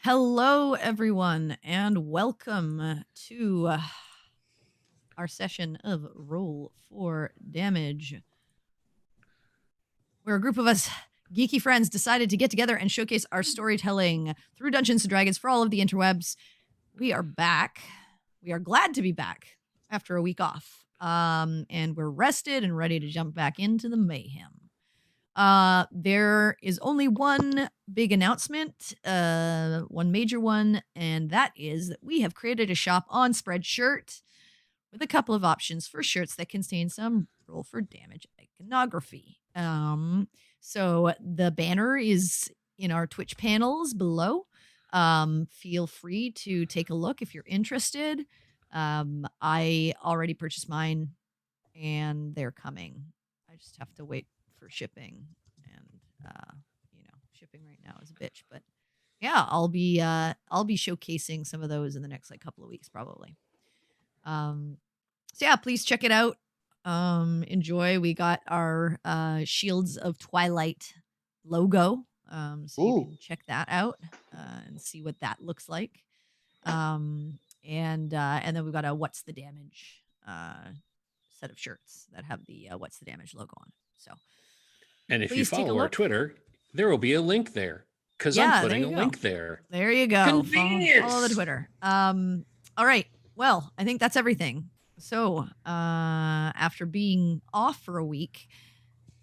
Hello, everyone, and welcome to our session of Roll for Damage, where a group of us geeky friends decided to get together and showcase our storytelling through Dungeons and Dragons for all of the interwebs. We are back. We are glad to be back after a week off, and we're rested and ready to jump back into the mayhem. There is only one big announcement, one major one, and that is that we have created a shop on Spreadshirt with a couple of options for shirts that contain some roll for damage iconography. So the banner is in our Twitch panels below. Feel free to take a look if you're interested. I already purchased mine and they're coming. I just have to wait for shipping, and shipping right now is a bitch. But yeah, I'll be showcasing some of those in the next couple of weeks probably. So yeah, please check it out. Enjoy. We got our Shields of Twilight logo. So you can check that out and see what that looks like. And then we've got a What's the Damage set of shirts that have the What's the Damage logo on. So, and if you follow our Twitter, there will be a link there because I'm putting a link there. There you go. Convenience. Follow the Twitter. All right. Well, I think that's everything. So, after being off for a week,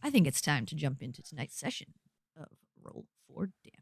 I think it's time to jump into tonight's session of Roll for Damage.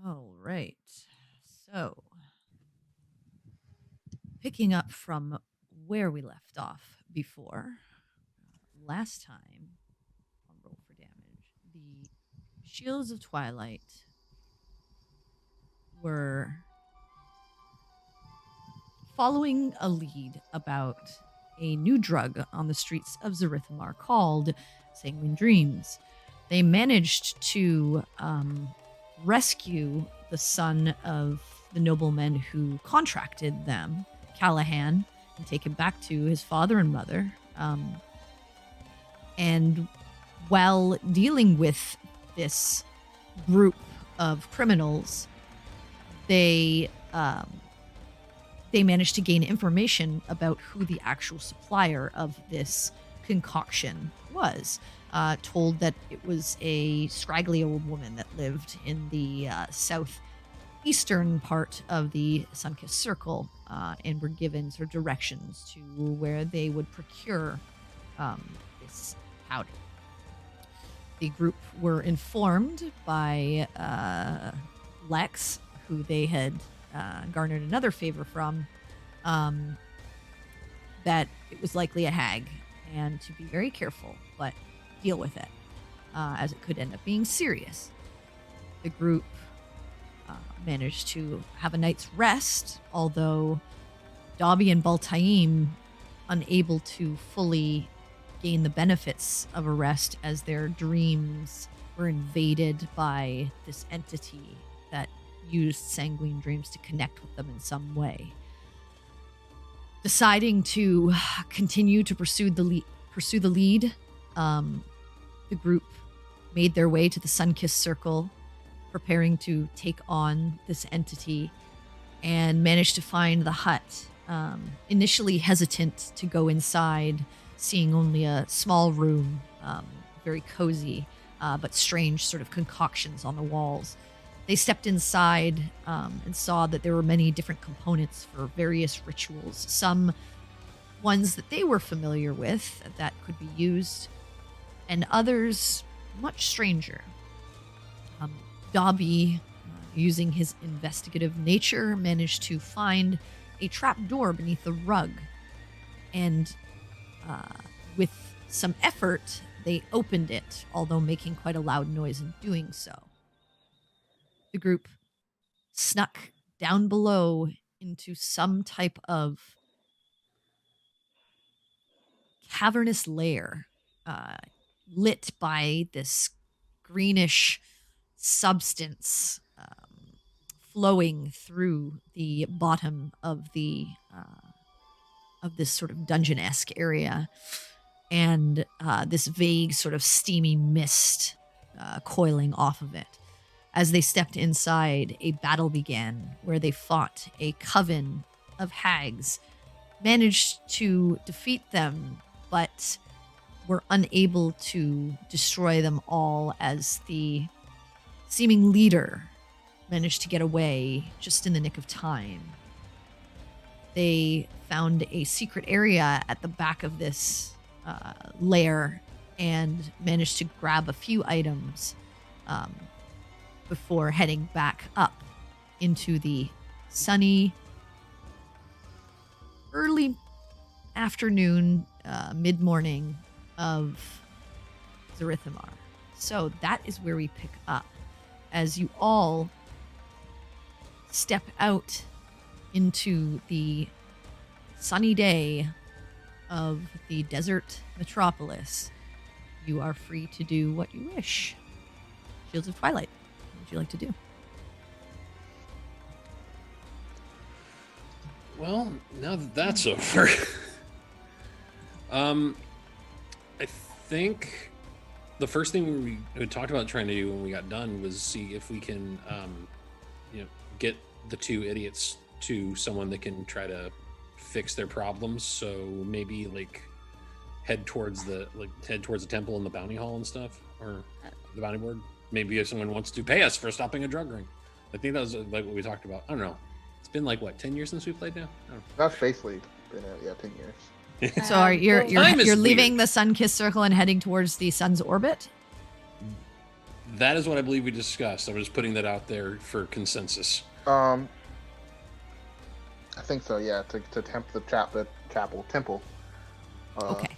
All right. So, picking up from where we left off before, last time on Roll for Damage, the Shields of Twilight were following a lead about a new drug on the streets of Zarithmar called Sanguine Dreams. They managed to rescue the son of the nobleman who contracted them, Callahan, and take him back to his father and mother. And while dealing with this group of criminals, they managed to gain information about who the actual supplier of this concoction was. Told that it was a scraggly old woman that lived in the southeastern part of the Sunkist Circle, and were given sort of directions to where they would procure this powder. The group were informed by Lex, who they had garnered another favor from, that it was likely a hag, and to be very careful, but deal with it, as it could end up being serious. The group manage to have a night's rest, although Dobby and Baltaim unable to fully gain the benefits of a rest as their dreams were invaded by this entity that used Sanguine Dreams to connect with them in some way. Deciding to continue to pursue the lead, the group made their way to the Sunkissed Circle, preparing to take on this entity, and managed to find the hut. Initially hesitant to go inside, seeing only a small room, very cozy, but strange sort of concoctions on the walls. They stepped inside and saw that there were many different components for various rituals. Some ones that they were familiar with that could be used, and others much stranger. Dobby, using his investigative nature, managed to find a trap door beneath the rug, and with some effort, they opened it, although making quite a loud noise in doing so. The group snuck down below into some type of cavernous lair, lit by this greenish substance flowing through the bottom of the of this sort of dungeon-esque area, and this vague sort of steamy mist coiling off of it. As they stepped inside, a battle began where they fought a coven of hags, managed to defeat them, but were unable to destroy them all as the seeming leader managed to get away just in the nick of time. They found a secret area at the back of this lair and managed to grab a few items before heading back up into the sunny early afternoon, mid-morning of Zarithamar. So that is where we pick up as you all step out into the sunny day of the desert metropolis. You are free to do what you wish. Shields of Twilight, what would you like to do? Well, now that that's over, I think the first thing we talked about trying to do when we got done was see if we can, get the two idiots to someone that can try to fix their problems. So maybe head towards the temple and the bounty hall and stuff, or the bounty board. Maybe if someone wants to pay us for stopping a drug ring. I think that was what we talked about. I don't know. It's been 10 years since we played now? That's basically been 10 years. So you're leaving the Sunkissed Circle and heading towards the sun's orbit? That is what I believe we discussed. I was just putting that out there for consensus. I think so, yeah, to tempt the temple. Okay.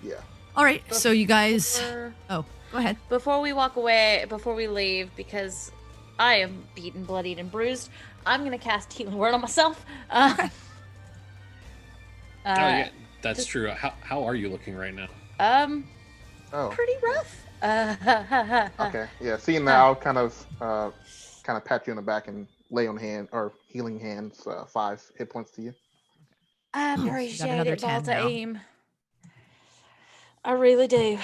Yeah. All right, so you guys... Oh, go ahead. Before we walk away, before we leave, because I am beaten, bloodied, and bruised, I'm going to cast Healing Word on myself. Okay. Yeah, that's true. How are you looking right now? Pretty rough. Okay, yeah, seeing that, I'll kind of pat you on the back and lay on hand, or healing hands, 5 hit points to you. I You got appreciate another it, 10 now. Baltaim. I really do.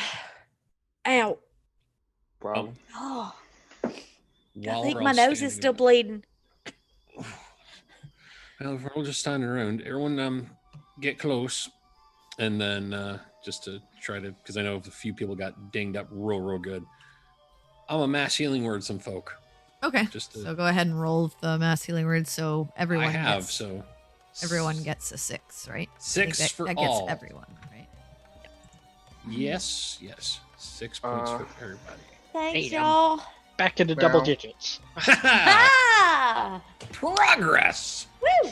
Ow. Problem. Oh, I While think we're my all nose is standing still bleeding. Well, if we're all just standing around, everyone get close, and then just to try to, because I know a few people got dinged up real good. I'm a mass healing word some folk. Okay, so go ahead and roll the mass healing word so everyone everyone gets a 6, right? 6 for that all. Gets everyone, right? Yes. 6 points for everybody. Thanks, Damn. y'all. Back into double digits. Ah! Progress. Woo!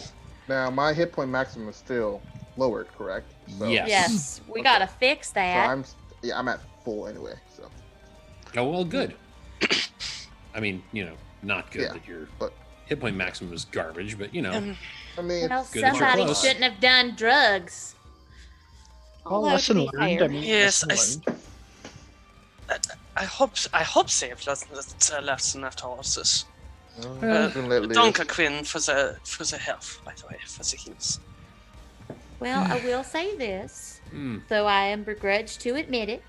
Now, my hit point maximum is still lowered, correct? So, Yes. Yes, we gotta fix So that. I'm at full anyway, so. Oh, well, good. I mean, not good Yeah, that your but hit point maximum is garbage, but I mean, Well, Good that you're somebody close. shouldn't have done drugs. Well, Although, to lesson be learned. fair, I mean, Yes, lesson learned. I hope they have learned a lesson after all this. let live. Donka Quinn for the health, by the way, for the heals. well, I will say this, Hmm. though I am begrudged to admit it.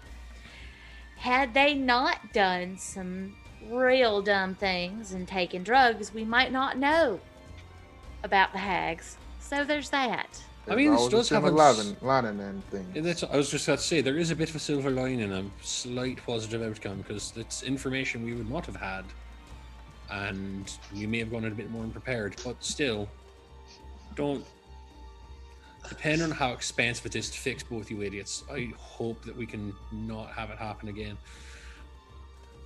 Had they not done some real dumb things and taken drugs, we might not know about the hags. So there's that. I mean, this always does a have silver a lining and things. I was just about to say there is a bit of a silver lining, a slight positive outcome, because it's information we would not have had, and we may have gone in a bit more unprepared. But still, don't. Depending on how expensive it is to fix both you idiots, I hope that we can not have it happen again.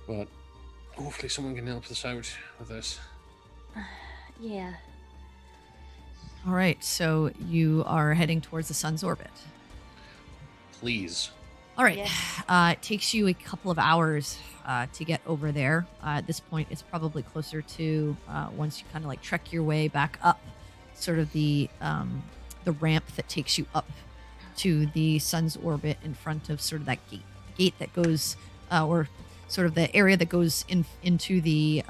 But hopefully, someone can help us out with this. Yeah. All right, so you are heading towards the sun's orbit. Please. All right. Yes. It takes you a couple of hours to get over there. At this point, it's probably closer to once you kind of like trek your way back up, sort of the ramp that takes you up to the sun's orbit in front of sort of that gate that goes, or sort of the area that goes into the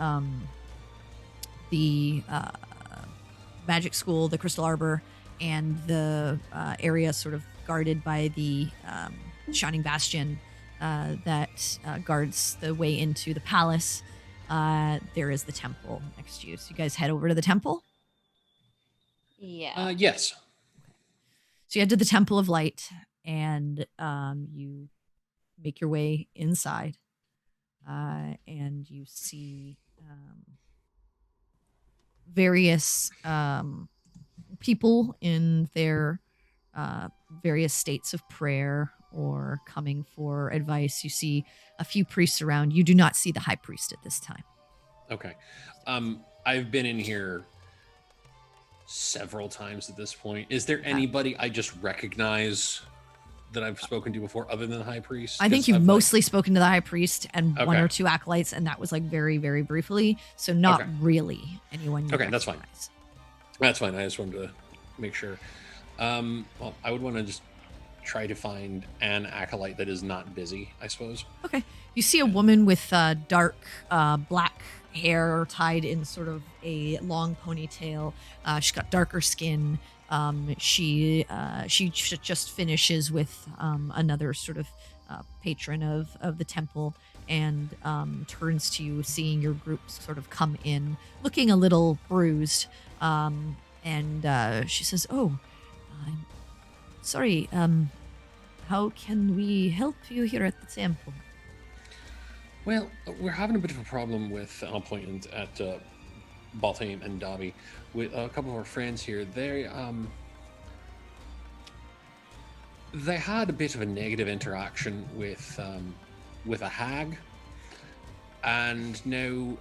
magic school, the Crystal Arbor, and the area sort of guarded by the Shining Bastion that guards the way into the palace. There is the temple next to you. So you guys head over to the temple. Yeah. Yes. So you head to the Temple of Light, and you make your way inside, and you see various people in their various states of prayer or coming for advice. You see a few priests around. You do not see the high priest at this time. Okay. I've been in here several times at this point. Is there anybody I just recognize that I've spoken to before other than the high priest? I think 'Cause you've I've, mostly spoken to the high priest and one Okay. or two acolytes, and that was like very, very briefly. So not Okay. really anyone you Okay, that's fine. recognize. That's fine. I just wanted to make sure. Well, I would want to just try to find an acolyte that is not busy, I suppose. Okay. You see a woman with dark black hair tied in sort of a long ponytail. She's got darker skin. She just finishes with another sort of patron of the temple and turns to you, seeing your group sort of come in, looking a little bruised. And she says, "Oh, I'm sorry. How can we help you here at the temple?" Well, we're having a bit of a problem with an appointment at Baltame and Dobby with a couple of our friends here. They had a bit of a negative interaction with a hag, and now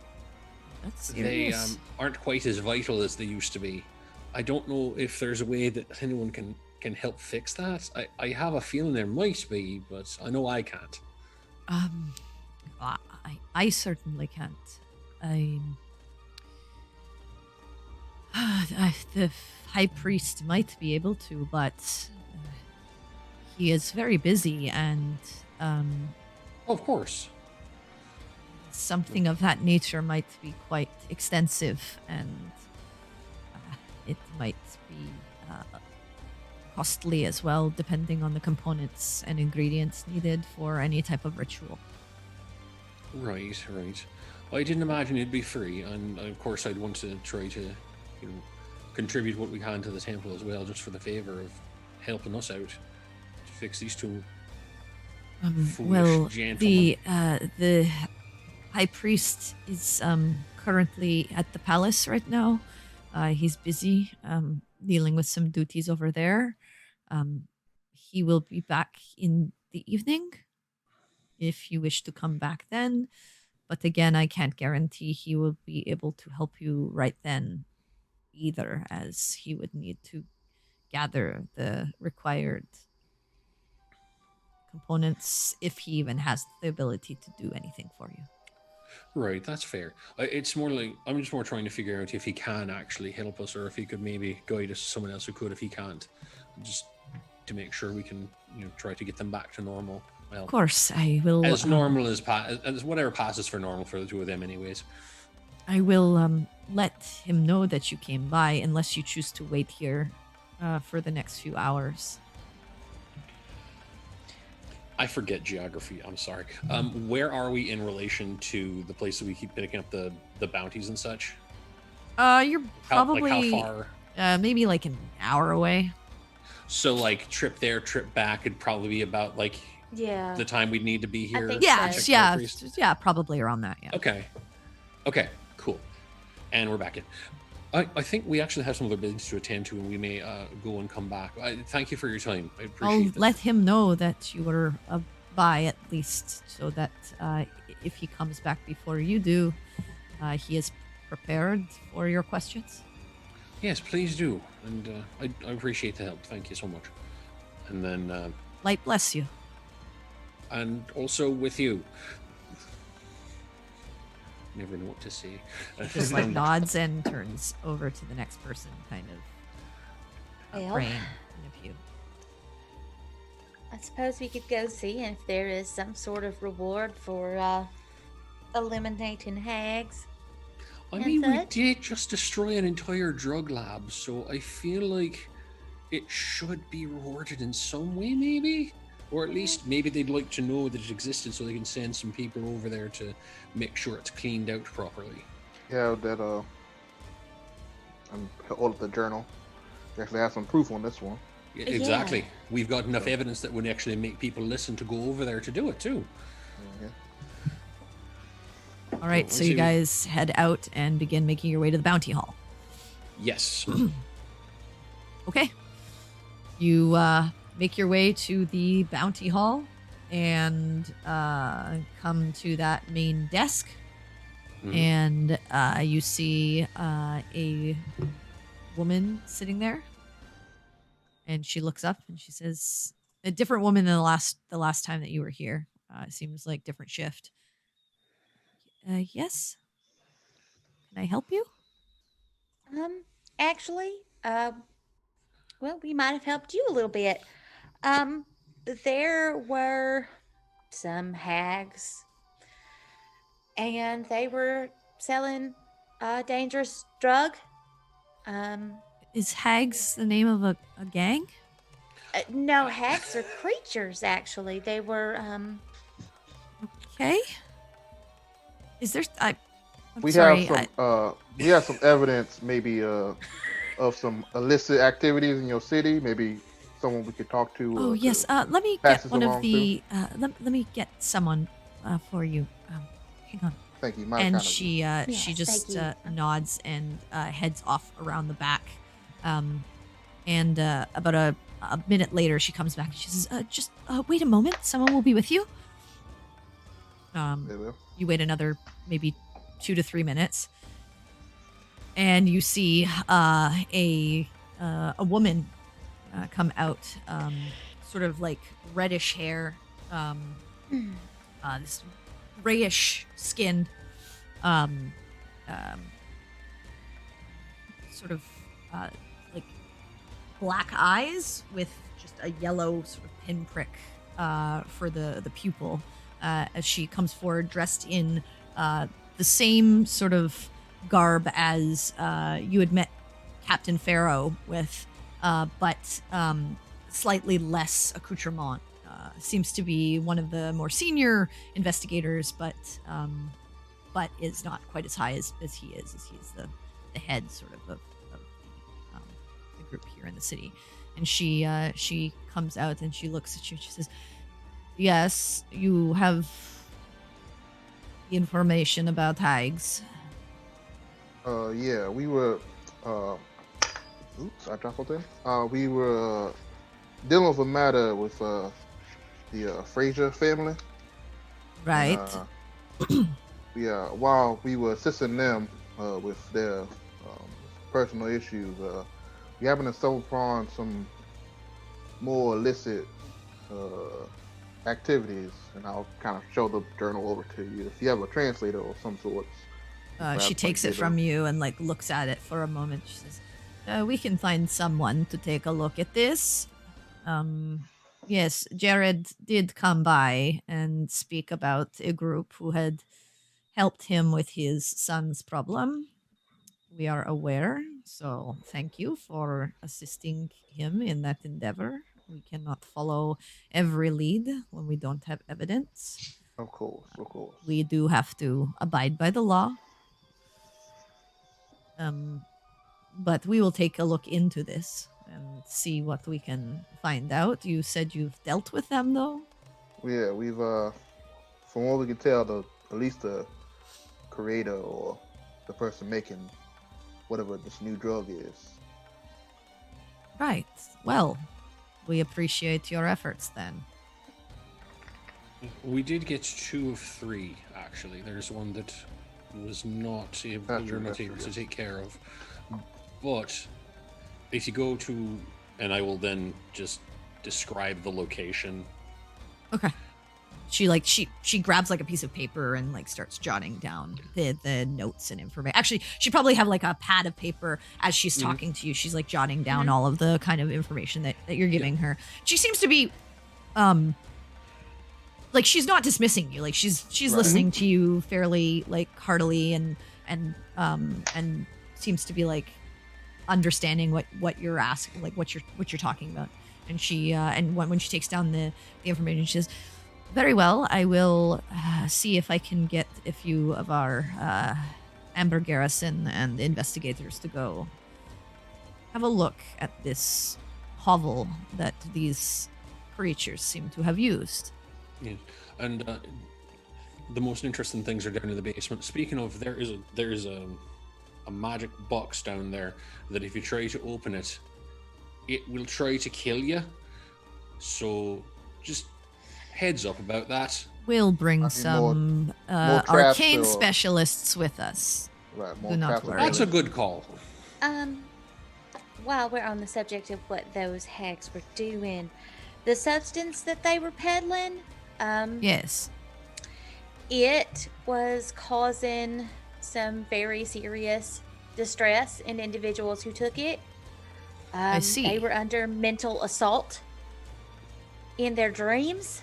That's they serious. aren't quite as vital as they used to be. I don't know if there's a way that anyone can help fix that. I have a feeling there might be, but I know I can't. I certainly can't. The high priest might be able to, but he is very busy, and Of course. something of that nature might be quite extensive, and it might be costly as well, depending on the components and ingredients needed for any type of ritual. Right. I didn't imagine it'd be free, and of course I'd want to try to, contribute what we can to the temple as well, just for the favor of helping us out to fix these two foolish Well, gentlemen. the high priest is currently at the palace right now. He's busy dealing with some duties over there. He will be back in the evening if you wish to come back then. But again, I can't guarantee he will be able to help you right then either, as he would need to gather the required components if he even has the ability to do anything for you. Right, that's fair. It's more like I'm just more trying to figure out if he can actually help us, or if he could maybe guide us to someone else who could. If he can't, just to make sure we can, try to get them back to normal. Well, Of course, I will. as normal as whatever passes for normal for the two of them, anyways. I will let him know that you came by, unless you choose to wait here for the next few hours. I forget geography. I'm sorry. Where are we in relation to the place that we keep picking up the bounties and such? You're How probably far? maybe like an hour away. So like trip there, trip back could probably be about like Yeah. the time we'd need to be here. think to so. check Yes, the yeah, priest? yeah, probably around that. Yeah. Okay, cool. And we're back in. I think we actually have some other business to attend to, and we may go and come back. Thank you for your time. I I'll appreciate it. let him know that you were by at least, so that if he comes back before you do, he is prepared for your questions. Yes, please do. And I appreciate the help. Thank you so much. And then, Light bless you. and also with you. Never know what to say. Just like nods and turns over to the next person, kind of Well. praying in a pew. I suppose we could go see if there is some sort of reward for eliminating hags. I And mean, we such? did just destroy an entire drug lab, so I feel like it should be rewarded in some way, maybe? Or at least maybe they'd like to know that it existed so they can send some people over there to make sure it's cleaned out properly. Yeah, that and all of the journal. We actually have some proof on this one. Yeah, exactly. Yeah. We've got enough evidence that would actually make people listen to go over there to do it, too. Yeah. All right, Let's so you see. guys head out and begin making your way to the bounty hall. Yes. Okay. You make your way to the bounty hall and come to that main desk. Mhm. And you see a woman sitting there. And she looks up and she says, a different woman than the last time that you were here. It seems like different shift. Yes? Can I help you? Actually, well, we might have helped you a little bit. There were some hags, and they were selling a dangerous drug. Is Hags the name of a gang? No, hags are creatures. Actually, they were. Okay. Is there? I'm We sorry. have some we have some evidence maybe of some illicit activities in your city. Maybe someone we could talk to. Oh yes. Let me pass get this one of along the. Let me get someone for you. Hang on. Thank you. My And kind of- she Yes, just thank you. nods and heads off around the back. And about a minute later, she comes back and she says, "Just wait a moment. Someone will be with you." They will. You wait another maybe 2 to 3 minutes, and you see a woman come out, sort of like reddish hair, this grayish skin, sort of like black eyes with just a yellow sort of pinprick for the pupil, as she comes forward dressed in the same sort of garb as you had met Captain Pharaoh with, but slightly less accoutrement. Seems to be one of the more senior investigators, but is not quite as high as he is, as he's the head sort of the group here in the city. And she comes out and she looks at you and she says, "Yes, you have information about Hags." Yeah, we were. Oops, I dropped something. We were dealing with a matter with the Fraser family. Right. Yeah, while we were assisting them with their personal issues, we happened to stumble upon some more illicit activities, and I'll kind of show the journal over to you. If you have a translator or some sort. She takes it from you and like looks at it for a moment. She says, "We can find someone to take a look at this." Yes, Jared did come by and speak about a group who had helped him with his son's problem. We are aware, so thank you for assisting him in that endeavor. We cannot follow every lead when we don't have evidence. Of course. We do have to abide by the law. But we will take a look into this and see what we can find out. You said you've dealt with them, though? Yeah, we've from what we can tell, at least the creator or the person making whatever this new drug is. Right. Well, we appreciate your efforts then. We did get 2 of 3, actually. There's one that was not able, That's we were true, not that's able true, to yes. take care of. But if you go to, and I will then just describe the location. Okay. She grabs like a piece of paper and like starts jotting down the notes and information. Actually, she probably have like a pad of paper as she's talking to you. She's like jotting down all of the kind of information that you're giving her. She seems to be like she's not dismissing you. Like she's Right. listening to you fairly like heartily and seems to be like understanding what you're asking, like what you're talking about. And she and when she takes down the information, she says, "Very well, I will see if I can get a few of our Amber Garrison and investigators to go have a look at this hovel that these creatures seem to have used." Yeah. And the most interesting things are down in the basement. Speaking of, there is a magic box down there that if you try to open it, it will try to kill you. So just heads up about that. We'll bring I mean, some more traps arcane or- specialists with us. Right, more Do not traps and worry. That's a bullets. good call. While we're on the subject of what those hags were doing, the substance that they were peddling, Yes. it was causing some very serious distress in individuals who took it. I see. They were under mental assault in their dreams.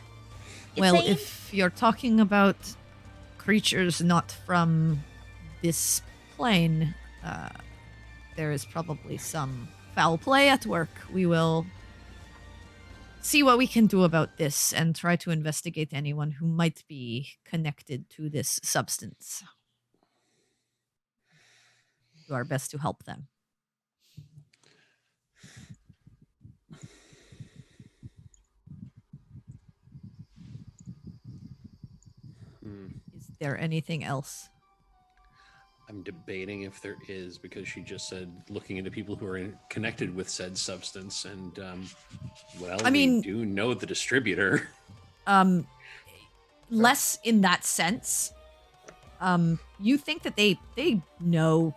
it Well, seemed. if you're talking about creatures not from this plane, there is probably some foul play at work. We will see what we can do about this and try to investigate anyone who might be connected to this substance. Do our best to help them. Is there anything else? I'm debating if there is, because she just said looking into people who are connected with said substance, and well, I mean- we do know the distributor. Less in that sense. You think that they know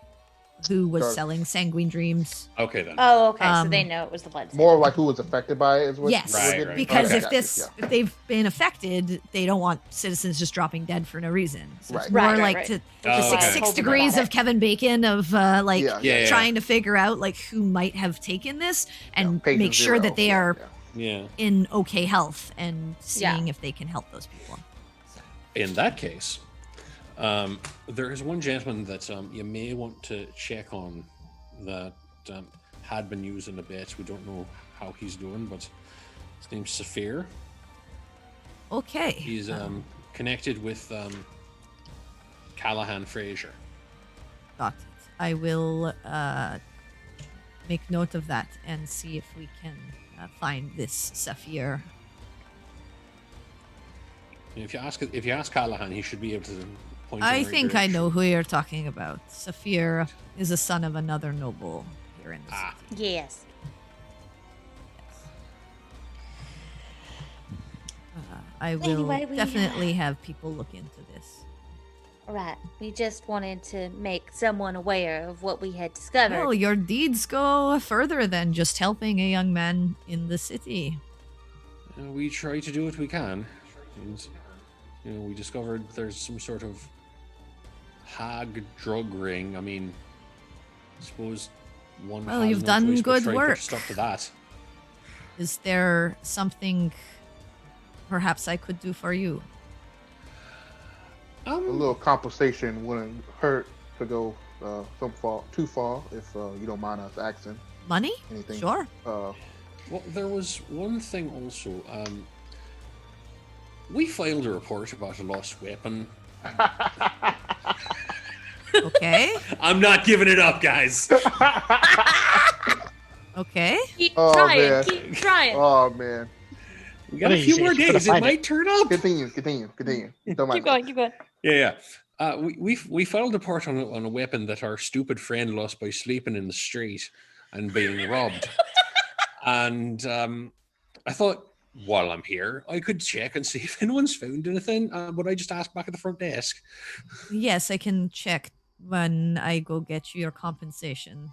who was Sure. selling Sanguine Dreams? Okay then. Oh, okay. So they Um, know it was the blood. More like who was affected by it is what. Yes, what we're Right, getting- right. because Okay, if gotcha, this yeah. if they've been affected, they don't want citizens just dropping dead for no reason. So it's Right. more Right, like right. to Oh, the okay. six Told them degrees about of it. Kevin Bacon of like Yeah, Yeah, yeah. trying to figure out like who might have taken this and Patient make sure zero, that they yeah, are yeah. Yeah. in okay health and seeing if they can help those people. In that case, there is one gentleman that you may want to check on that had been using a bit. We don't know how he's doing, but his name's Saphir. Okay. He's connected with Callahan Fraser. Got it. I will make note of that and see if we can find this Saphir. If you ask Callahan, he should be able to point. in I the right think I direction. know who you're talking about. Saphir is a son of another noble here in the Ah. city. Yes. I will Anyway, we, definitely have people look into this. Right. We just wanted to make someone aware of what we had discovered. Well, your deeds go further than just helping a young man in the city. We try to do what we can. And, we discovered there's some sort of hag drug ring. I mean, I suppose one. Well, has you've no done choice but good try to work. put a stop to that. Is there something perhaps I could do for you? A little compensation wouldn't hurt to go too far, if you don't mind us asking. Money? Anything? Sure. Well, there was one thing also. We filed a report about a lost weapon. Okay. I'm not giving it up, guys. Okay. Keep Oh, trying. man. Keep trying. Oh man. We got a few more days. It might turn up. Continue. Don't mind Keep going. Keep going. Yeah. We filed a report on a weapon that our stupid friend lost by sleeping in the street and being robbed. And I thought, while I'm here, I could check and see if anyone's found anything. Would I just ask back at the front desk? Yes, I can check when I go get you your compensation.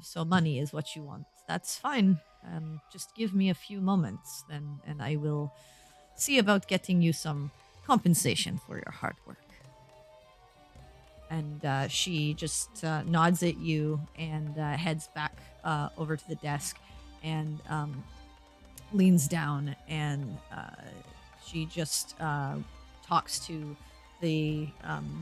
So money is what you want. That's fine. Just give me a few moments, then, and I will see about getting you some compensation for your hard work. And she just nods at you and heads back over to the desk and leans down, and she just talks to the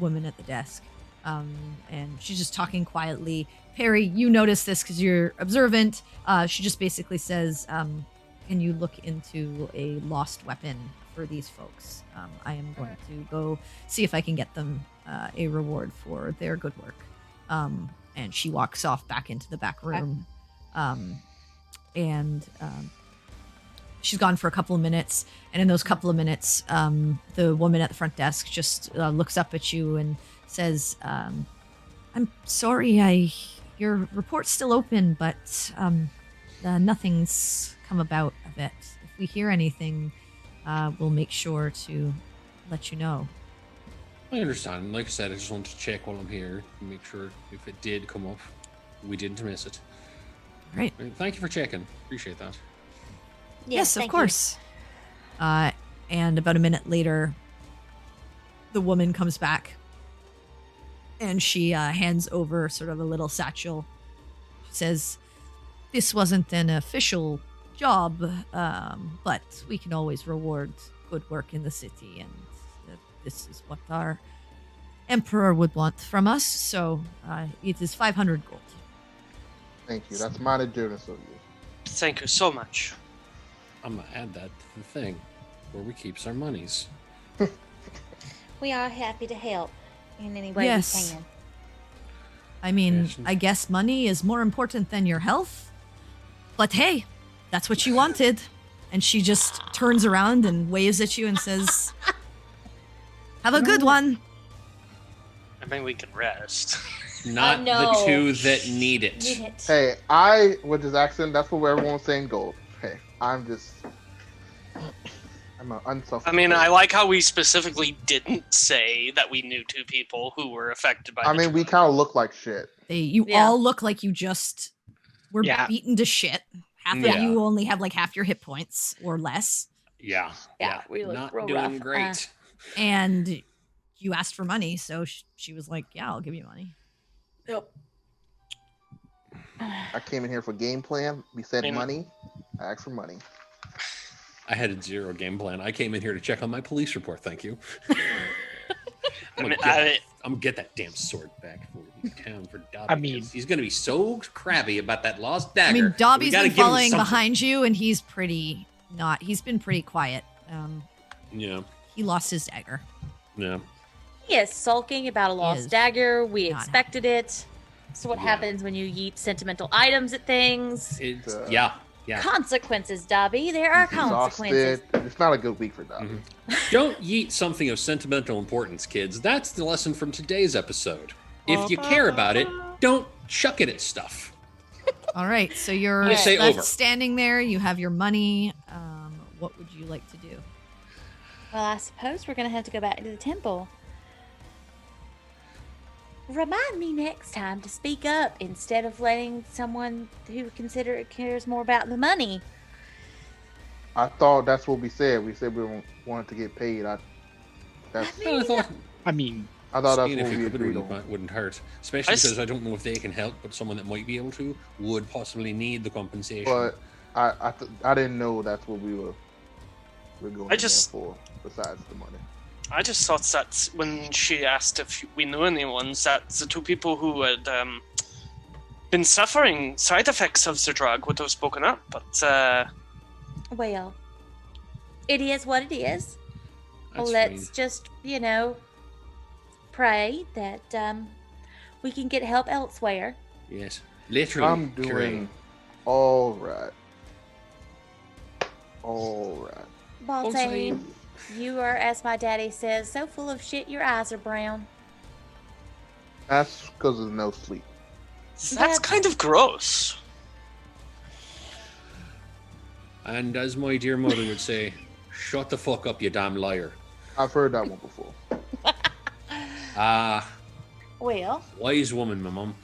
woman at the desk. And she's just talking quietly. Perry, you notice this because you're observant. She just basically says, can you look into a lost weapon for these folks? I am going to go see if I can get them a reward for their good work. And she walks off back into the back room. And she's gone for a couple of minutes. And in those couple of minutes, the woman at the front desk just looks up at you and says, I'm sorry, your report's still open, but nothing's come about of it. If we hear anything, we'll make sure to let you know. I understand. Like I said, I just wanted to check while I'm here and make sure if it did come up, we didn't miss it. Right. Thank you for checking. Appreciate that. Yes, of thank you. course. And about a minute later, the woman comes back and she hands over sort of a little satchel. She says, this wasn't an official job, but we can always reward good work in the city, and this is what our emperor would want from us, so it is 500 gold. Thank you. That's mighty generous of you. Thank you so much. I'm gonna add that to the thing where we keeps our monies. We are happy to help in any way Yes. we can. I mean, Yes. I guess money is more important than your health, but hey, that's what you wanted. And she just turns around and waves at you and says, have a good one. I mean, we can rest. Not the know. two that need it. Need it. Hey, I with this accent, that's what everyone's saying gold. Hey, I'm an unselfish. I mean, person. I like how we specifically didn't say that we knew two people who were affected by I the mean, we drug. kind of look like shit. You Yeah. all look like you just were Yeah. beaten to shit. Half Yeah. of you only have like half your hit points or less. Yeah. Yeah, we look Not real doing rough. great. And you asked for money, so she was like, yeah, I'll give you money. Yep. I came in here for game plan. We said I mean- money. I asked for money. I had a zero game plan. I came in here to check on my police report. Thank you. I'm gonna get that damn sword back before we leave town for Dobby. I mean- 'cause he's gonna be so crabby about that lost dagger. I mean, Dobby's We gotta been give him following something. behind you, and he's been pretty quiet. Yeah. He lost his dagger. Yeah. He is sulking about a is lost dagger. We not expected it. So what Yeah. happens when you yeet sentimental items at things? It's Uh, yeah. Yeah. Consequences, Dobby. There are consequences. Exhausted. It's not a good week for Dobby. Mhm. Don't yeet something of sentimental importance, kids. That's the lesson from today's episode. If you care about it, don't chuck it at stuff. All right, so you're I say left over. standing there. You have your money. What would you like to do? Well, I suppose we're going to have to go back to the temple. Remind me next time to speak up instead of letting someone who cares more about the money I thought that's what we said. We said we wanted to get paid. That's. I thought I mean, I thought that's seeing what if we it could agreed on. wouldn't hurt, especially I s- because I don't know if they can help, but someone that might be able to would possibly need the compensation. But I didn't know that's what we're going I in just- there for. Besides the money. I just thought that when she asked if we knew anyone, that the two people who had been suffering side effects of the drug would have spoken up. But Well, it is what it is. That's Let's fine. just, pray that we can get help elsewhere. Yes, literally. I'm doing all right. All right. Baltaine, you are, as my daddy says, so full of shit your eyes are brown. That's because of no sleep. that's kind of gross. And as my dear mother would say, "Shut the fuck up, you damn liar." I've heard that one before. Well, Wise woman, my mum.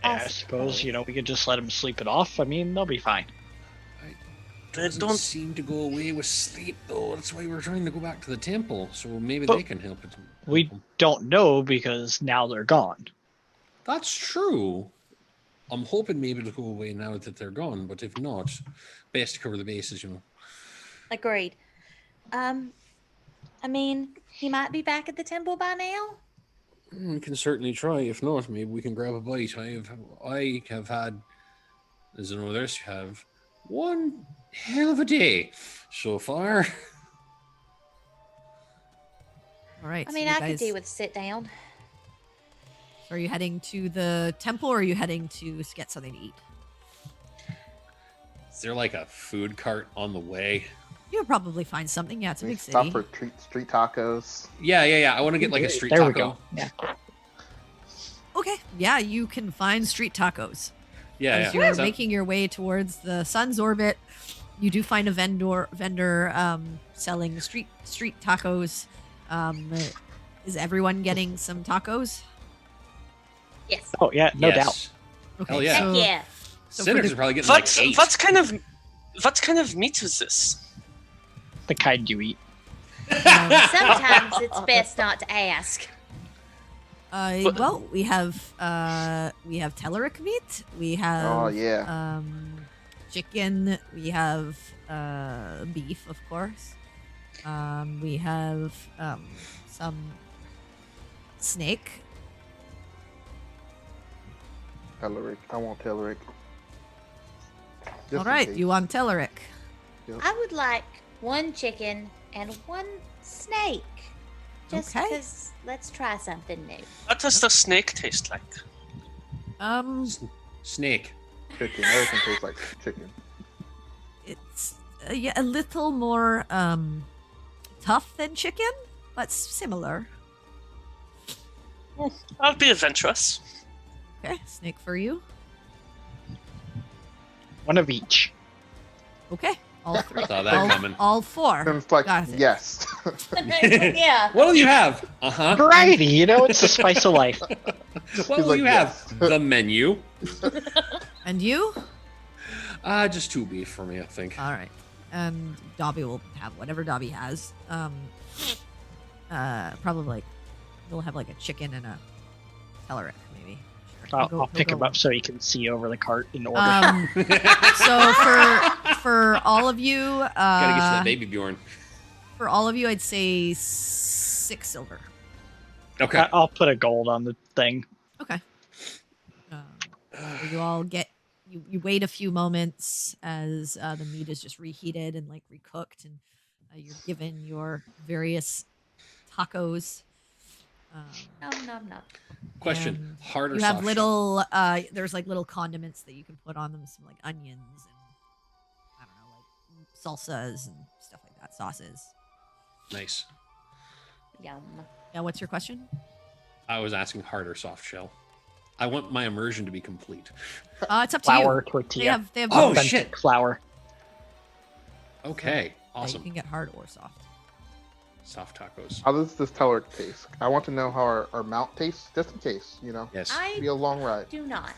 I suppose, we could just let them sleep it off. I mean, they'll be fine. They Doesn't don't. seem to go away with sleep, though. That's why we're trying to go back to the temple. So maybe But they can help it. We don't know because now they're gone. That's true. I'm hoping maybe it'll go away now that they're gone, but if not, best to cover the bases, agreed. I mean, he might be back at the temple by now. We can certainly try. If not, maybe we can grab a bite. I have had, as I know the rest have, one hell of a day so far. All right. I so mean, you I guys, could do with sit down. Are you heading to the temple or are you heading to get something to eat? Is there like a food cart on the way? You'll probably find something. Yeah, it's a We big stop city. for street tacos. Yeah. I want to get like a street There taco. we go. Yeah. Okay. Yeah, you can find street tacos. Yeah, As yeah. you're So- making your way towards the sun's orbit, you do find a vendor selling street tacos. Is everyone getting some tacos? Yes. Oh, yeah, no doubt. Yes. Okay. Hell yeah. Heck So, yeah. so for Sinners the- are probably getting like 8. What kind of meat is this? The kind you eat. Sometimes it's best not to ask. well, we have Telleric meat. We have Oh yeah. chicken. We have beef, of course. We have some snake. Telleric. I want Telleric. Just All in right, case. you want Telleric? I would like one chicken and one snake. Just Okay. because let's try something new. What does the snake taste like? Snake. chicken. Everything tastes like chicken. It's a little more tough than chicken, but similar. I'll be adventurous. Okay, snake for you. One of each. Okay, all three. Saw that coming. All four. And it's like Got it. yes. Yeah. What will you have? Uh-huh. Variety, it's the spice of life. What He's will like, you yes. have? The menu. And you? Just 2 beef for me, I think. All right. And Dobby will have whatever Dobby has. Probably like we'll have like a chicken and a Telleric, maybe. Sure. I'll pick him up so he can see over the cart in order. So for all of you, Gotta get to that baby Bjorn. for all of you, I'd say 6 silver. Okay. I'll put a gold on the thing. Okay. So you all get you wait a few moments as the meat is just reheated and like recooked, and you're given your various tacos. Nom nom nom. Question. and Hard or you soft? have little there's like little condiments that you can put on them, some like onions and I don't know, like salsas and stuff like that, sauces. Nice. Yum. Yeah, what's your question? I was asking hard or soft shell. I want my immersion to be complete. It's up to Flour, you. tortilla. They have Oh, both. authentic shit. flour. Okay. Yeah, Awesome. you can get hard or soft. Soft tacos. How does this Telleric taste? I want to know how our mount tastes, just in case. Yes. Be a long ride. Do not.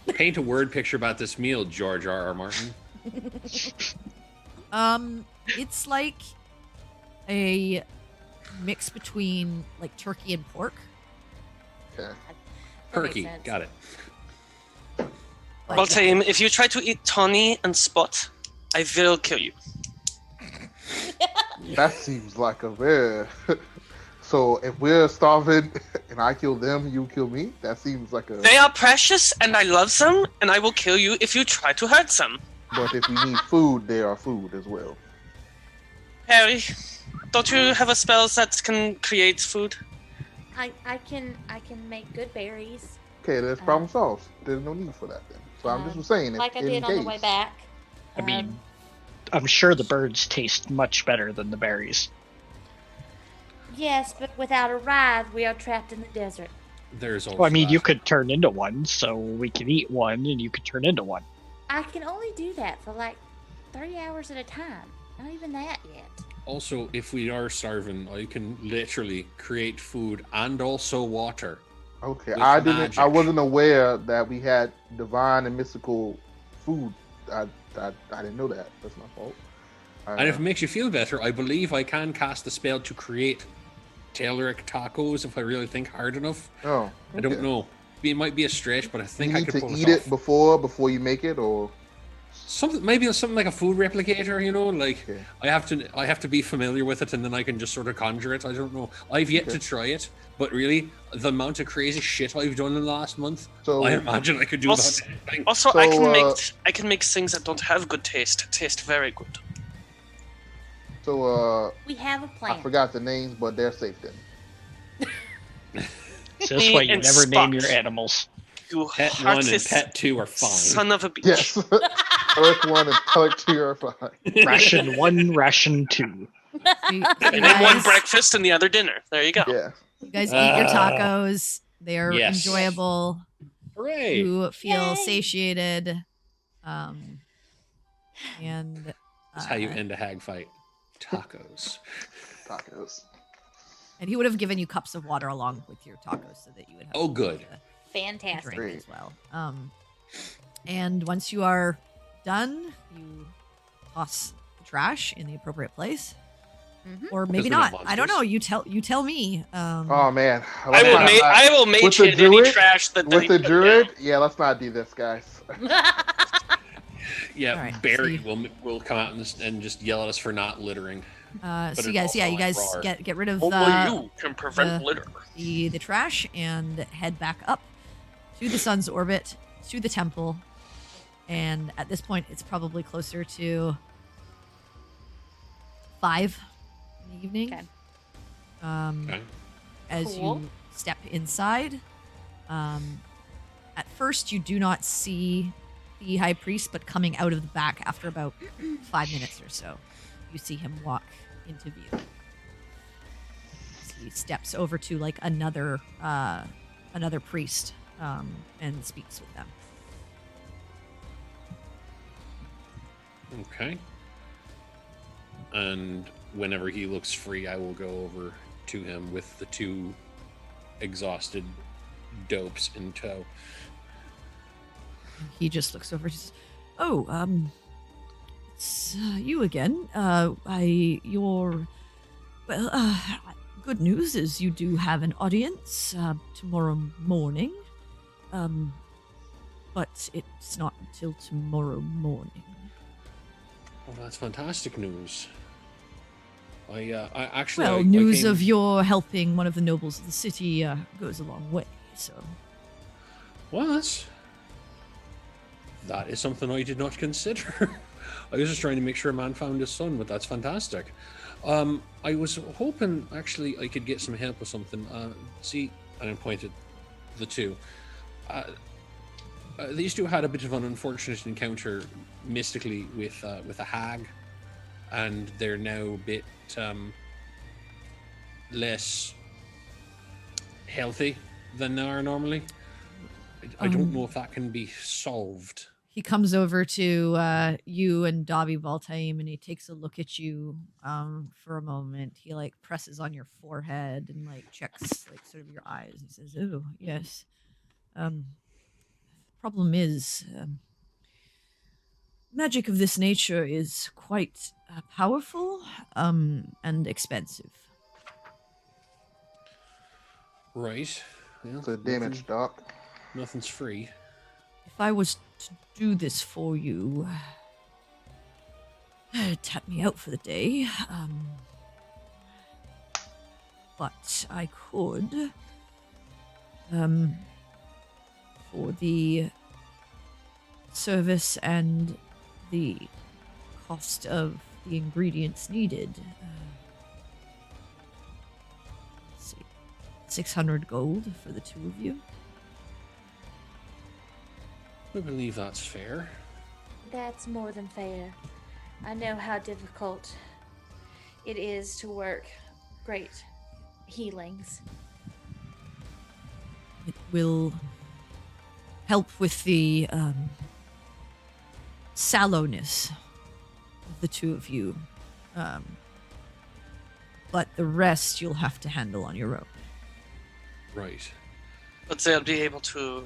Paint a word picture about this meal, George R. R. Martin. It's like a mix between like turkey and pork. Okay. That makes Perky, sense. got it. But Well, Tame, if you try to eat Tawny and Spot, I will kill you. That seems like a very. So if we're starving and I kill them, you kill me. That seems like a. They are precious, and I love them, and I will kill you if you try to hurt them. But if we need food, they are food as well. Harry, don't you have a spell that can create food? I can make good berries, Okay, there's problem solved. There's no need for that then. So I'm just saying, like I in did on the way case. back. I mean, I'm sure the birds taste much better than the berries. Yes, but without a ride, we are trapped in the desert. There's also Well, I mean, you that. could turn into one, so we can eat one, and you could turn into one. I can only do that for like 3 hours at a time. Not even that yet. Also, if we are starving, I can literally create food and also water. Okay, with I magic. wasn't aware that we had divine and mystical food. I didn't know that. That's my fault. And if it makes you feel better, I believe I can cast the spell to create Telleric tacos if I really think hard enough. oh, I don't okay. know. It might be a stretch, but I You think I need could to pull eat this it off. before you make it, or Maybe something like a food replicator, you know, like Okay. I have to be familiar with it and then I can just sort of conjure it. I don't know. I've yet Okay. to try it, but really the amount of crazy shit I've done in the last month, so I imagine I could do Also- that. Thing. Also, So, I can make things that don't have good taste taste very good. so We have a I plan. forgot the names, but they're safe then. So this way you And never name your Spot. animals. You Pet 1 and heartless Pet 2 are fine. son of a bitch. Yes, Earth 1 and Pellet 2 are fine. Ration 1, ration 2. you, And then one breakfast and the other dinner. There you go. Yeah. you guys eat your Ah. tacos. They're Yes. enjoyable. Hooray! You feel Yay. satiated. And That's how you end a hag fight. Tacos. Tacos. And he would have given you cups of water along with your tacos so that you would have Oh, good. a Fantastic. drink as well. And once you are done, you toss the trash in the appropriate place, Mhm. or maybe we're not not. I don't know. monsters. You tell me. Oh man. I will With mage the hit any druid? trash that With they the put druid? down. Yeah, let's not do this, guys. Yeah, All right, Barry so will come out and just yell at us for not littering. So But you it's guys, yeah, also you guys like raw. get rid of Only you can prevent the- litter. the trash and head back up to the sun's orbit, to the temple. And at this point, it's probably closer to 5 in the evening. Okay. Okay. As Cool. you step inside. At first, you do not see the high priest, but coming out of the back after about 5 minutes or so, you see him walk into view. He steps over to like another priest and speaks with them. Okay. And whenever he looks free, I will go over to him with the 2 exhausted dopes in tow. He just looks over. Just, it's you again. Good news is you do have an audience tomorrow morning. But it's not until tomorrow morning. Oh, that's fantastic news. I actually. Well, I news came- of your helping one of the nobles of the city goes a long way. So Well, that is something I did not consider. I was just trying to make sure a man found his son, but that's fantastic. I was hoping actually I could get some help with something. See, and I pointed the 2. These 2 had a bit of an unfortunate encounter mystically with a hag, and they're now a bit less healthy than they are normally. I don't know if that can be solved. he comes over to you and Dobby Valtaim, and he takes a look at you for a moment. He like presses on your forehead and like checks like sort of your eyes. He says, "Oh yes. Problem is, magic of this nature is quite powerful and expensive. Right. Well, So damage, Doc. nothing's free. If I was to do this for you, it'd tap me out for the day. But I could, for the service and the cost of the ingredients needed, let's see, 600 gold for the two of you. I believe that's fair. That's more than fair. I know how difficult it is to work great healings. It will help with the sallowness of the two of you. But the rest you'll have to handle on your own. Right. But they'll be able to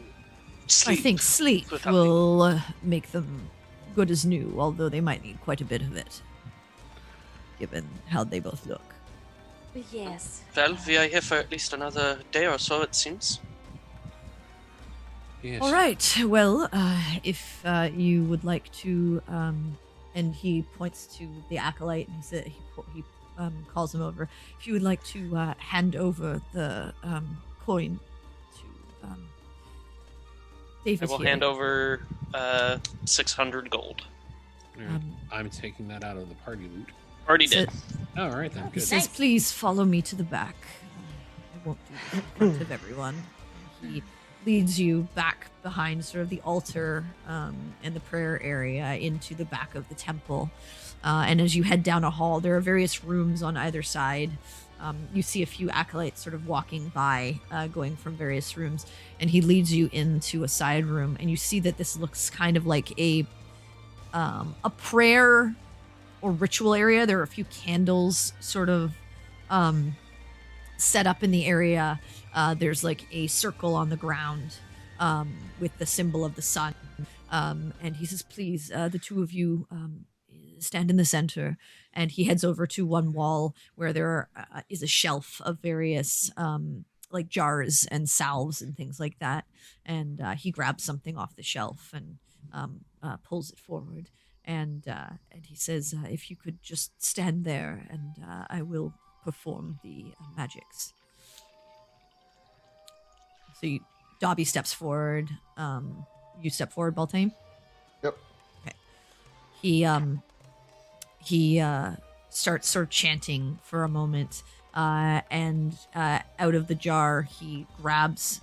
sleep. I think sleep without me. will make them good as new, although they might need quite a bit of it, given how they both look. Yes. Well, we are here for at least another day or so, it seems. Yes. All right. Well, if you would like to, and he points to the acolyte, and he calls him over. If you would like to hand over the coin to David, I will here. hand over 600 gold. All right. I'm taking that out of the party loot. Already So- did. Oh, all right then. He Good. says, Nice. "Please follow me to the back. I won't do this in front of everyone." He leads you back behind sort of the altar and the prayer area into the back of the temple. And as you head down a hall, there are various rooms on either side. You see a few acolytes sort of walking by, going from various rooms, and he leads you into a side room, and you see that this looks kind of like a prayer or ritual area. There are a few candles sort of set up in the area. There's like a circle on the ground with the symbol of the sun. And he says, "Please, the two of you stand in the center." And he heads over to one wall where there is a shelf of various like jars and salves and things like that. And he grabs something off the shelf and pulls it forward. And he says, "If you could just stand there, and I will perform the magics." So Dobby steps forward. You step forward, Baltane? Yep. Okay. He starts sort of chanting for a moment, and out of the jar he grabs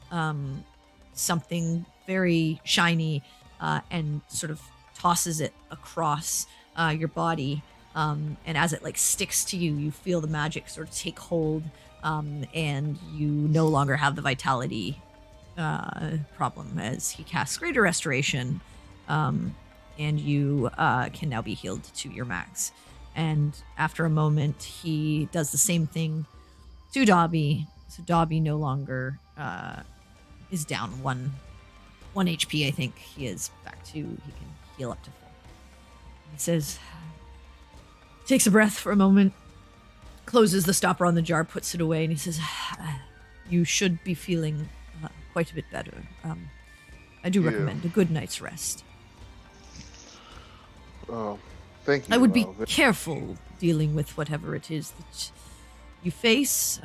something very shiny and sort of tosses it across your body. And as it like sticks to you, you feel the magic sort of take hold, and you no longer have the vitality problem as he casts Greater Restoration, and you can now be healed to your max. And after a moment, he does the same thing to Dobby. So Dobby no longer is down one HP. I think he is back to, he can heal up to full. He says, takes a breath for a moment, closes the stopper on the jar, puts it away, and he says, "You should be feeling quite a bit better. I do Yeah. recommend a good night's rest. Thank you. I would be careful dealing with whatever it is that you face.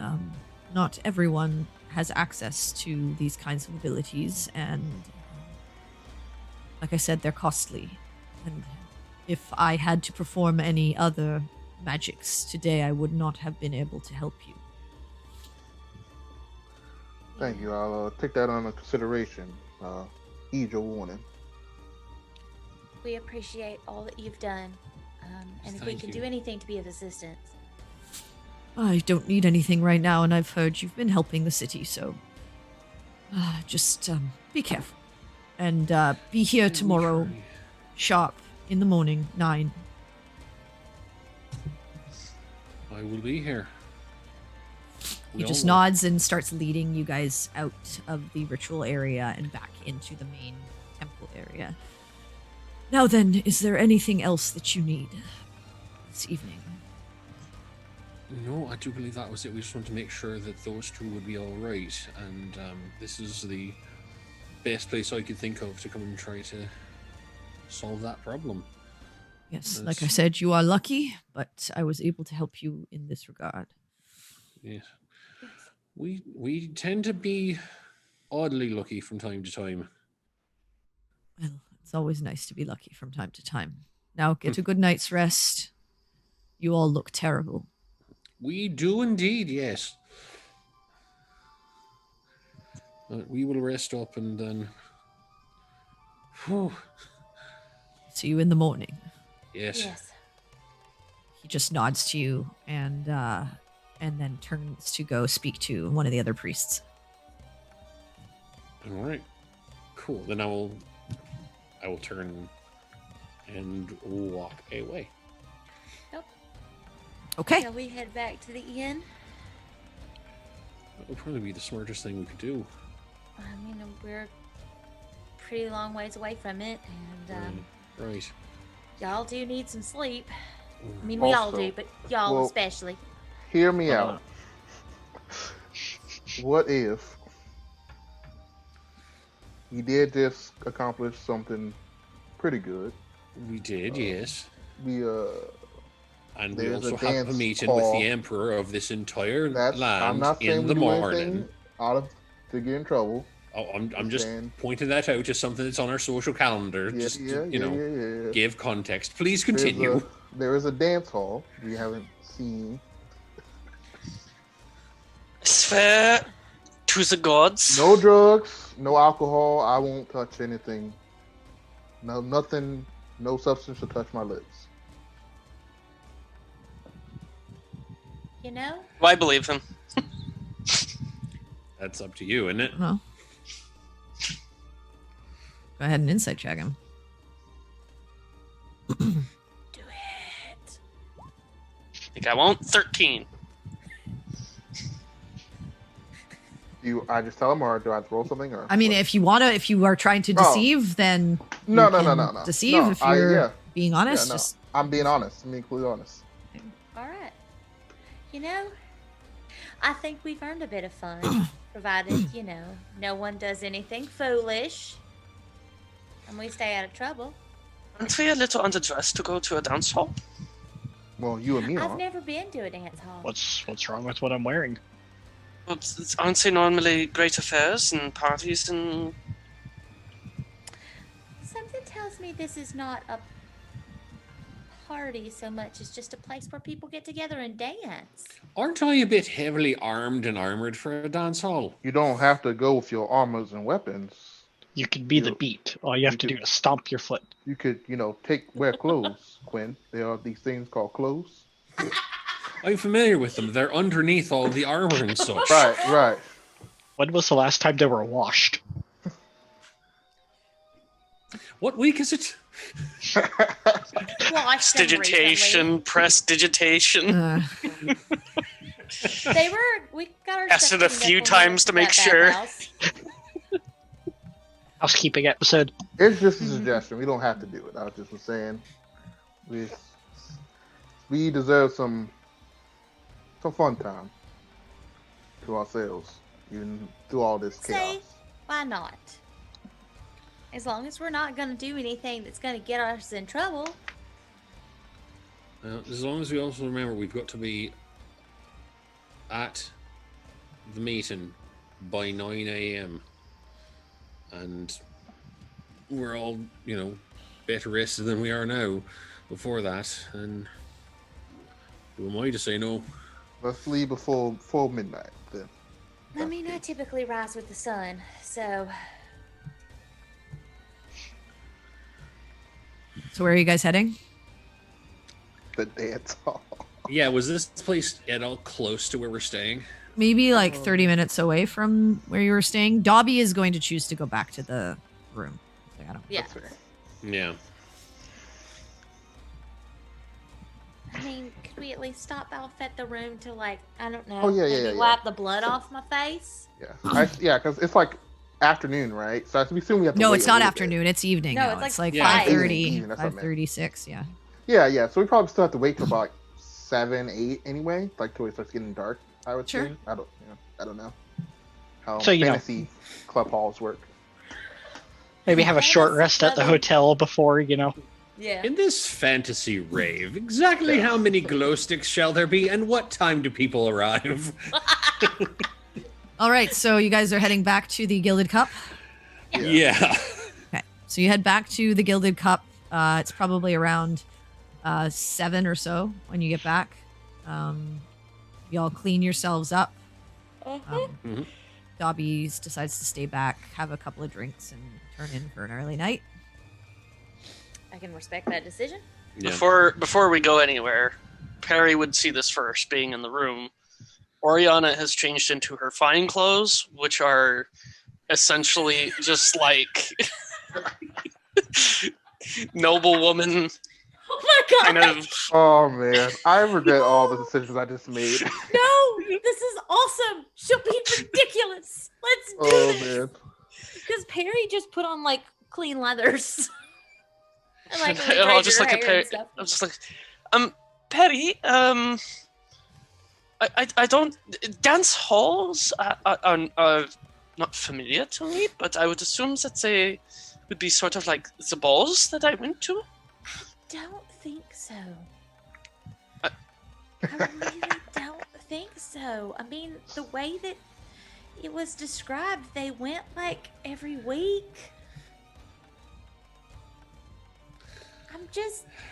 Not everyone has access to these kinds of abilities, and like I said, they're costly. And if I had to perform any other magics today, I would not have been able to help you." Thank you. I'll take that under consideration. Heed your warning. We appreciate all that you've done. And if we Thank can you. do anything to be of assistance. I don't need anything right now, and I've heard you've been helping the city, so just be careful. And be here tomorrow, sharp in the morning, 9. I will be here. He We just all will. nods and starts leading you guys out of the ritual area and back into the main temple area. Now then, is there anything else that you need this evening? No, I do believe that was it. We just want to make sure that those two would be all right, and this is the best place I could think of to come and try to solve that problem. Yes, like I said, you are lucky, but I was able to help you in this regard. Yes. We tend to be oddly lucky from time to time. Well, it's always nice to be lucky from time to time. Now get a good night's rest. You all look terrible. We do indeed, yes. We will rest up and then. Whew. See you in the morning. Yes. Yes. He just nods to you and then turns to go speak to one of the other priests. All right. Cool. Then I will turn and walk away. Okay. Shall we head back to the inn? That would probably be the smartest thing we could do. I mean, we're a pretty long ways away from it, and Right. y'all do need some sleep. I mean, we all Also, do, but y'all well, especially. Hear me out. What if you did just accomplish something pretty good? We did, yes. We And we there's a also have a dance meeting with call. the emperor of this entire I'm land not saying in we the do morning. anything out of to get in trouble. Oh, I'm just saying- pointing that out as something that's on our social calendar. Yeah, just yeah, to, you know, yeah. give context. Please There's continue. there is a dance hall we haven't seen. Swear to the gods. No drugs, no alcohol. I won't touch anything. No, nothing. No substance will touch my lips. You know? I believe him. That's up to you, isn't it? No. Go ahead and insight check him. Do it. Think I won't. 13. I just tell him, or do I roll something? Or I mean, what? if you are trying to Oh. deceive, then No, you no, no, can no, no. deceive No, if you're yeah. being honest. Yeah, no. Just I'm being honest. I'm being completely honest. All right. You know, I think we've earned a bit of fun, provided, you know, no one does anything foolish and we stay out of trouble. Aren't we a little underdressed to go to a dance hall? Well, you and me I've are. never been to a dance hall. What's wrong with what I'm wearing? But aren't they normally great affairs and parties and... Something tells me this is not a party so much as just a place where people get together and dance. Aren't I a bit heavily armed and armored for a dance hall? You don't have to go with your armors and weapons. You could be the You- beat. All you have to do is stomp your foot. You could, wear clothes, Quinn. There are these things called clothes. I'm familiar with them. They're underneath all the armor and such. Right. When was the last time they were washed? What week is it? Watch them Digitation, press digitation. They we got our Asked stuff it a cleaned up few when we times went to make that sure. bathhouse. Housekeeping episode. It's just a suggestion. We don't have to do it. I just was saying, we deserve some fun time to ourselves, even through all this chaos. Say, why not? As long as we're not going to do anything that's going to get us in trouble. As long as we also remember we've got to be at the meeting by 9 a.m. And we're all, better rested than we are now before that. And who am I to say no? Let's leave before midnight then. I mean, I typically rise with the sun, so so where are you guys heading? The dance hall. Yeah, was this place at all close to where we're staying? Maybe like 30 minutes away from where you were staying. Dobby is going to choose to go back to the room. Like, I don't. yeah. That's fair. Yeah. I mean, could we at least stop off at the room to I don't know, Oh, yeah, maybe yeah. wipe the blood off my face? Yeah, because it's like afternoon, right? So I assume we have to No, wait it's a not little afternoon. It's evening. No, now. it's like Yeah. 5:30, Evening, that's what I meant. 5:36. Yeah. Bit. Yeah. So we probably still have to wait till about 7, 8 anyway, like till it starts getting dark. I would Sure. say. I don't know how So, you know. fantasy club halls work. Maybe have a short rest at the hotel before, Yeah. In this fantasy rave, exactly how many glow sticks shall there be, and what time do people arrive? All right. So you guys are heading back to the Gilded Cup. Yeah. Okay. So you head back to the Gilded Cup. It's probably around 7 or so when you get back. Y'all clean yourselves up. Mhm. Dobby's decides to stay back, have a couple of drinks, and turn in for an early night. I can respect that decision. Yeah. Before we go anywhere, Perry would see this first, being in the room. Oriana has changed into her fine clothes, which are essentially just like noble woman Oh my kind god! of. Oh man, I regret all the decisions I just made. No, this is awesome. She'll be ridiculous. Let's do Oh this. man. Because Perry just put on like clean leathers. and like And I'll braided just her look at hair Perry. and stuff. I'm just like, Perry. I don't dance halls are not familiar to me, but I would assume that they would be sort of like the balls that I went to. Don't think so. I- I really don't think so. I mean, the way that it was described, they went like every week.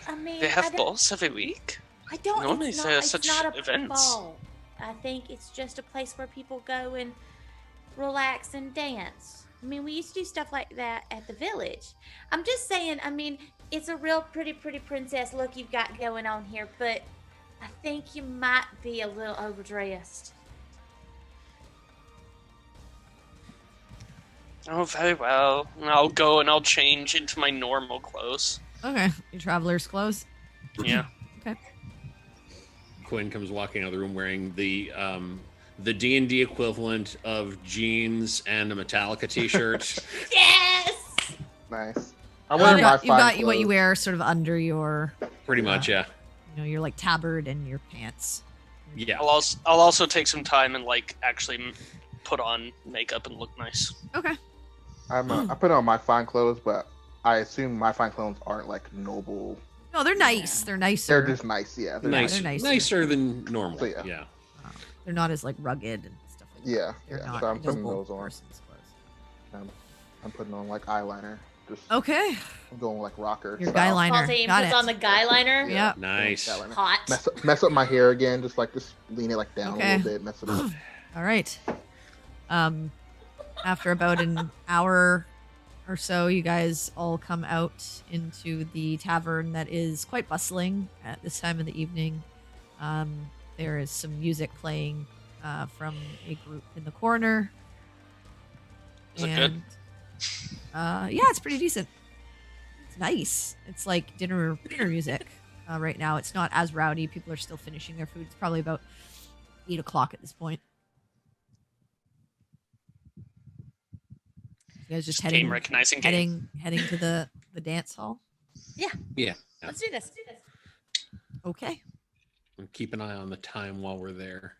I mean, They I have don't- balls every week. I don't. Normally it's there are not, such it's not a events. ball. I think it's just a place where people go and relax and dance. I mean, we used to do stuff like that at the village. I'm just saying. I mean, it's a real pretty princess look you've got going on here, but I think you might be a little overdressed. Oh, very well. I'll go and I'll change into my normal clothes. Okay. Your traveler's clothes. Yeah. Quinn comes walking out of the room wearing the D&D equivalent of jeans and a Metallica t-shirt. Yes. Nice. I wonder You've my got, what you wear sort of under your, Pretty much, yeah. your like tabard and your pants. Yeah. I'll also take some time and like actually put on makeup and look nice. Okay. I put on my fine clothes, but I assume my fine clothes aren't like noble. No, they're nice. They're nicer. They're just nice, yeah. They're Nice, they're nicer. nicer than normal. So, yeah. Yeah. They're not as like rugged and stuff like that. Yeah, They're yeah. not So I'm putting noble those on. person's clothes. I'm putting on like eyeliner. Just Okay. I'm going like rocker. Your style. guy liner. Paul Got puts it. on the guy liner. Yeah. Nice. Eyeliner. Hot. Mess up my hair again, just lean it like down Okay. a little bit, mess it up. All right. After about an hour or so, you guys all come out into the tavern that is quite bustling at this time of the evening. There is some music playing from a group in the corner. Is it good? Yeah, it's pretty decent. It's nice. It's like dinner music right now. It's not as rowdy. People are still finishing their food. It's probably about 8 o'clock at this point. You guys just Game recognizing game. heading to the dance hall. Yeah. Let's do this. Okay. And keep an eye on the time while we're there.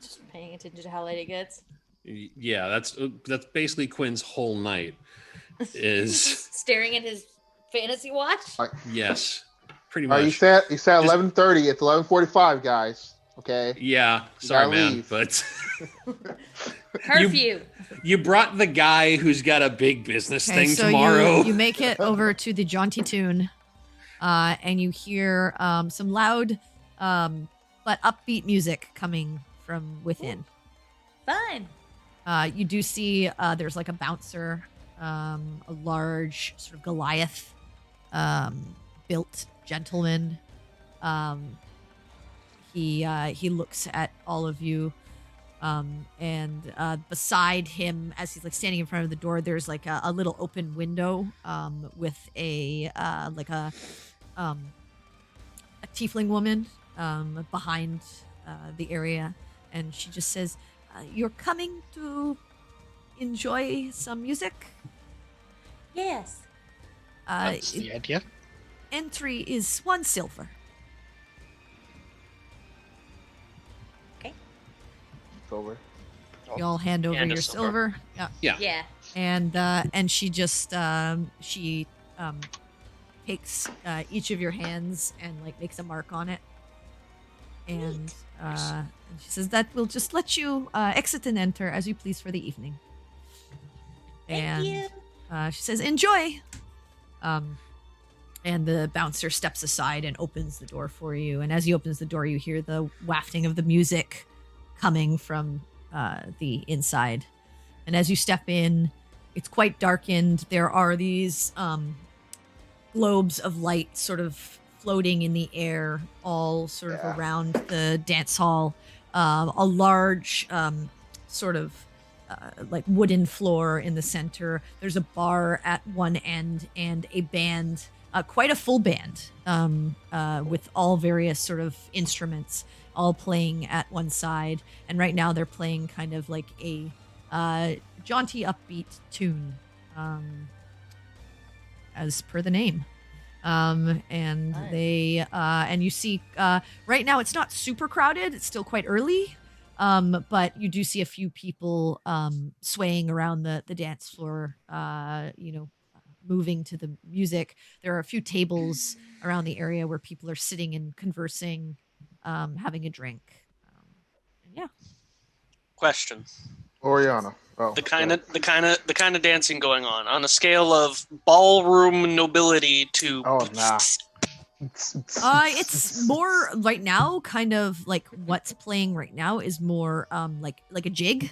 Just paying attention to how late it gets. Yeah, that's basically Quinn's whole night. Is Staring at his fantasy watch. yes, pretty All right, much. you said 11:30. It's 11:45, guys. Okay. Yeah, sorry, gotta man, leave. but Curfew. you brought the guy who's got a big business Okay, thing so tomorrow. you make it over to the jaunty tune, and you hear some loud but upbeat music coming from within. Fun. You do see there's like a bouncer, a large sort of Goliath built gentleman. He looks at all of you, and beside him, as he's like standing in front of the door, there's like a little open window with a tiefling woman behind the area, and she just says, "You're coming to enjoy some music? Yes. That's the idea. Entry is 1 silver. It's over. You all hand over And a your silver. silver. Yeah. Yeah. Yeah. And she just takes each of your hands and like makes a mark on it, and she says that we'll just let you exit and enter as you please for the evening. Thank And you. she says enjoy. And the bouncer steps aside and opens the door for you. And as he opens the door, you hear the wafting of the music coming from the inside. And as you step in, it's quite darkened. There are these globes of light sort of floating in the air, all sort of around the dance hall. A large sort of like wooden floor in the center. There's a bar at one end and a band, quite a full band, with all various sort of instruments all playing at one side. And right now they're playing kind of like a jaunty, upbeat tune, as per the name. And Nice. they and you see right now it's not super crowded. It's still quite early. But you do see a few people swaying around the dance floor, moving to the music. There are a few tables around the area where people are sitting and conversing, having a drink. And yeah. Question: Oriana. Oh, the kind of dancing going on a scale of ballroom nobility to. Oh, nah. It's more right now, kind of like what's playing right now is more like a jig.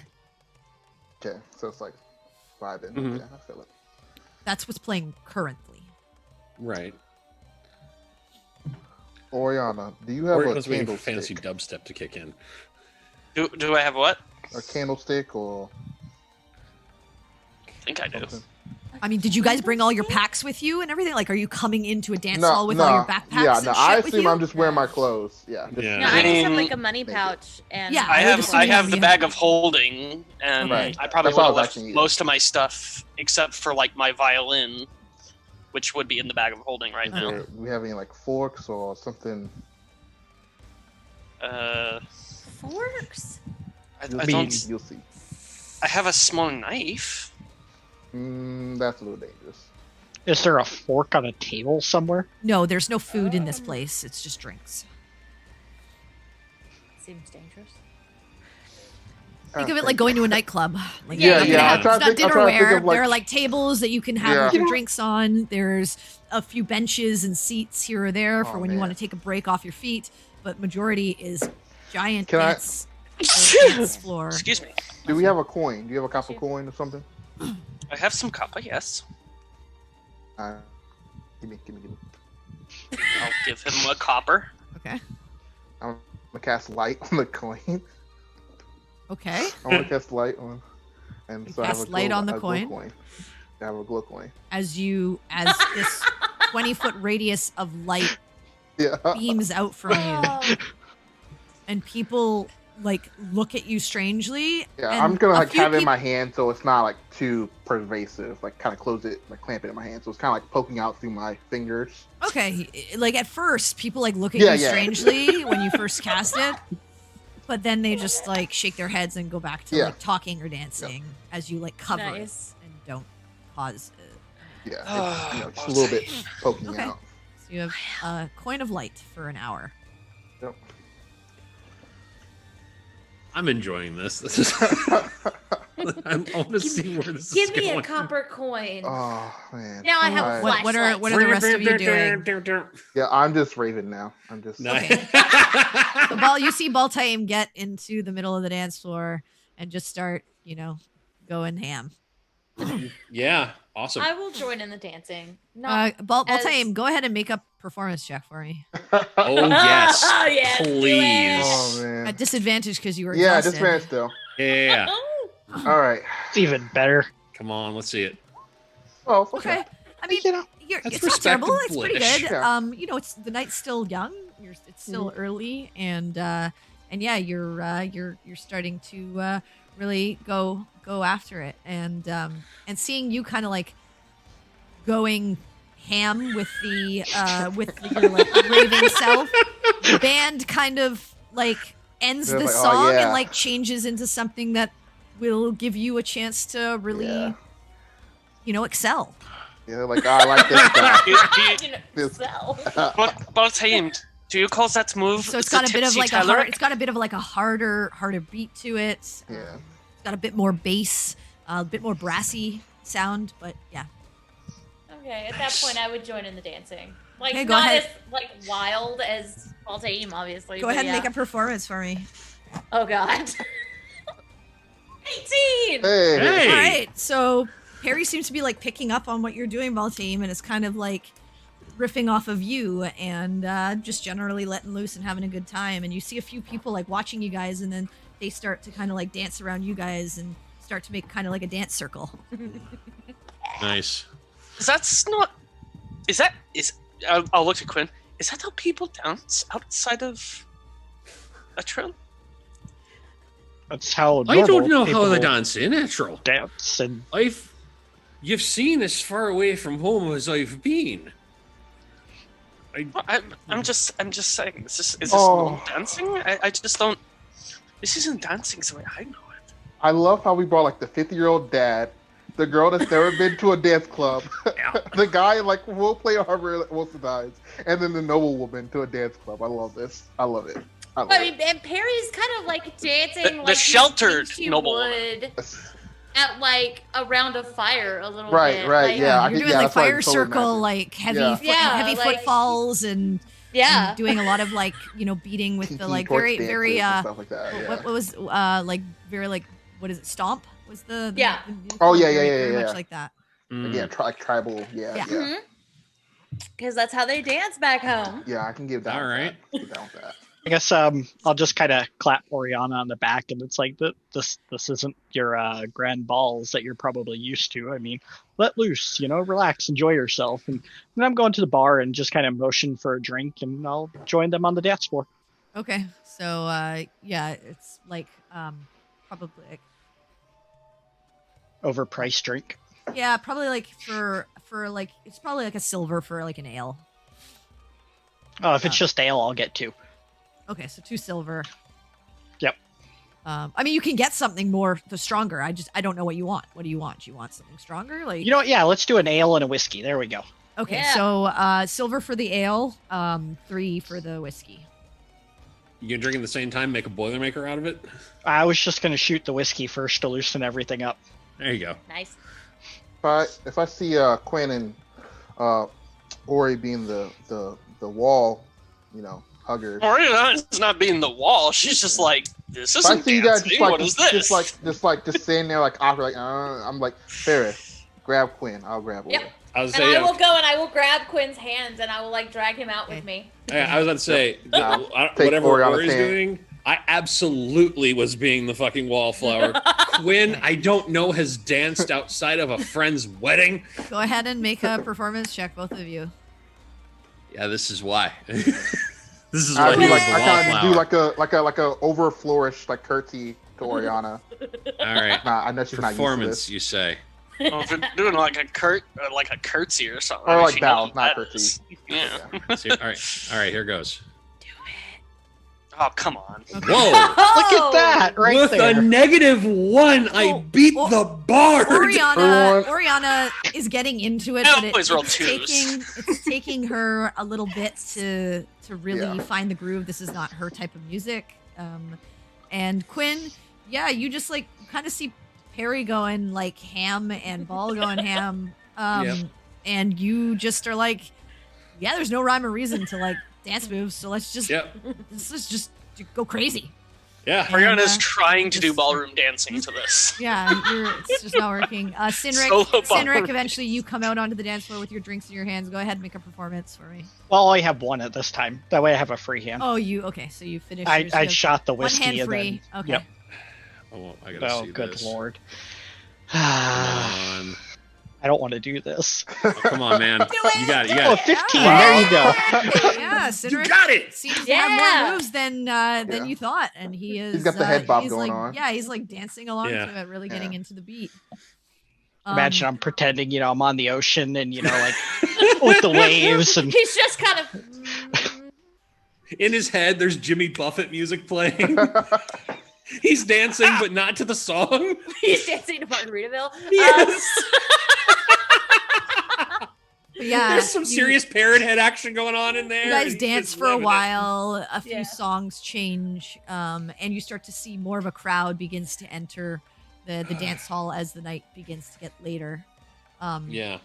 Okay, so it's like vibing. Mhm. Yeah, I feel it. That's what's playing currently. Right. Oriana, do you have Or a it was waiting for candlestick? fantasy dubstep to kick in. Do I have what? A candlestick or I think I do. something? I mean, did you guys bring all your packs with you and everything? Like, are you coming into a dance No, hall with no. all your backpacks? Yeah, and no. shit I with assume you? I'm just wearing my clothes. Yeah. Yeah. No, I just have mean- like a money Thank you. pouch and Yeah, I would have assume you the have bag of holding, and Right. I probably That's would what I have was left asking you. most of my stuff except for like my violin, which would be in the bag of holding right Is now. there, do we have any like forks or something? forks. I You'll don't. see. You'll see. I have a small knife. That's a little dangerous. Is there a fork on a table somewhere? No, there's no food in this place. It's just drinks. Seems dangerous. Think of it like going to a nightclub. Like, Yeah, nothing yeah, I happens. try It's to not think- I try to think dinnerware. of, like- There are like tables that you can have Yeah. with your drinks on. There's a few benches and seats here or there for Oh, when you man. want to take a break off your feet. But majority is giant Can I- dance, dance floor. Excuse me. Do we have a coin? Do you have a copper coin or something? I have some copper. Yes, Give me. I'll give him a copper. Okay. I'm gonna cast light on the coin. Okay. I want to cast light on, and You so I have cast a light glow, on the a glow coin? I have a glow coin. As this 20-foot radius of light Yeah. beams out from you, Oh, and people like look at you strangely. Yeah, and I'm gonna a like few have it in peop- my hand so it's not like too pervasive. Like kind of close it, like clamp it in my hand, so it's kind of like poking out through my fingers. Okay, like at first, people like look at Yeah, you yeah. strangely when you first cast it, but then they just like shake their heads and go back to Yeah. like talking or dancing as you like cover nice. it and don't pause it. Yeah, Oh, it's, just a little bit poking Okay. out. So you have a coin of light for an hour. Yep. I'm enjoying this. This is. I want to see where this Give is me going. a copper coin. Oh man. Now I have a Alright. flashlight. What are the rest of you doing? Yeah, I'm just Raven now. I'm just. Nice. So you see Baltaim get into the middle of the dance floor and just start, going ham. Yeah, awesome. I will join in the dancing. Not Baltaim, as- go ahead and make a performance check for me. Oh yes, Yes, do it. please. Oh man. At disadvantage because you were Yeah, exhausted. this man still. Yeah, All right. It's even better. come on, let's see it. Oh, Okay. I mean, You know, it's That's not terrible. It's respectable-ish. pretty good. Yeah. It's the night's still young. It's still early, and yeah, you're starting to really go after it, and seeing you kind of like going ham with the with your like raving self, the band kind of like ends They're the like, "Oh, song yeah." and like changes into something that will give you a chance to really Yeah. excel. Yeah, like I like this guy. You know, This- so. Baltaim, do you call that move? So it's the got a bit of tipsy like teller? it's got a bit of like a harder beat to it. Yeah. It's got a bit more bass, a bit more brassy sound, but yeah. Okay, at that point, I would join in the dancing. Like, Okay, go not ahead. as like wild as Altaim, obviously. Go but ahead and yeah. make a performance for me. Oh God. 18. Hey. Hey! All right, so Perry seems to be like picking up on what you're doing, Baltaim, and it's kind of like riffing off of you and just generally letting loose and having a good time. And you see a few people like watching you guys, and then they start to kind of like dance around you guys and start to make kind of like a dance circle. Nice. That's not. I'll look at Quinn. Is that how people dance outside of a trail? That's how I don't normal know how people they dance in natural. dance, and You've seen as far away from home as I've been. Well, I'm just saying. Is this Oh. normal dancing? I just don't. This isn't dancing the way I know it. I love how we brought like the 50-year-old dad, the girl that's never been to a dance club, the guy like will play Harbor most of the times, and then the noble woman to a dance club. I love this. I love it. I love I mean, and Perry's kind of like dancing The like he sheltered thinks he noble would it. at like around a fire a little Right, bit. right, like, yeah. I You're can- doing like that's what I fire totally circle, imagine. like heavy Yeah. heavy like- footfalls and Yeah. doing a lot of like beating with the Tiki like torch very dances very and stuff like that. Yeah. what was like very like what is it, stomp was the Yeah. Oh, yeah, very, yeah, very yeah, much yeah. like that. Mm. Yeah, like tribal. Yeah, Yeah. yeah. Because that's how they dance back home. Yeah, I can give that. All right. Get down with that. I guess I'll just kind of clap Oriana on the back, and it's like this isn't your grand balls that you're probably used to. I mean, let loose, relax, enjoy yourself, and then I'm going to the bar and just kind of motion for a drink, and I'll join them on the dance floor. Okay, so yeah, it's like probably like, Overpriced drink. yeah, probably like for like it's probably like a silver for like an ale. Oh, if it's just ale, I'll get two. Okay, so 2 silver. Yep. I mean, you can get something more the stronger. I don't know what you want. What do you want? You want something stronger? Like You know what? Yeah, let's do an ale and a whiskey. There we go. okay, Yeah. so silver for the ale, 3 for the whiskey. You can drink at the same time, make a Boilermaker out of it. I was just gonna shoot the whiskey first to loosen everything up. There you go. Nice. If I see Quinn and Ori being the wall, huggers. Oriana's not being the wall. She's just like, this If I isn't see you guys dancing. What is this? just standing there like awkward, like I'm like Ferris, grab Quinn, I'll grab Ori. Yep. I was And saying. I will go and I will grab Quinn's hands and I will like drag him out with me. I was about to say, Take whatever Ori on the Ori's fan. doing, I absolutely was being the fucking wallflower. Quinn, I don't know, has danced outside of a friend's wedding. Go ahead and make a performance check, both of you. Yeah, this is why. This is I why do he was like the I kind of wallflower. do like a over flourish like curtsy to Oriana. All right. Nah, I know she's not used to Performance, this. you say. Well, if you're doing like a curtsy or something. Or I mean, like she bow, knows not that curtsy. is. Yeah. See, all right, here goes. Oh, come on. Whoa! Look at that right With there. a -1, I Oh, beat oh, the bard. Oriana is getting into it, I but always roll it's twos. taking her a little bit to really Yeah. find the groove. This is not her type of music. And Quinn, yeah, you just like kind of see Perry going like ham and Ball going ham. Yep. And you just are like, yeah, there's no rhyme or reason to like dance moves, so let's just go crazy. Yeah. Oriana's And, trying to do just- ballroom dancing to this. Yeah, it's just not working. Solo Sinric, ballroom. eventually you come out onto the dance floor with your drinks in your hands. Go ahead and make a performance for me. Well, I have one at this time. That way I have a free hand. Oh, okay, so you finished I yours. You have shot the one whiskey hand and free. then. Okay. Yep. Oh, I gotta Oh, see good this. lord. Come on. I don't want to do this. Oh, come on, man. You got it. You Oh, got 15. Yeah. There you go. Yeah, it. Cindric You got it. seems to Yeah. have more moves than Yeah. you thought, and he is. He's got the head bob he's going like, on. Yeah, he's like dancing along Yeah. to it, really getting Yeah. into the beat. Imagine I'm pretending, I'm on the ocean and, like with the waves and He's just kind of. In his head, there's Jimmy Buffett music playing. He's dancing, but not to the song. He's dancing to Margaritaville. Yes. But yeah, There's some serious parrot head action going on in there. You guys and he's dance just for a living it. while. A few Yeah. songs change, and you start to see more of a crowd begins to enter the dance hall as the night begins to get later. Yeah.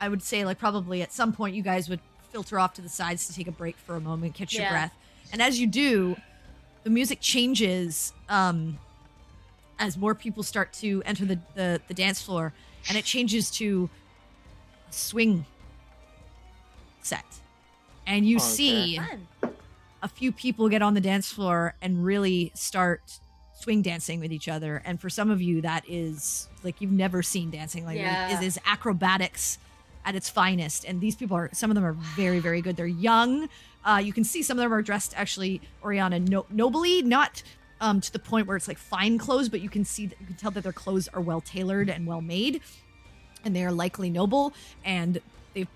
I would say like probably at some point you guys would filter off to the sides to take a break for a moment, catch your Yeah. breath. And as you do, the music changes as more people start to enter the dance floor, and it changes to a swing set. And you Okay. see Fun. a few people get on the dance floor and really start swing dancing with each other. And for some of you, that is like you've never seen dancing like Yeah. that. It is acrobatics at its finest. And these people are, some of them are very, very good. They're young. You can see some of them are dressed actually, Oriana, nobly, not to the point where it's like fine clothes, but you can see that you can tell that their clothes are well tailored and well made, and they are likely noble, and they've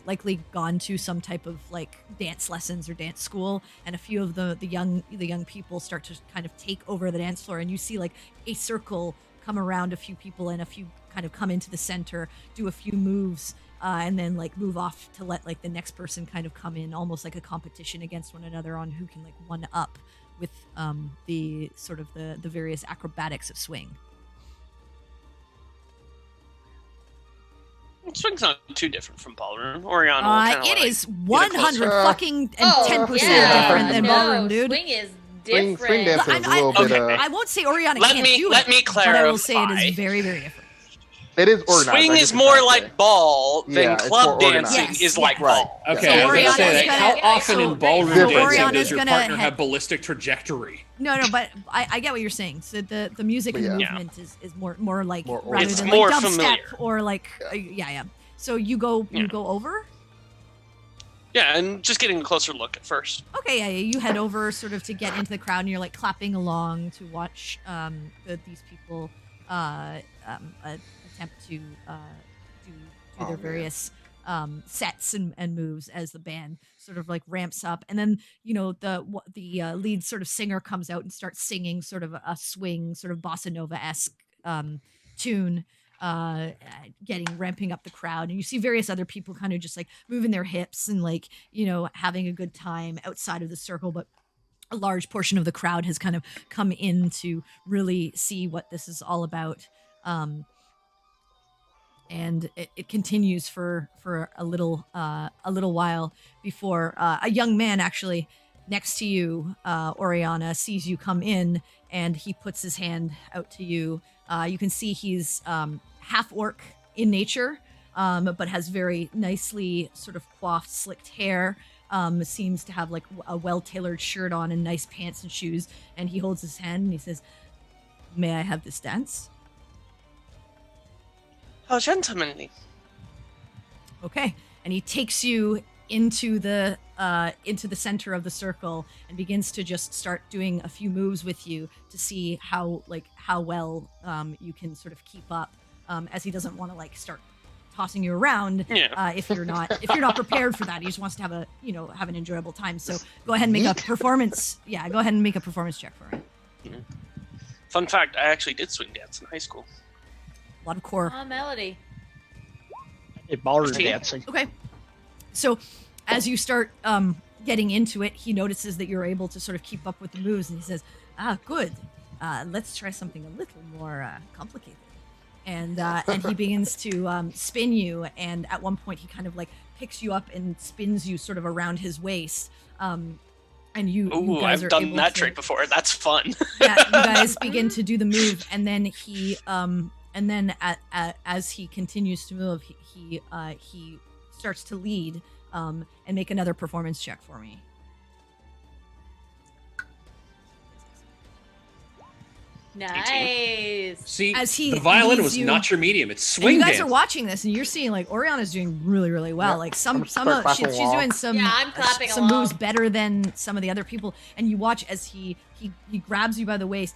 likely gone to some type of like dance lessons or dance school. And a few of the young people start to kind of take over the dance floor, and you see like a circle come around a few people, and a few kind of come into the center, do a few moves, and then like move off to let like the next person kind of come in, almost like a competition against one another on who can like one up with the sort of the various acrobatics of swing. Swing's not too different from ballroom. Oriana will kinda, It like, is 100 closer. fucking and Oh, 10% yeah. different than no, ballroom, dude. Swing is Swing different. dancing is a little bit. Okay. I won't say Oriana Let can't me- do let it, me but I will say it clarify. is very, very different. It is organized. Swing I is guess more it's like ball than Yeah, it's club more organized. dancing Yes, is yeah. like ball. Okay, So I was going to Oriana's say that. gonna- How often so- in ballroom so dancing Oriana's does your gonna partner have- have ballistic trajectory? No, but I get what you're saying. So the music and Yeah. movement is more like More rather organized. than It's more like dubstep familiar. or like yeah. So you go over. Yeah, and just getting a closer look at first. Okay, yeah, you head over sort of to get into the crowd, and you're like clapping along to watch these people attempt to do Oh, their man. various sets and moves as the band sort of like ramps up, and then the lead sort of singer comes out and starts singing sort of a swing, sort of bossa nova-esque tune. Ramping up the crowd, and you see various other people kind of just like moving their hips and like having a good time outside of the circle, but a large portion of the crowd has kind of come in to really see what this is all about. And it continues for a little while before a young man actually next to you, Oriana, sees you come in, and he puts his hand out to you. You can see he's half orc in nature, but has very nicely sort of coiffed, slicked hair. Seems to have like a well-tailored shirt on and nice pants and shoes. And he holds his hand and he says, "May I have this dance?" How gentlemanly. Okay. And he takes you into the center of the circle and begins to just start doing a few moves with you to see how well you can sort of keep up, as he doesn't want to like start tossing you around if you're not prepared for that. He just wants to have an enjoyable time. So go ahead and make a performance. Yeah, go ahead and make a performance check for him. Fun fact, I actually did swing dance in high school. A lot of core. Melody. Ballroom 15. dancing. Okay. So as you start getting into it, he notices that you're able to sort of keep up with the moves, and he says, good. Let's try something a little more complicated. And he begins to spin you, and at one point he kind of like picks you up and spins you sort of around his waist. And you Ooh, guys I've are done able that to, trick before. That's fun. yeah, you guys begin to do the move, and then he as he continues to move, he starts to lead, and make another performance check for me. Nice. See, As he the violin leads was you- not your medium. It's And swing you guys dance. are watching this, and you're seeing like Oriana's doing really, really well. Yeah, Like some I'm some start of, clapping she's along. doing some Yeah, I'm clapping some moves along. better than some of the other people. And you watch as he grabs you by the waist,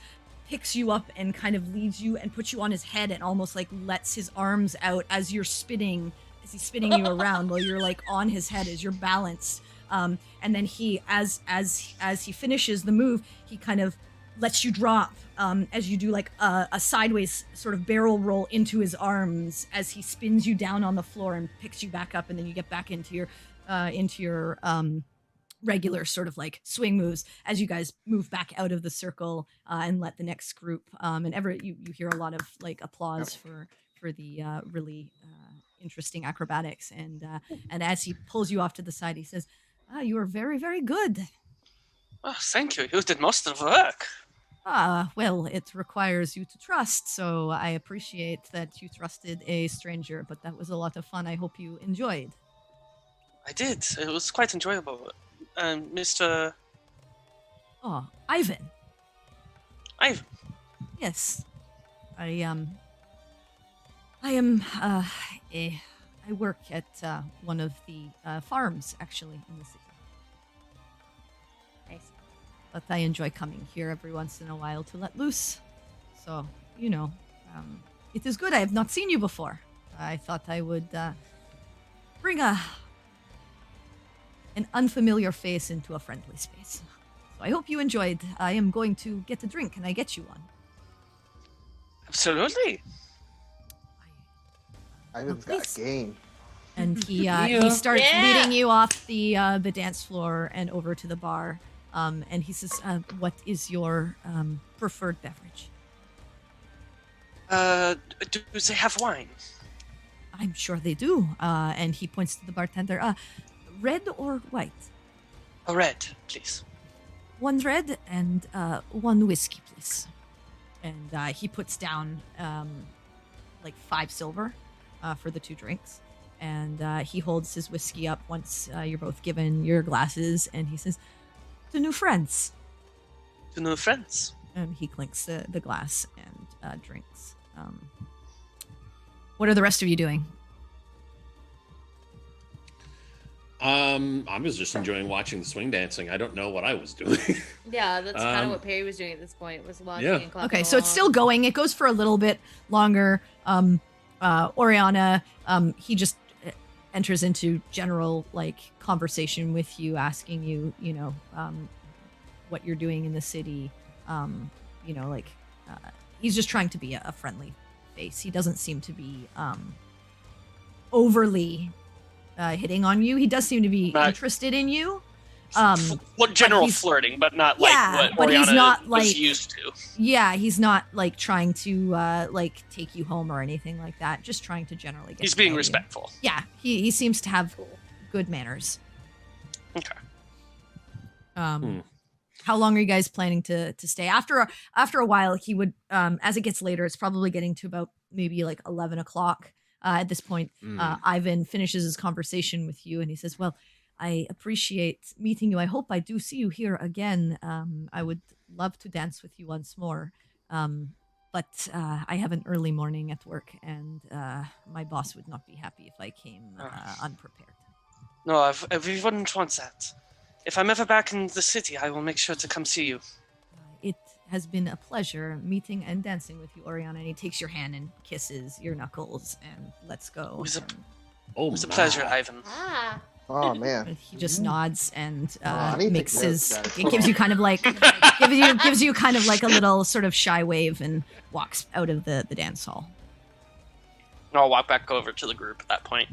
picks you up, and kind of leads you and puts you on his head, and almost like lets his arms out as you're spinning, as he's spinning you around while you're like on his head as you're balanced. And then he, as he finishes the move, he kind of lets you drop as you do like a sideways sort of barrel roll into his arms as he spins you down on the floor and picks you back up, and then you get back into your regular sort of like swing moves as you guys move back out of the circle and let the next group and you hear a lot of like applause for the really interesting acrobatics, and as he pulls you off to the side, he says, you are very, very good. Oh, thank you. You did most of the work. Well, it requires you to trust, so I appreciate that you trusted a stranger, but that was a lot of fun. I hope you enjoyed. I did. It was quite enjoyable. Mr. Oh, Ivan. Ivan. Yes. I work at one of the farms, actually, in the city. Nice. But I enjoy coming here every once in a while to let loose. So, it is good. I have not seen you before. I thought I would bring an unfamiliar face into a friendly space. So I hope you enjoyed. I am going to get a drink. Can I get you one? Absolutely. Ivan's got Please. game. And he Yeah. starts Yeah. leading you off the dance floor and over to the bar. And he says, "What is your preferred beverage?" Do they have wine? I'm sure they do. And he points to the bartender. Red or white? A red, please. One red and one whiskey, please. And he puts down like 5 silver for the 2 drinks. And he holds his whiskey up once you're both given your glasses, and he says, "To new friends." To new friends. And he clinks the glass and drinks. What are the rest of you doing? I was just enjoying watching the swing dancing. I don't know what I was doori Yeah, that's kind Um, of what Perry was doing at this point. Was watching yeah. and clapping Okay, so it's along. still going. It goes for a little bit longer. Oriana, he just enters into general like conversation with you, asking you, what you're doing in the city. He's just trying to be a friendly face. He doesn't seem to be overly hitting on you. He does seem to be Right. interested in you. What general he's- flirting, but not like Yeah, what but he's Oriana not, was like- used to. Yeah, he's not like trying to take you home or anything like that. Just trying to generally get. He's to being know you. respectful. Yeah, he seems to have Cool. good manners. Okay. How long are you guys planning to stay? After a while, he would as it gets later, it's probably getting to about maybe like 11 o'clock at this point. Ivan finishes his conversation with you, and he says, "Well, I appreciate meeting you. I hope I do see you here again. I would love to dance with you once more. But I have an early morning at work, and my boss would not be happy if I came unprepared." No, we wouldn't want that. If I'm ever back in the city, I will make sure to come see you. It has been a pleasure meeting and dancing with you, Oriana. And he takes your hand and kisses your knuckles and lets go. It was a- And Oh, It was a my. pleasure, Ivan. Ah. Oh man. he just nods and I need to makes take his. notes, guys. It gives you kind of like gives you kind of like a little sort of shy wave and walks out of the dance hall. And I'll walk back over to the group at that point.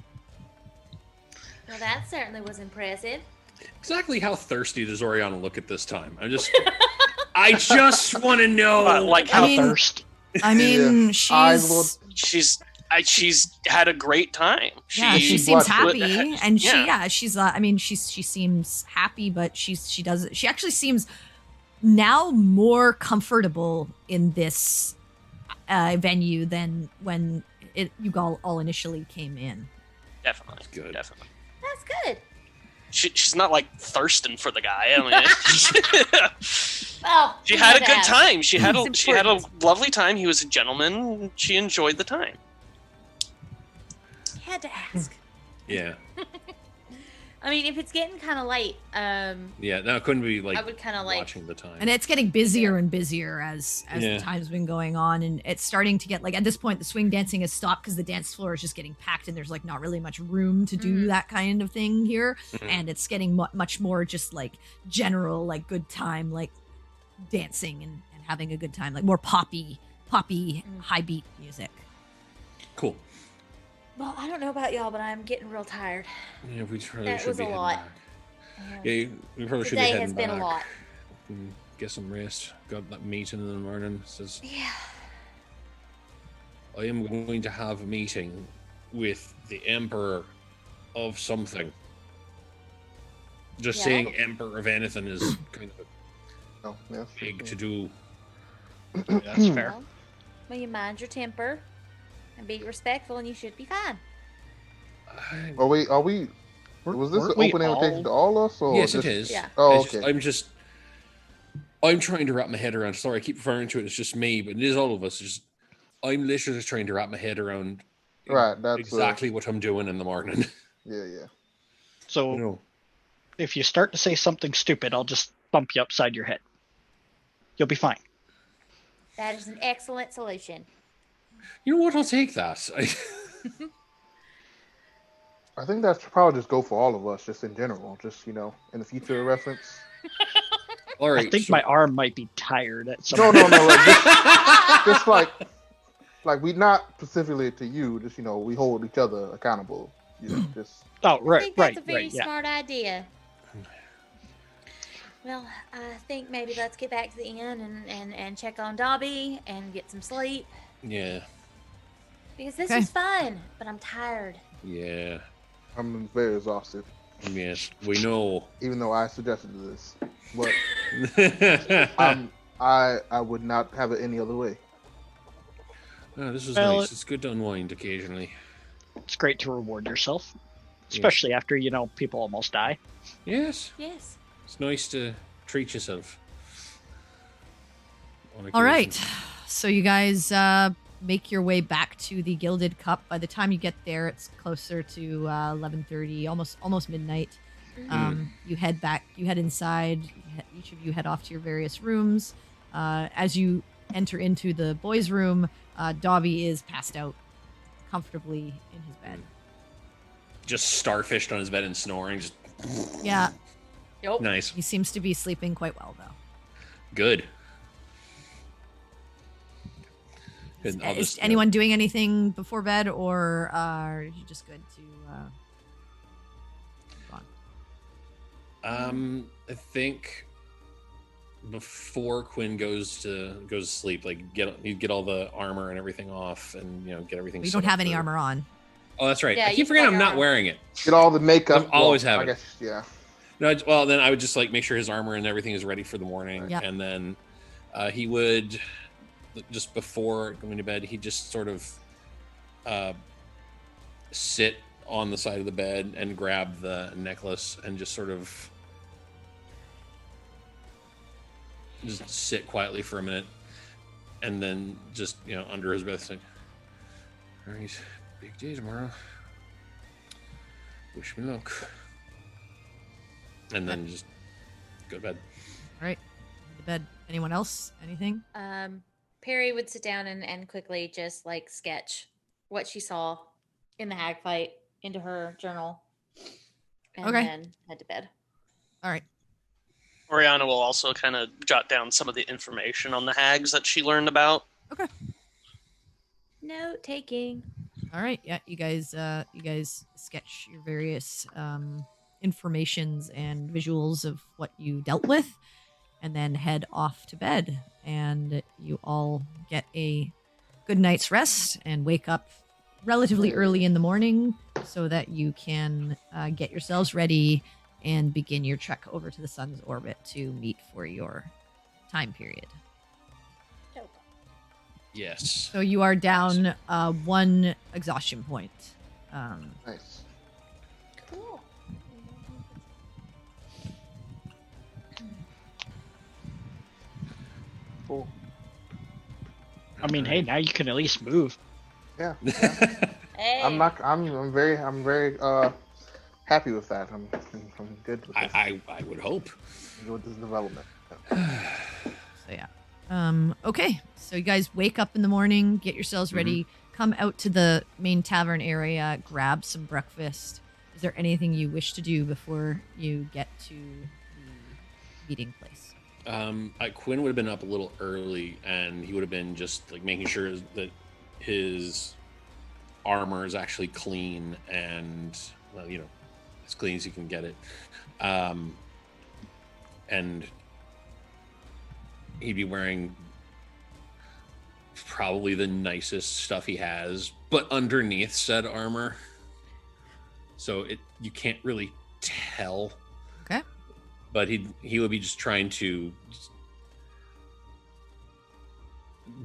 Well, that certainly was impressive. Exactly how thirsty does Oriana look at this time? I just want to know. Like I how mean, thirst. I mean, I she's. will- She's had a great time. Yeah, she She seems blushed. happy, and Yeah. she's. I mean, she seems happy, but she actually seems now more comfortable in this venue than when you all initially came in. Definitely. Good. Definitely. That's good. She's not like thirsting for the guy. I mean, Oh, She we had a to good ask. time. She had It's a important. lovely time. He was a gentleman. She enjoyed the time. Had to ask. Yeah. I mean, if it's getting kind of late, Yeah. No, it couldn't be like I would kind of like. watching the time. And it's getting busier and busier as Yeah. the time's been going on, and it's starting to get like at this point the swing dancing has stopped because the dance floor is just getting packed and there's like not really much room to do Mhm. that kind of thing here, Mhm. and it's getting much more just like general like good time like dancing and having a good time, like more poppy high beat music. Cool. Well, I don't know about y'all, but I'm getting real tired. Yeah, we probably That should was be a heading lot. back. Yeah, we probably should be Today heading has been back. a lot. And get some rest. Got that meeting in the morning. Says Yeah. I am going to have a meeting with the Emperor of something. Just Yeah. saying Emperor of anything is kind of Oh, yes. big to do. That's fair. Well, you mind your temper and be respectful, and you should be fine. Are we? Was this an Weren't we open invitation all- to all us? Or Yes, just... it is. Yeah. Oh, It's okay. I'm trying to wrap my head around. Sorry, I keep referring to it as just me, but it is all of us. It's just, I'm literally just trying to wrap my head around Right, that's exactly what I'm doing in the morning. Yeah, yeah. So You know, if you start to say something stupid, I'll just bump you upside your head. You'll be fine. That is an excellent solution. you know what? I'll take that. I think that should probably just go for all of us, just in general, just in the future reference. All right. I think so- my arm might be tired at some No, point. no, like just like we not specifically to you, just we hold each other accountable. Just Oh, I right, think that's right, a very right. Yeah. smart idea. Well, I think maybe let's get back to the inn and check on Dobby and get some sleep. Yeah. Because this Okay. is fun, but I'm tired. Yeah. I'm very exhausted, Yes. We know. even though I suggested this. But Oh, I would not have it any other way. this is Well, nice. It's good to unwind occasionally. It's great to reward yourself, especially after people almost die. Yes. Yes. It's nice to treat yourself. on All occasion. right, so you guys make your way back to the Gilded Cup. By the time you get there, it's closer to 11:30, almost midnight. You head back. You head inside. Each of you head off to your various rooms. As you enter into the boys' room, Dobby is passed out comfortably in his bed. Just starfished on his bed and snoring. Just Yeah, Nope. nice. he seems to be sleeping quite well, though. Good. Is, And I'll is just, anyone doing anything before bed, or are you just good to move on? I think before Quinn goes to sleep, like you get all the armor and everything off, and get everything. You set don't up have any for- armor on. Oh, that's right. Yeah, I you keep forgetting forgot I'm your not armor. wearing it. Get all the makeup. I'm always I having it. guess, yeah. No, well then I would just like make sure his armor and everything is ready for the morning, Yep. and then he would just before going to bed, he'd just sort of sit on the side of the bed and grab the necklace and just sort of just sit quietly for a minute, and then just under his breath say, "All right, big day tomorrow. Wish me luck." And then just go to bed. All right, to bed. Anyone else? Anything? Perry would sit down and quickly just like sketch what she saw in the hag fight into her journal, and Okay. then head to bed. All right. Oriana will also kind of jot down some of the information on the hags that she learned about. Note taking. All right. Yeah, you guys sketch your various informations and visuals of what you dealt with, and then head off to bed. And you all get a good night's rest and wake up relatively early in the morning so that you can get yourselves ready and begin your trek over to the sun's orbit to meet for your time period. Dope. Yes. So you are down one exhaustion point. Nice. Cool. Cool. I mean, hey, now you can at least move. Yeah. Hey. I'm very happy with that. I'm good with this. I would hope. Good with this development. So yeah. Okay. So you guys wake up in the morning, get yourselves ready, come out to the main tavern area, grab some breakfast. Is there anything you wish to do before you get to the meeting place? Quinn would have been up a little early, and he would have been just like making sure that his armor is actually clean and, well, you know, as clean as you can get it. And he'd be wearing probably the nicest stuff he has, but underneath said armor, so you can't really tell. Okay. But he would be just trying to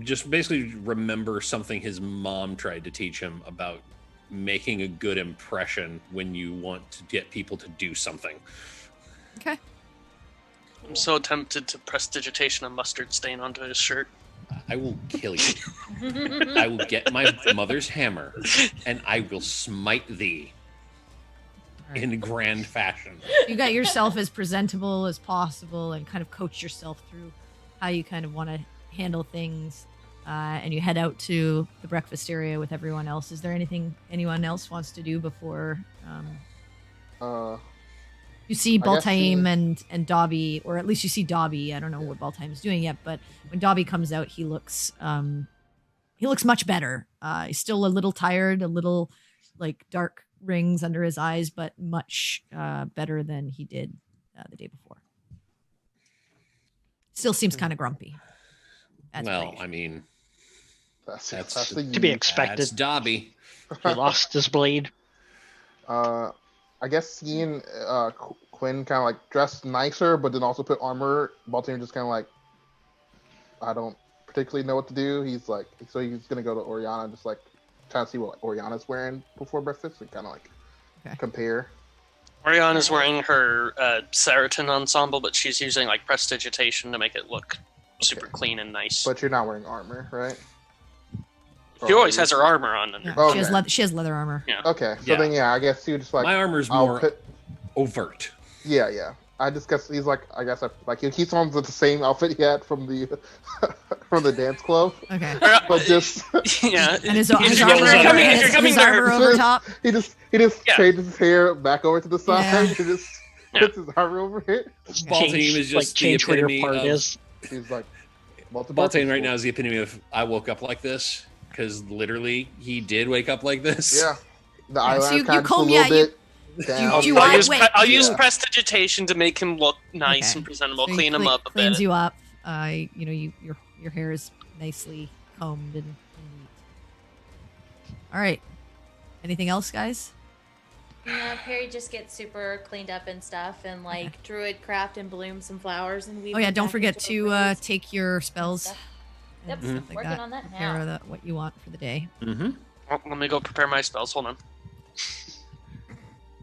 just basically remember something his mom tried to teach him about making a good impression when you want to get people to do something. Okay. I'm so tempted to prestidigitation a mustard stain onto his shirt. I will kill you. I will get my mother's hammer and I will smite thee in grand fashion. You got yourself as presentable as possible and kind of coach yourself through how you kind of want to handle things. And you head out to the breakfast area with everyone else. Is there anything anyone else wants to do before you see I guess Baltaim and Dobby, or at least you see Dobby. I don't know what Baltaim's doing yet, but when Dobby comes out, he looks much better. He's still a little tired, a little like dark rings under his eyes, but much better than he did the day before. Still seems kind of grumpy. Well, I mean, That's to be expected. That's Dobby. He lost his blade. I guess seeing Quinn kind of like dressed nicer, but then also put armor, Baltimore just kind of like, I don't particularly know what to do. He's like, so he's gonna go to Oriana, just like trying to see what Oriana's wearing before breakfast and kind of like compare. Oriana's wearing her Seriton ensemble, but she's using like prestidigitation to make it look super clean and nice. But you're not wearing armor, right? She always has her armor on. Yeah, Okay. she has leather armor. Yeah. Okay, so Yeah. then I guess you just like My armor's I'll more overt. Yeah. I just guess he's like, I guess like he's on with the same outfit he had from the from the dance club, Okay. but just Yeah. And his If you're armor, coming his to armor her- over top. he just Yeah. changes his hair back over to the side Yeah. and just Yeah. puts his armor over it. Baltaim is just the change where your epitome part of... is. He's like, Baltaim right now is the epitome of I woke up like this, because literally he did wake up like this. Yeah, the Yeah, so eyeliner you kind of just a comb- little yeah, you- bit down. you I'll eye- use, wait, I'll use yeah. prestidigitation to make him look nice Okay. and presentable, So he clean him up a cleans bit. you up. Your hair is nicely combed and neat. All right. Anything else, guys? Yeah, Perry just gets super cleaned up and stuff, and like druid craft and bloom some flowers and weave. Oh yeah, them don't back forget into to roses take your spells. stuff. and Yep, stuff like working that. on that Prepare now. what you want for the day. Mm-hmm. Well, let me go prepare my spells. Hold on.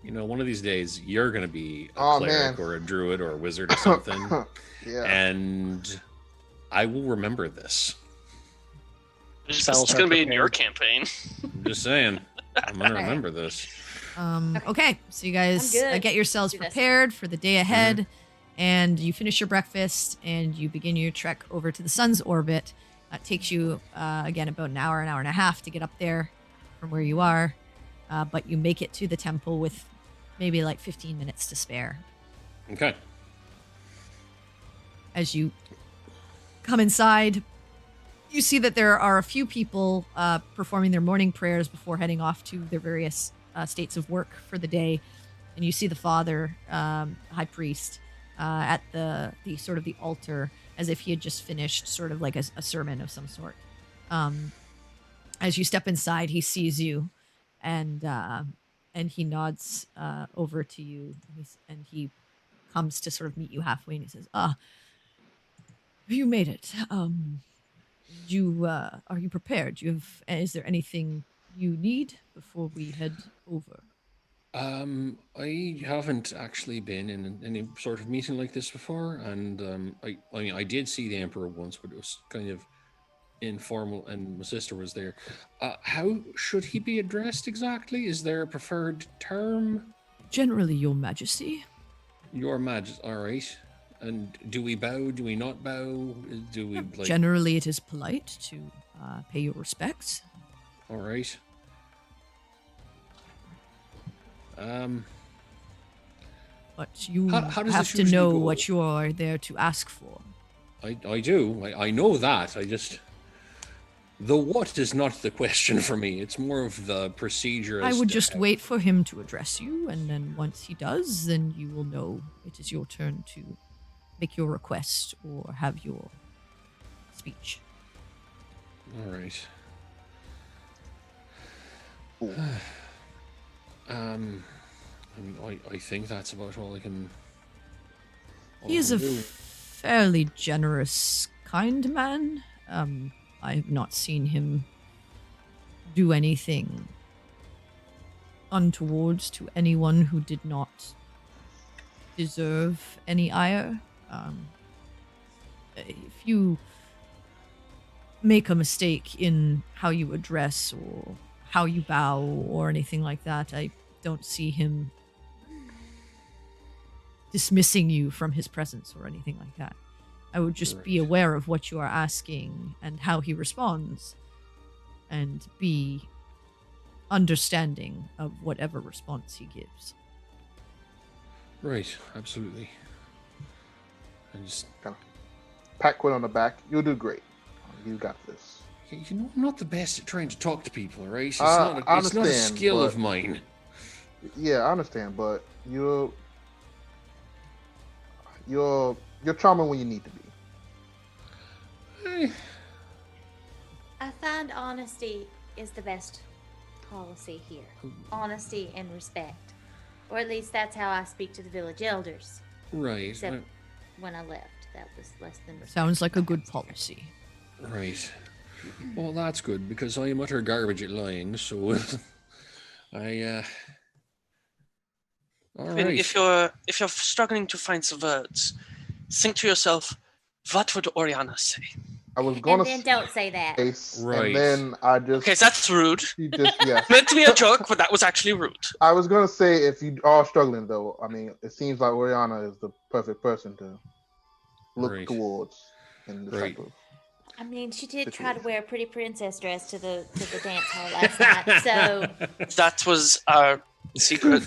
You know, one of these days you're going to be a Oh, cleric man. or a druid or a wizard or something, Yeah, and I will remember this. It's Spells are going to be in your prepared. campaign. I'm just saying. I'm going to Alright. remember this. Okay, so you guys I'm good. get yourselves Do this. prepared for the day ahead, and you finish your breakfast, and you begin your trek over to the sun's orbit. It takes you, again, about an hour and a half to get up there from where you are, but you make it to the temple with maybe like 15 minutes to spare. Okay. As you come inside, you see that there are a few people performing their morning prayers before heading off to their various states of work for the day. And you see the father, high priest, at the sort of the altar, as if he had just finished sort of like a sermon of some sort. As you step inside, he sees you, and he nods over to you, and he comes to sort of meet you halfway, and he says, you made it. Are you prepared? Is there anything you need before we head over? I haven't actually been in any sort of meeting like this before, and I mean, I did see the Emperor once, but it was kind of informal, and my sister was there. How should he be addressed exactly? Is there a preferred term? Generally, Your Majesty. Your Majesty. All right. And do we bow? Do we not bow? Do we like? Generally, it is polite to pay your respects. All right. But you How does have this to usually know go? what you are there to ask for. I do. I know that. I just the what is not the question for me. It's more of the procedure. I as would to just how- wait for him to address you, and then once he does, then you will know it is your turn to make your request or have your speech. All right. Cool. I mean, I think that's about all I can. all He I is can a do. fairly generous, kind man. I have not seen him do anything untowards to anyone who did not deserve any ire. If you make a mistake in how you address or how you bow or anything like that, I don't see him dismissing you from his presence or anything like that. I would just be Right. aware of what you are asking and how he responds, and be understanding of whatever response he gives. Right. Absolutely. I just. Pat Quinn on the back. You'll do great. You got this. You know, I'm not the best at trying to talk to people, right? It's, I not, a, it's not a understand, skill of but- mine. Yeah, I understand, but you're charming when you need to be. Eh, I find honesty is the best policy here. Honesty and respect. Or at least that's how I speak to the village elders. right. Except when I left, that was less than respect. Sounds like a good policy. Right. Well, that's good because I am utter garbage at lying. So I. All I mean, right. if you're struggling to find some words, think to yourself, what would Oriana say? I was gonna And then don't say that. space, Right. and then I just Okay, that's rude. you just yeah. Meant to be a joke, but that was actually rude. I was gonna say if you are struggling though, I mean, it seems like Oriana is the perfect person to look Right. towards in this Right. type of. I mean, she did try to wear a pretty princess dress to the dance hall last night, so That was our secret,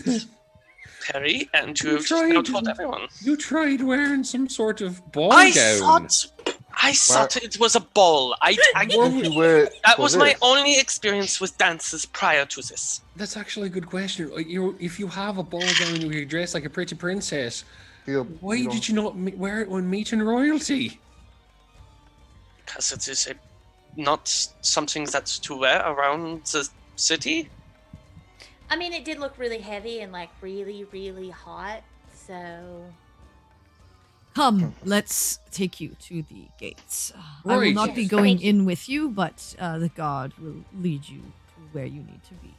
Perry, and you have just now tried. told everyone. You tried wearing some sort of ball I gown. thought it was a ball. Did you wear it That for was my this? only experience with dances prior to this. That's actually a good question. If you have a ball gown where you dress like a pretty princess, why don't- did you not wear it when meeting royalty? Because it is not something that's to wear around the city. I mean, it did look really heavy and like really, really hot. So Come, let's take you to the gates. I will Right. not be Yes, going thank you. in with you, but the guard will lead you to where you need to be.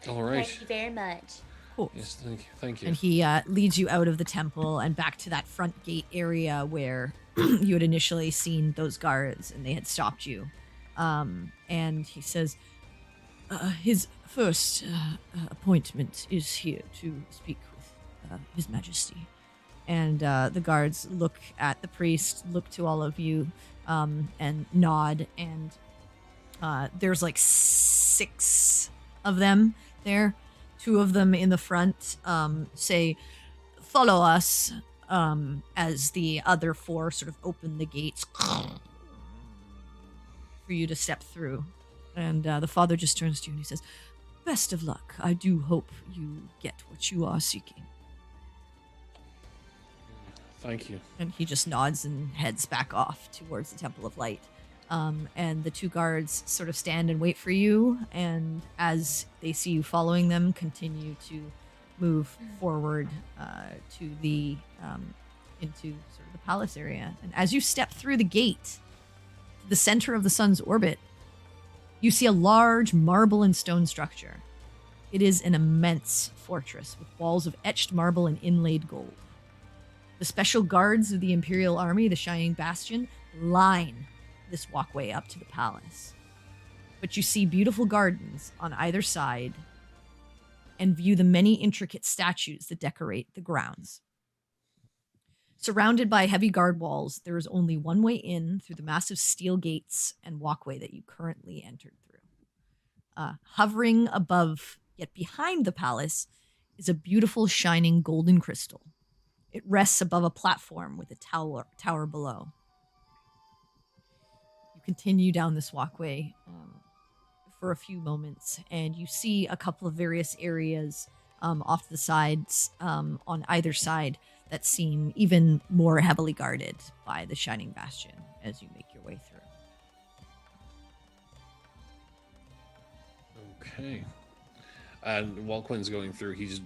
All right. thank you very much. Of course. Yes, thank you. And he leads you out of the temple and back to that front gate area where you had initially seen those guards and they had stopped you. And he says, his first appointment is here to speak with His Majesty. And the guards look at the priest, look to all of you, and nod. And there's like 6 of them there. 2 of them in the front say, "Follow us," as the other 4 sort of open the gates for you to step through. And the father just turns to you and he says, "Best of luck. I do hope you get what you are seeking." Thank you. And he just nods and heads back off towards the Temple of Light. And the 2 guards sort of stand and wait for you, and as they see you following them, continue to move forward to the into sort of the palace area. And as you step through the gate, the center of the sun's orbit, you see a large marble and stone structure. It is an immense fortress with walls of etched marble and inlaid gold. The special guards of the Imperial Army, the Shining Bastion, line this walkway up to the palace. But you see beautiful gardens on either side and view the many intricate statues that decorate the grounds. Surrounded by heavy guard walls, there is only one way in through the massive steel gates and walkway that you currently entered through. Hovering above, yet behind the palace, is a beautiful shining golden crystal. It rests above a platform with a tower below. You continue down this walkway for a few moments, and you see a couple of various areas off the sides on either side that seem even more heavily guarded by the Shining Bastion as you make your way through. Okay. And while Quinn's going through, he's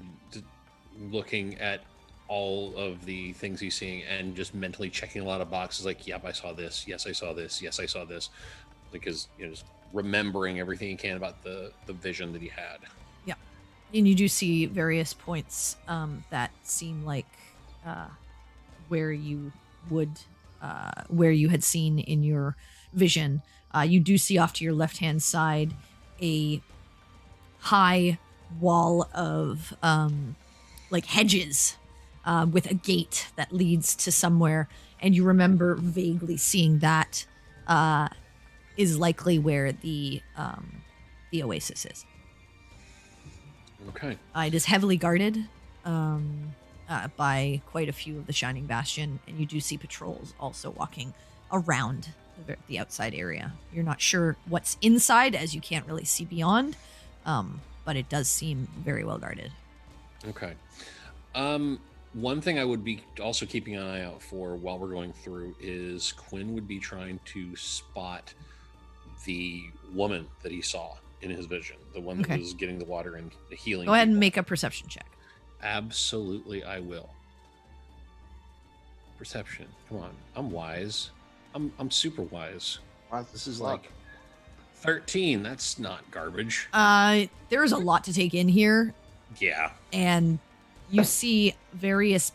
looking at all of the things he's seeing and just mentally checking a lot of boxes like, yep, I saw this. Yes, I saw this. Yes, I saw this. Because, just remembering everything he can about the vision that he had. Yeah. And you do see various points that seem like where you had seen in your vision. You do see off to your left-hand side a high wall of hedges with a gate that leads to somewhere, and you remember vaguely seeing that is likely where the oasis is. Okay. It is heavily guarded by quite a few of the Shining Bastion, and you do see patrols also walking around the outside area. You're not sure what's inside, as you can't really see beyond, but it does seem very well guarded. Okay. One thing I would be also keeping an eye out for while we're going through is Quinn would be trying to spot the woman that he saw in his vision, the one that was getting the water and the healing. Go ahead and people. make a perception check. Absolutely, I will. Perception. Come on, I'm wise. I'm super wise. This is like 13. That's not garbage. There is a lot to take in here. Yeah. And you see various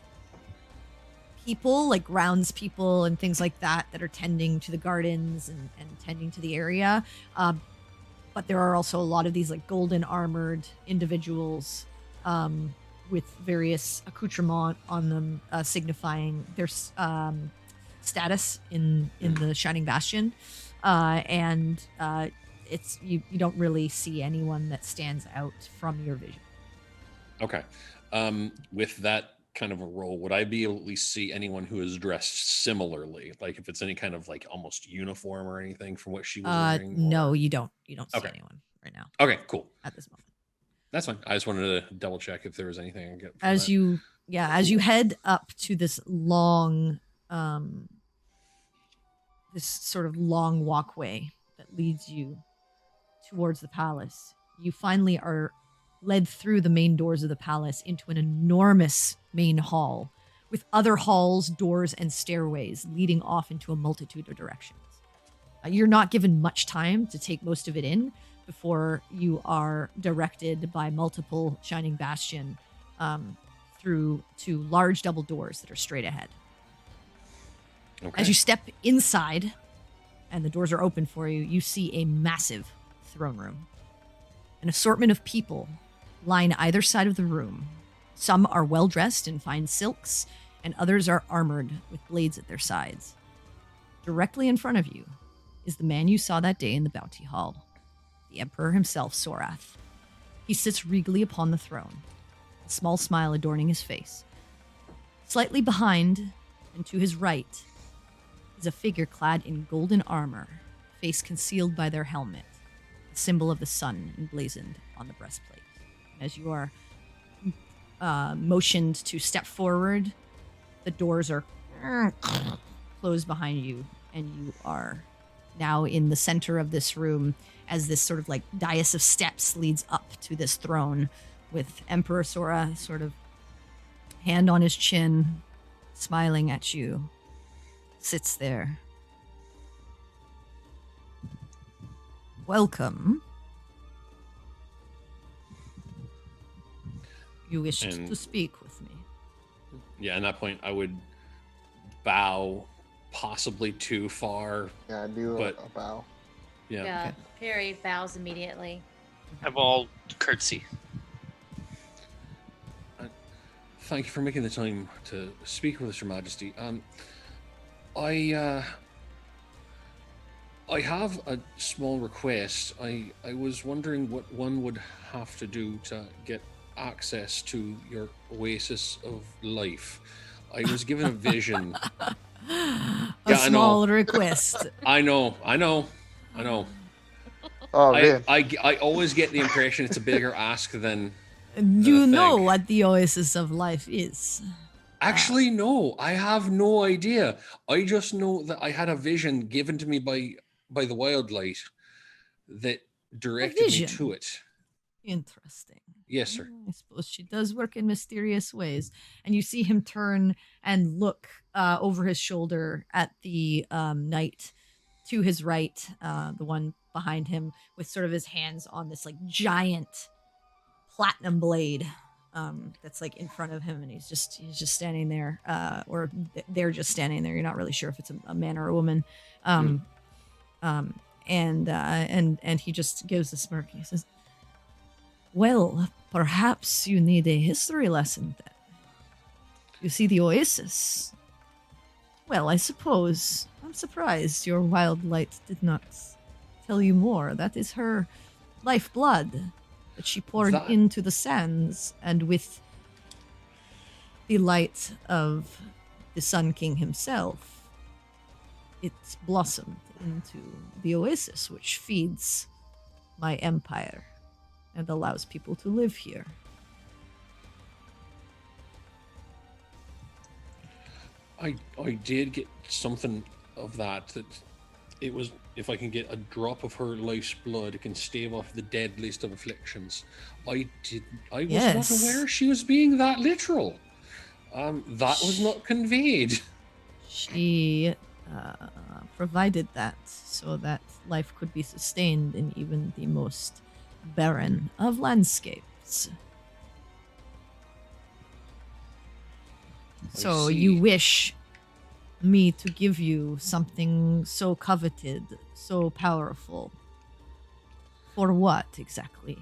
people, like grounds people and things like that are tending to the gardens and tending to the area. But there are also a lot of these like golden armored individuals with various accoutrements on them, signifying their status in the Shining Bastion. It's you don't really see anyone that stands out from your vision. Okay. With that kind of a role, would I be able to at least see anyone who is dressed similarly? Like if it's any kind of like almost uniform or anything from what she was wearing? No, you don't. You don't see Okay. anyone right now Okay, cool. at this moment. That's fine. I just wanted to double check if there was anything I could get from As that. you head up to this long this sort of long walkway that leads you towards the palace, you finally are led through the main doors of the palace into an enormous main hall with other halls, doors, and stairways leading off into a multitude of directions. You're not given much time to take most of it in before you are directed by multiple Shining Bastion through to large double doors that are straight ahead. Okay. As you step inside and the doors are open for you, you see a massive throne room. An assortment of people line either side of the room. Some are well dressed in fine silks, and others are armored with blades at their sides. Directly in front of you is the man you saw that day in the Bounty Hall, the Emperor himself, Sorath. He sits regally upon the throne, a small smile adorning his face. Slightly behind and to his right is a figure clad in golden armor, face concealed by their helmet, the symbol of the sun emblazoned on the breastplate. As you are motioned to step forward, the doors are closed behind you, and you are now in the center of this room as this sort of like dais of steps leads up to this throne with Emperor Sora sort of hand on his chin, smiling at you, sits there. Welcome You wished And- to speak with me. Yeah, at that point, I would bow possibly too far. Yeah, I do But- a bow. Yeah. Yeah. Okay. Perry bows immediately. I will curtsy. Thank you for making the time to speak with us, Your Majesty. I have a small request. I was wondering what one would have to do to get access to your oasis of life. I was given a vision. A Yeah, I know. small request. I know. Oh man. I always get the impression it's a bigger ask than. You know thing. what the oasis of life is. Actually, no, I have no idea. I just know that I had a vision given to me by the Wildlight that directed me vision? to it. Interesting. Yes, sir. I suppose she does work in mysterious ways. And you see him turn and look over his shoulder at the knight to his right, the one behind him, with sort of his hands on this like giant platinum blade that's like in front of him, and he's just standing there, or they're just standing there. You're not really sure if it's a man or a woman. And he just gives a smirk. He says, "Well, perhaps you need a history lesson then. You see the oasis. Well, I suppose I'm surprised your wild light did not tell you more. That is her lifeblood that she poured That- into the sands, and with the light of the Sun King himself, it blossomed into the oasis, which feeds my empire and allows people to live here." I did get something of that it was, if I can get a drop of her life's blood, it can stave off the deadliest of afflictions. I was Yes. not aware she was being that literal. That was not conveyed. She provided that so that life could be sustained in even the most barren of landscapes. I So you see. wish me to give you something so coveted, so powerful. For what exactly?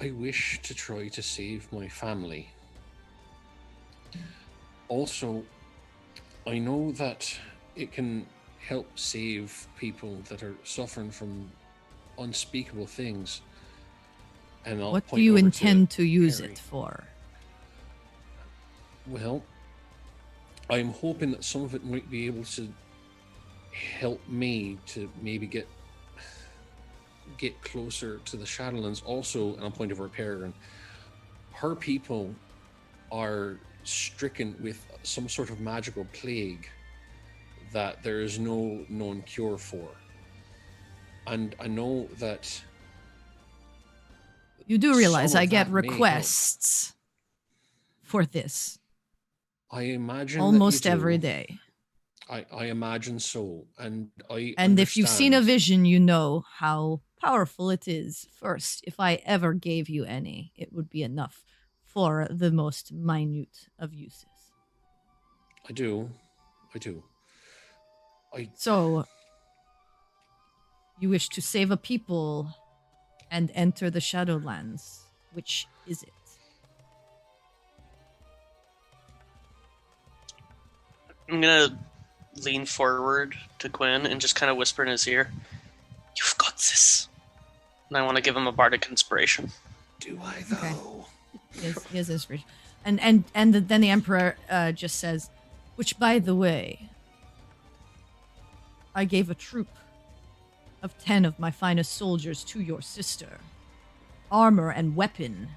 I wish to try to save my family. Also, I know that it can help save people that are suffering from unspeakable things. And I'll What do point you over to intend to use Harry. it for? Well, I'm hoping that some of it might be able to help me to maybe get closer to the Shadowlands. Also, and I'll point over at Peregrine, her people are stricken with some sort of magical plague that there is no known cure for. And I know that You do realize some of I get that may help. requests for this I imagine that almost you do. every day. I imagine so, and I And if you've seen a understand. vision, you know how powerful it is. First, if I ever gave you any, it would be enough for the most minute of uses. I do. So, you wish to save a people and enter the Shadowlands. Which is it? I'm gonna lean forward to Quinn and just kind of whisper in his ear, "You've got this." And I want to give him a bardic inspiration. Do I though? Okay. He has inspiration. Then the Emperor just says, which, by the way, I gave a troop of 10 of my finest soldiers to your sister. Armor and weapon,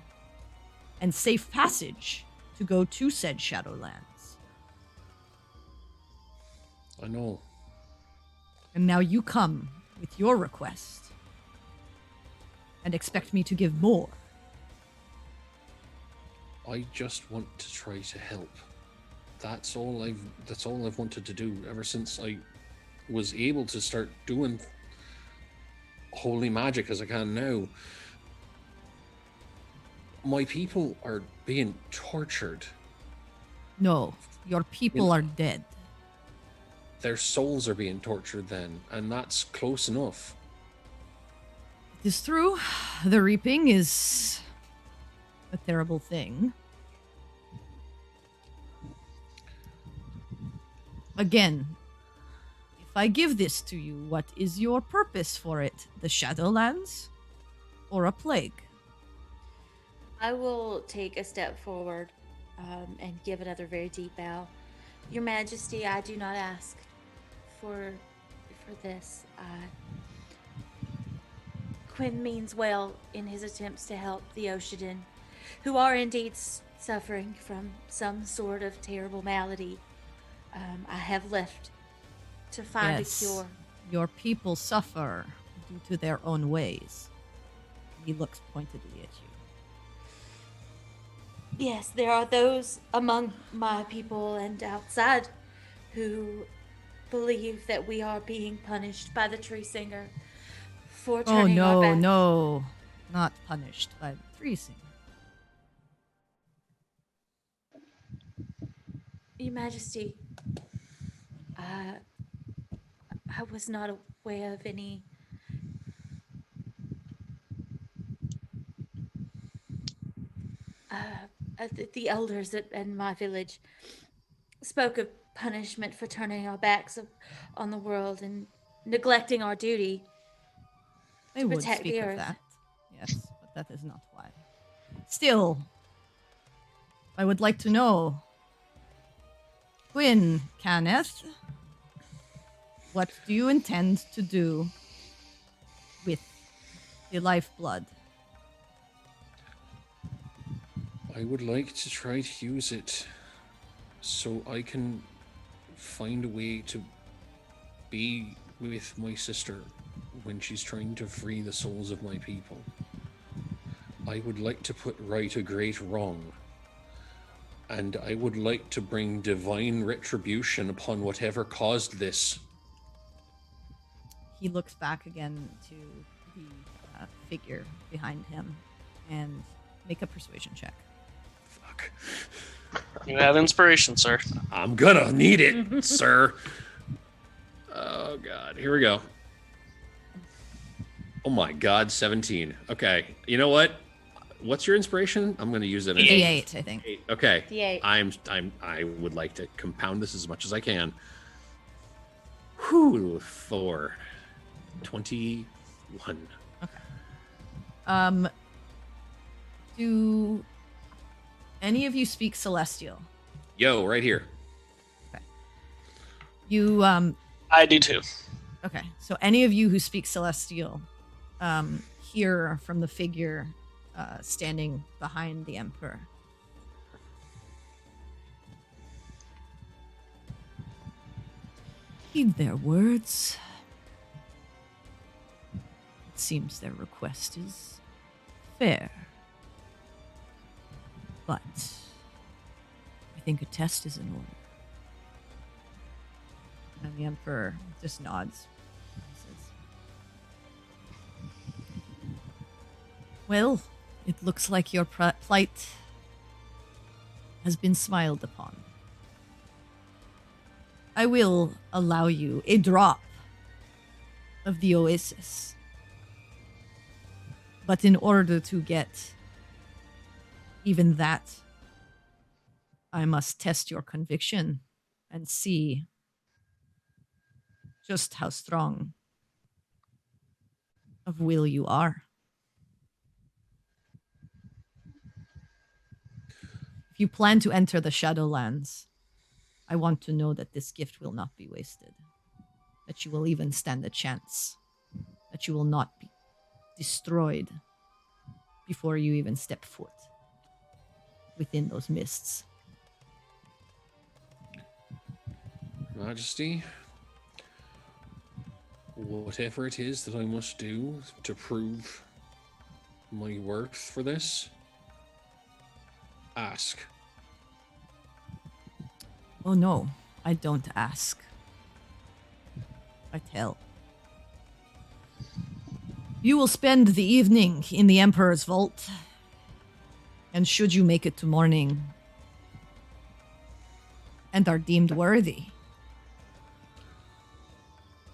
and safe passage to go to said Shadowlands. I know. And now you come with your request and expect me to give more. I just want to try to help. That's all I've wanted to do ever since I was able to start doing holy magic as I can now, my people are being tortured. No, your people In- are dead. Their souls are being tortured then, and that's close enough. It is true. The reaping is a terrible thing. Again, if I give this to you, what is your purpose for it? The Shadowlands? Or a plague? I will take a step forward and give another very deep bow. Your Majesty, I do not ask for this. Quinn means well in his attempts to help the Ocean, who are indeed suffering from some sort of terrible malady. I have left to find Yes. a cure. Your people suffer due to their own ways. He looks pointedly at you. Yes, there are those among my people and outside who believe that we are being punished by the Tree Singer for Oh turning our no, back. no. Not punished by the Tree Singer. Your Majesty, I was not aware of any. The elders in my village spoke of punishment for turning our backs on the world and neglecting our duty. They would protect speak the of earth. that. Yes, but that is not why. Still, I would like to know, Quinn Kenneth, what do you intend to do with the lifeblood? I would like to try to use it so I can find a way to be with my sister when she's trying to free the souls of my people. I would like to put right a great wrong, and I would like to bring divine retribution upon whatever caused this. He looks back again to the figure behind him and make a persuasion check. Fuck. You have inspiration, sir. I'm gonna need it, sir. Oh god, here we go. Oh my god, 17. Okay, you know what? What's your inspiration? I'm gonna use it. In D8, I think. Okay. D8. I would like to compound this as much as I can. Whew, 4. 21. Do any of you speak Celestial? Yo, right here. You I do too. Okay, so any of you who speak Celestial hear from the figure standing behind the Emperor. Heed their words. It seems their request is fair. But I think a test is in order. And the Emperor just nods. He says, well, it looks like your plight has been smiled upon. I will allow you a drop of the oasis. But in order to get even that, I must test your conviction and see just how strong of will you are. If you plan to enter the Shadowlands, I want to know that this gift will not be wasted, that you will even stand a chance, that you will not be destroyed before you even step foot within those mists. Majesty, whatever it is that I must do to prove my worth for this, ask. Oh no, I don't ask. I tell. You will spend the evening in the Emperor's vault, and should you make it to morning and are deemed worthy,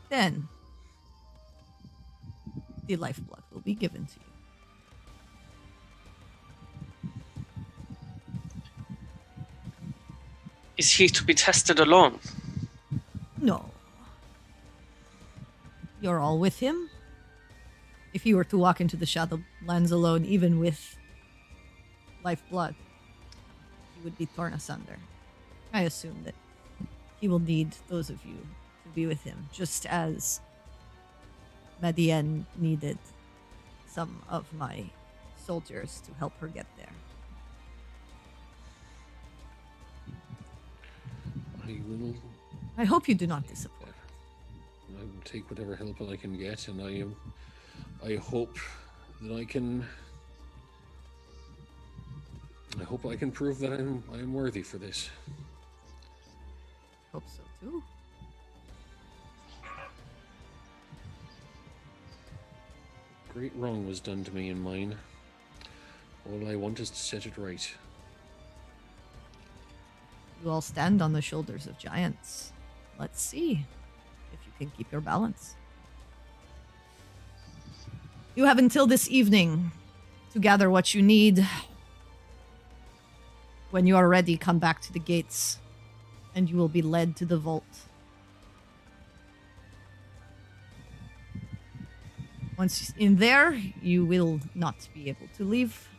then the lifeblood will be given to you. Is he to be tested alone? No. You're all with him. If you were to walk into the Shadowlands alone, even with lifeblood, you would be torn asunder. I assume that he will need those of you to be with him, just as Medienne needed some of my soldiers to help her get there. I hope you do not disappoint. I will take whatever help I can get, and I hope that I can prove that I am worthy for this. Hope so too. Great wrong was done to me and mine. All I want is to set it right. You all stand on the shoulders of giants. Let's see if you can keep your balance. You have until this evening to gather what you need. When you are ready, come back to the gates, and you will be led to the vault. Once in there, you will not be able to leave.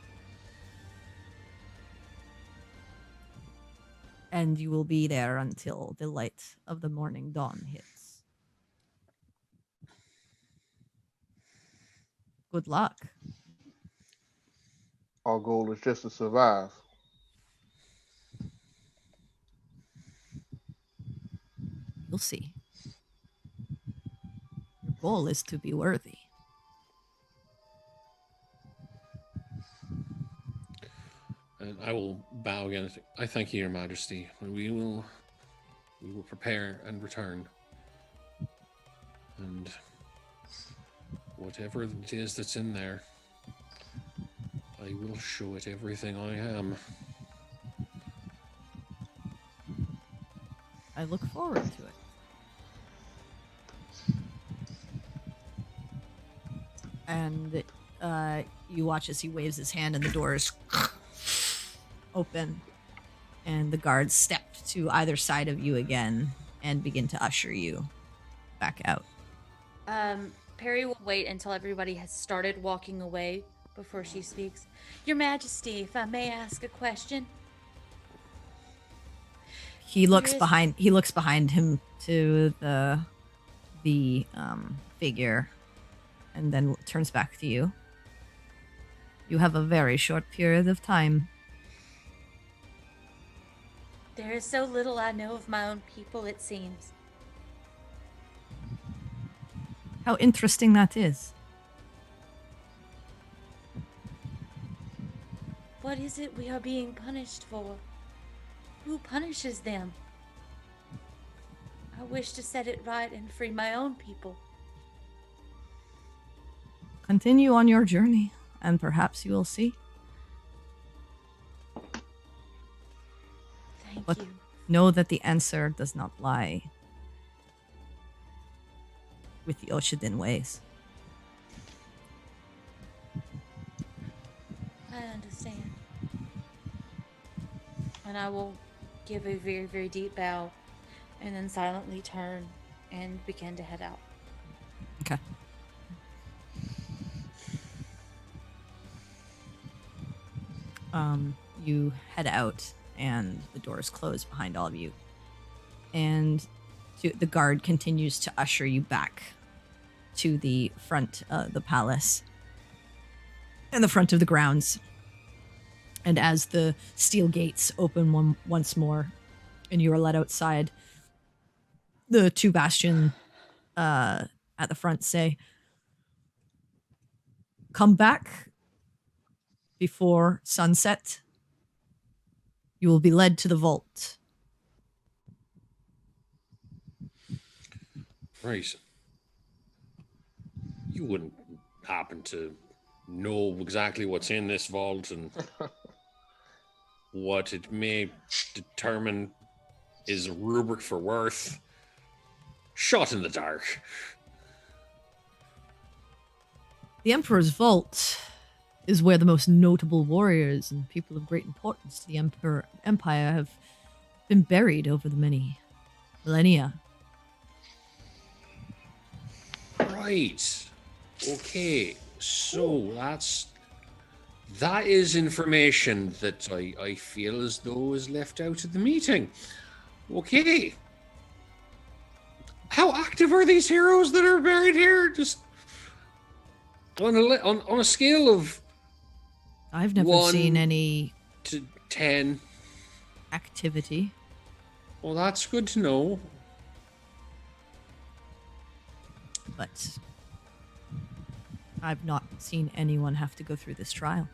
And you will be there until the light of the morning dawn hits. Good luck. Our goal is just to survive. You'll see. Your goal is to be worthy. And I will bow again. I thank you, Your Majesty. We will prepare and return. And whatever it is that's in there, I will show it everything I am. I look forward to it. And you watch as he waves his hand and the doors open, and the guards step to either side of you again and begin to usher you back out. Perry will wait until everybody has started walking away before she speaks. Your Majesty, if I may ask a question. He looks behind him to the figure and then turns back to you. You have a very short period of time. There is so little I know of my own people, it seems. How interesting that is. What is it we are being punished for? Who punishes them? I wish to set it right and free my own people. Continue on your journey, and perhaps you will see. Thank But you. know that the answer does not lie with the Oshidin ways. I understand. And I will give a very, very deep bow and then silently turn and begin to head out. Okay. You head out, and the doors close behind all of you. And the guard continues to usher you back to the front of the palace and the front of the grounds. And as the steel gates open once more, and you are led outside, the two bastion at the front say, "Come back before sunset. You will be led to the vault." Right. You wouldn't happen to know exactly what's in this vault and what it may determine is a rubric for worth. Shot in the dark. The Emperor's Vault is where the most notable warriors and people of great importance to the Empire have been buried over the many millennia. Right. Okay. So that is information that I feel as though is left out of the meeting. Okay. How active are these heroes that are buried here? Just on a scale of I've never 1 seen any to 10. activity. Well, that's good to know. But I've not seen anyone have to go through this trial.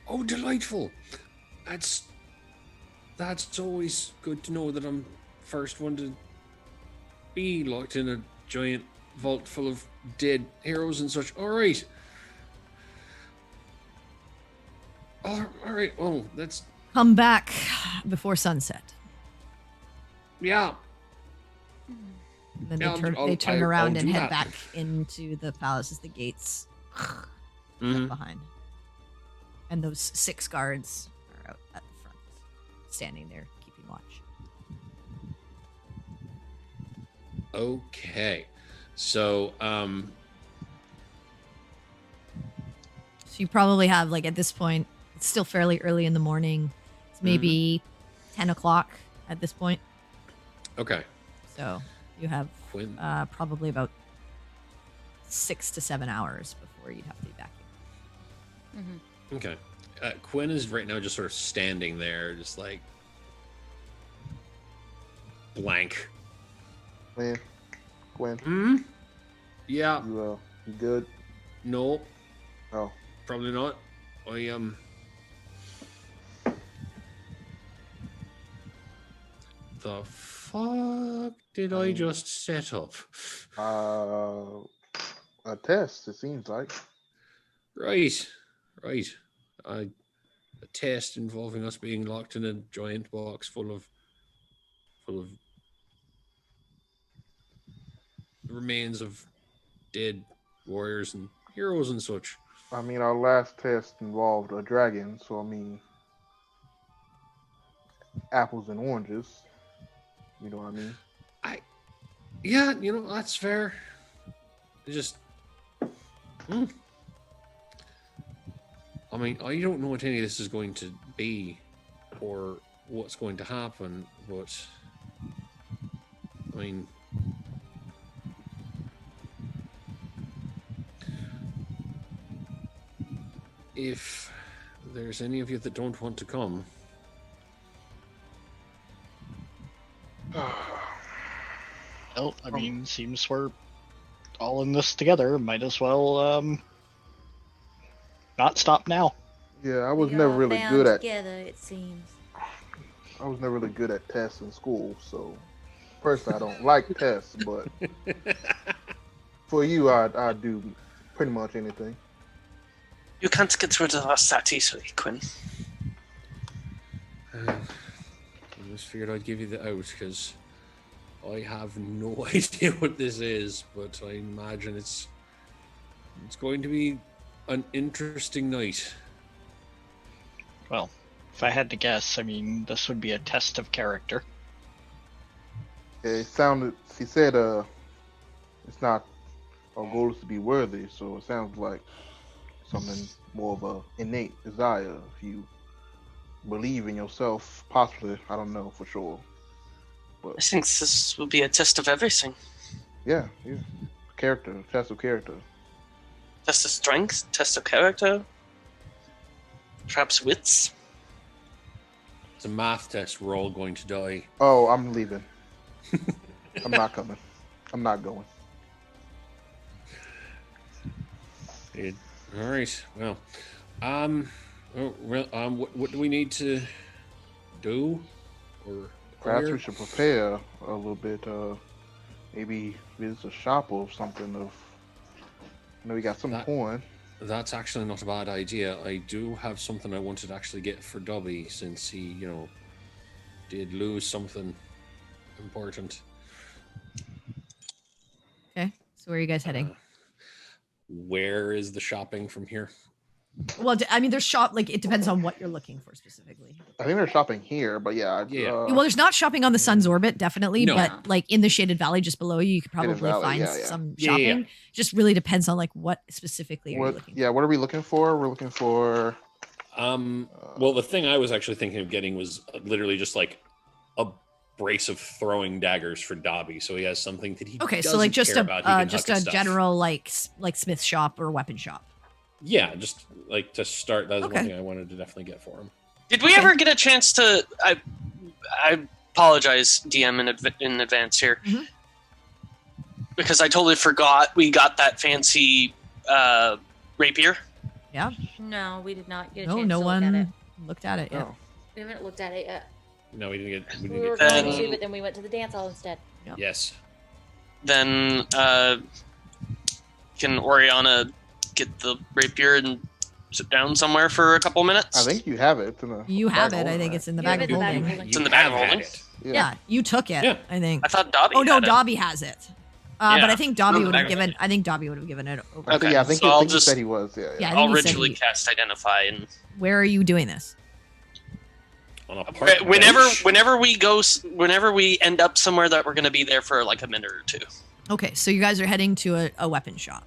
Oh, delightful. That's always good to know that I'm first one to be locked in a giant vault full of dead heroes and such. All right. All right. Oh, that's Come back before sunset. yeah. Then Yeah, they turn around I'll and do head that. back into the palace as the gates Mhm. behind. And those 6 guards are out at the front, standing there keeping watch. Okay. So, So you probably have, like, at this point, it's still fairly early in the morning. It's maybe 10 o'clock at this point. okay. So you have Quinn. probably about 6 to 7 hours before you'd have to be back here. Okay. Quinn is right now just sort of standing there, just like blank. Man, Gwen, Hmm? Yeah. you good? No. Oh, Probably not. The fuck did I just set up? a test. It seems like. Right. A test involving us being locked in a giant box full of remains of dead warriors and heroes and such. I mean, our last test involved a dragon, so I mean, apples and oranges. You know what I mean? Yeah, that's fair. It's just I mean, I don't know what any of this is going to be or what's going to happen, but I mean, if there's any of you that don't want to come, Well, I mean, seems we're all in this together. Might as well not stop now. Yeah, I was We never all really bound good at. together, it seems. I was never really good at tests in school, so personally, I don't like tests. But for you, I do pretty much anything. You can't get rid of us that easily, Quinn. I just figured I'd give you the out because I have no idea what this is, but I imagine it's going to be an interesting night. Well, if I had to guess, I mean, this would be a test of character. It sounded. She said, it's not. Our goal is to be worthy, so it sounds like something more of a innate desire. If you believe in yourself, possibly, I don't know for sure, I but think this will be a test of everything. yeah, character, test of character. Test of strength, test of character, perhaps wits. It's a math test. We're all going to die. Oh, I'm leaving. I'm not coming. I'm not going. All right. Well, what do we need to do? Or Perhaps acquire? we should prepare a little bit. Maybe visit a shop or something. We got some That- coin. That's actually not a bad idea. I do have something I wanted to actually get for Dobby since he, did lose something important. Okay. So where are you guys heading? Where is the shopping from here? Well, there's it depends on what you're looking for specifically. I think they're shopping here, but yeah. Yeah. Well, there's not shopping on the sun's orbit, definitely, No. but like in the shaded valley just below you, you could Shaded probably Valley, find yeah, yeah. some Yeah, shopping. yeah. Just really depends on like what specifically are you looking what are we looking for? We're looking for. Well, the thing I was actually thinking of getting was literally just like a brace of throwing daggers for Dobby, so he has something that he for. Okay, so doesn't like just care about. He can just huck a at stuff. general like smith shop or weapon shop. Yeah, just like to start. That's Okay. one thing I wanted to definitely get for him. Did we Okay. ever get a chance to? I apologize, DM, in advance here, Mhm. because I totally forgot we got that fancy rapier. No, we did not get a No, chance no to look at it. one looked at it yet. Oh. We haven't looked at it yet. No, we didn't get. We We didn't were get. going Then- to, but then we went to the dance hall instead. Yes. Then can Oriana get the rapier and sit down somewhere for a couple minutes? I think you have it. It's in the You have bag it. I holder, think right? it's in the You have bag it of in the bag of holding. holding. It's in the bag of have holding? it. Yeah, you took it. Yeah. I think. I thought Dobby. Oh no, had it. Dobby has it. But Yeah. I think Dobby No, would the have bag of given. I think Dobby would have given it over. Okay. Yeah, I think, So I'll he just- said he was. Yeah. Yeah, I I'll think he said ritually he- cast identify and Where are you doing this? On a park whenever bench. whenever we end up somewhere that we're going to be there for like a minute or two. Okay, so you guys are heading to a weapon shop.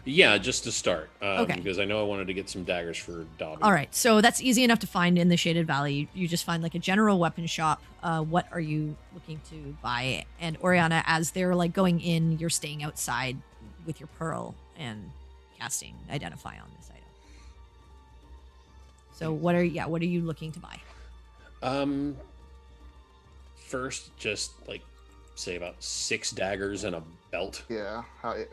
Yeah, just to start. Okay. Because I know I wanted to get some daggers for Dobby. All right, so that's easy enough to find in the Shaded Valley. You just find like a general weapon shop. What are you looking to buy? And Oriana, as they're like going in, you're staying outside with your pearl and casting identify on this item. So what are you looking to buy? First, just like say about 6 daggers and a belt. Yeah. I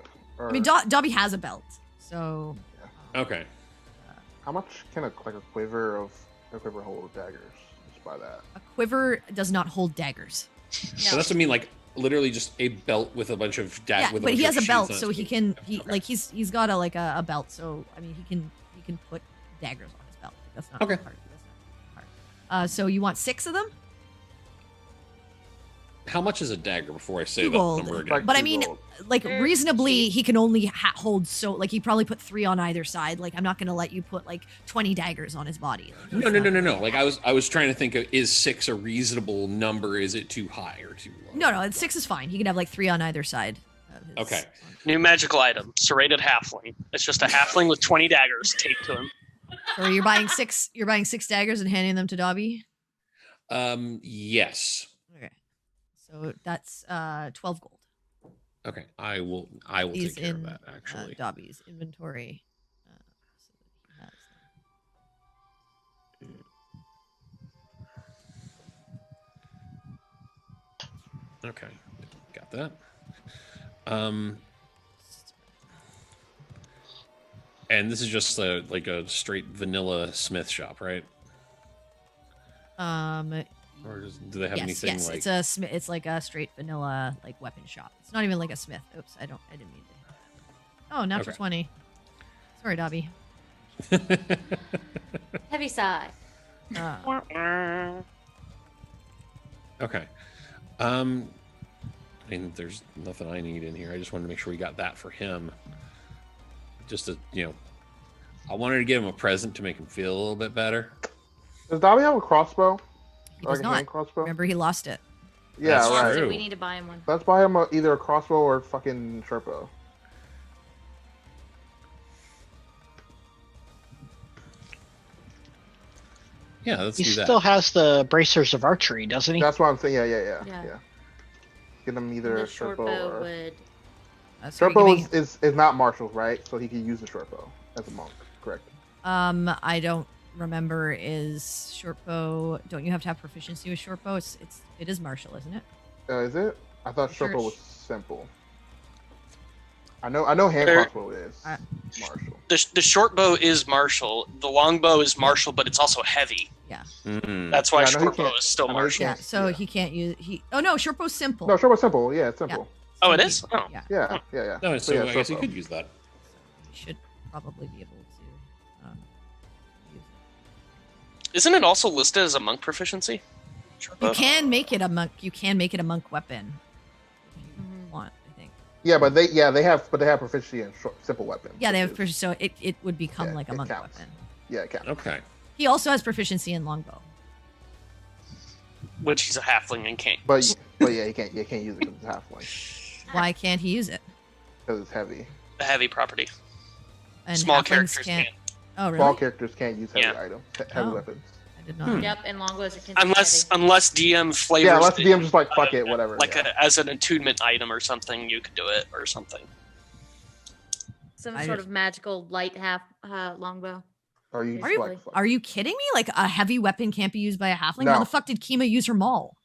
mean, Dobby has a belt, so Okay. how much can a quiver hold daggers? Just buy that. a quiver does not hold daggers. So that's what I mean, like literally just a belt with a bunch of Yeah, with but he has a belt, so he can Okay. he's got a belt, so I mean he can put daggers on his belt. That's not Okay. hard. That's not hard. So you want 6 of them? How much is a dagger before I say 2 that gold. number again? Like But I 2 mean, gold. like They're reasonably, cheap. he can only hold so like he probably put 3 on either side. Like I'm not gonna let you put like 20 daggers on his body. Like, No, that's not- no. Like I was trying to think of, is 6 a reasonable number? Is it too high or too low? No, 6 is fine. He can have like 3 on either side. Of his, Okay. New magical item, serrated halfling. It's just a halfling with 20 daggers taped to him. So you're buying 6. You're buying 6 daggers and handing them to Dobby. Yes. Okay. So that's 12 gold. Okay. I will He's take care of in that actually. Dobby's inventory. So that he has them. Okay. Got that. And this is just like a straight vanilla smith shop, right? Or do they have anything yes, like? it's a smith. It's like a straight vanilla like weapon shop. It's not even like a smith. Oops, I didn't mean to. Oh, natural Okay. 20. Sorry, Dobby. Heavy sigh. Okay. I mean, there's nothing I need in here. I just wanted to make sure we got that for him. Just to, I wanted to give him a present to make him feel a little bit better. Does Dobby have a crossbow? He Or does like a hand not. crossbow? Remember, he lost it. Yeah, That's right. true. We need to buy him one. Let's buy him either a crossbow or fucking Sherpa. Yeah, let's He do that. still has the bracers of archery, doesn't he? That's what I'm saying. Yeah. Yeah. Get him either The a short short bow bow or. would. So you're Short bow giving- is not martial, right? So he can use the short bow as a monk, correct? I don't remember. Is short bow? Don't you have to have proficiency with short bow? It is martial, isn't it? Is it? I thought short Sure. bow was simple. I know hand There- crossbow is I- martial. The short bow is martial. The long bow is martial, but it's also heavy. Mm. That's why Yeah, I know he short bow can't- is still I know he martial. Yeah. can't- So yeah. he can't use he. Oh no, short bow's simple. No, short bow's simple. Yeah, it's simple. Oh, Some it is? people- Oh. Yeah, Yeah. No, so yeah, I guess you short could bow. use that. you should probably be able to use it. Isn't it also listed as a monk proficiency? You can make it a monk. You can make it a monk weapon if you Mhm. want. I think. Yeah, but they have proficiency in simple weapons. Yeah, they which have is- so it would become Yeah, like a it monk counts. weapon. Yeah, it counts. Okay. He also has proficiency in longbow. Which he's a halfling and can't. But yeah, you can't use it because it's halfling Why can't he use it? because it's heavy. A heavy property. And Small halflings characters can't. can't. Oh, really? Small characters can't use heavy Yeah. items, heavy Oh. weapons. I did not. know. Yep, and longbows are considered Unless heavy. unless DM flavors Yeah, unless it, DM just like fuck it, whatever. like yeah. as an attunement item or something, you could do it or something. Some I sort just- of magical light half longbow. Or you Are just you- like Are you kidding me? Like a heavy weapon can't be used by a halfling? No. How the fuck did Kima use her maul?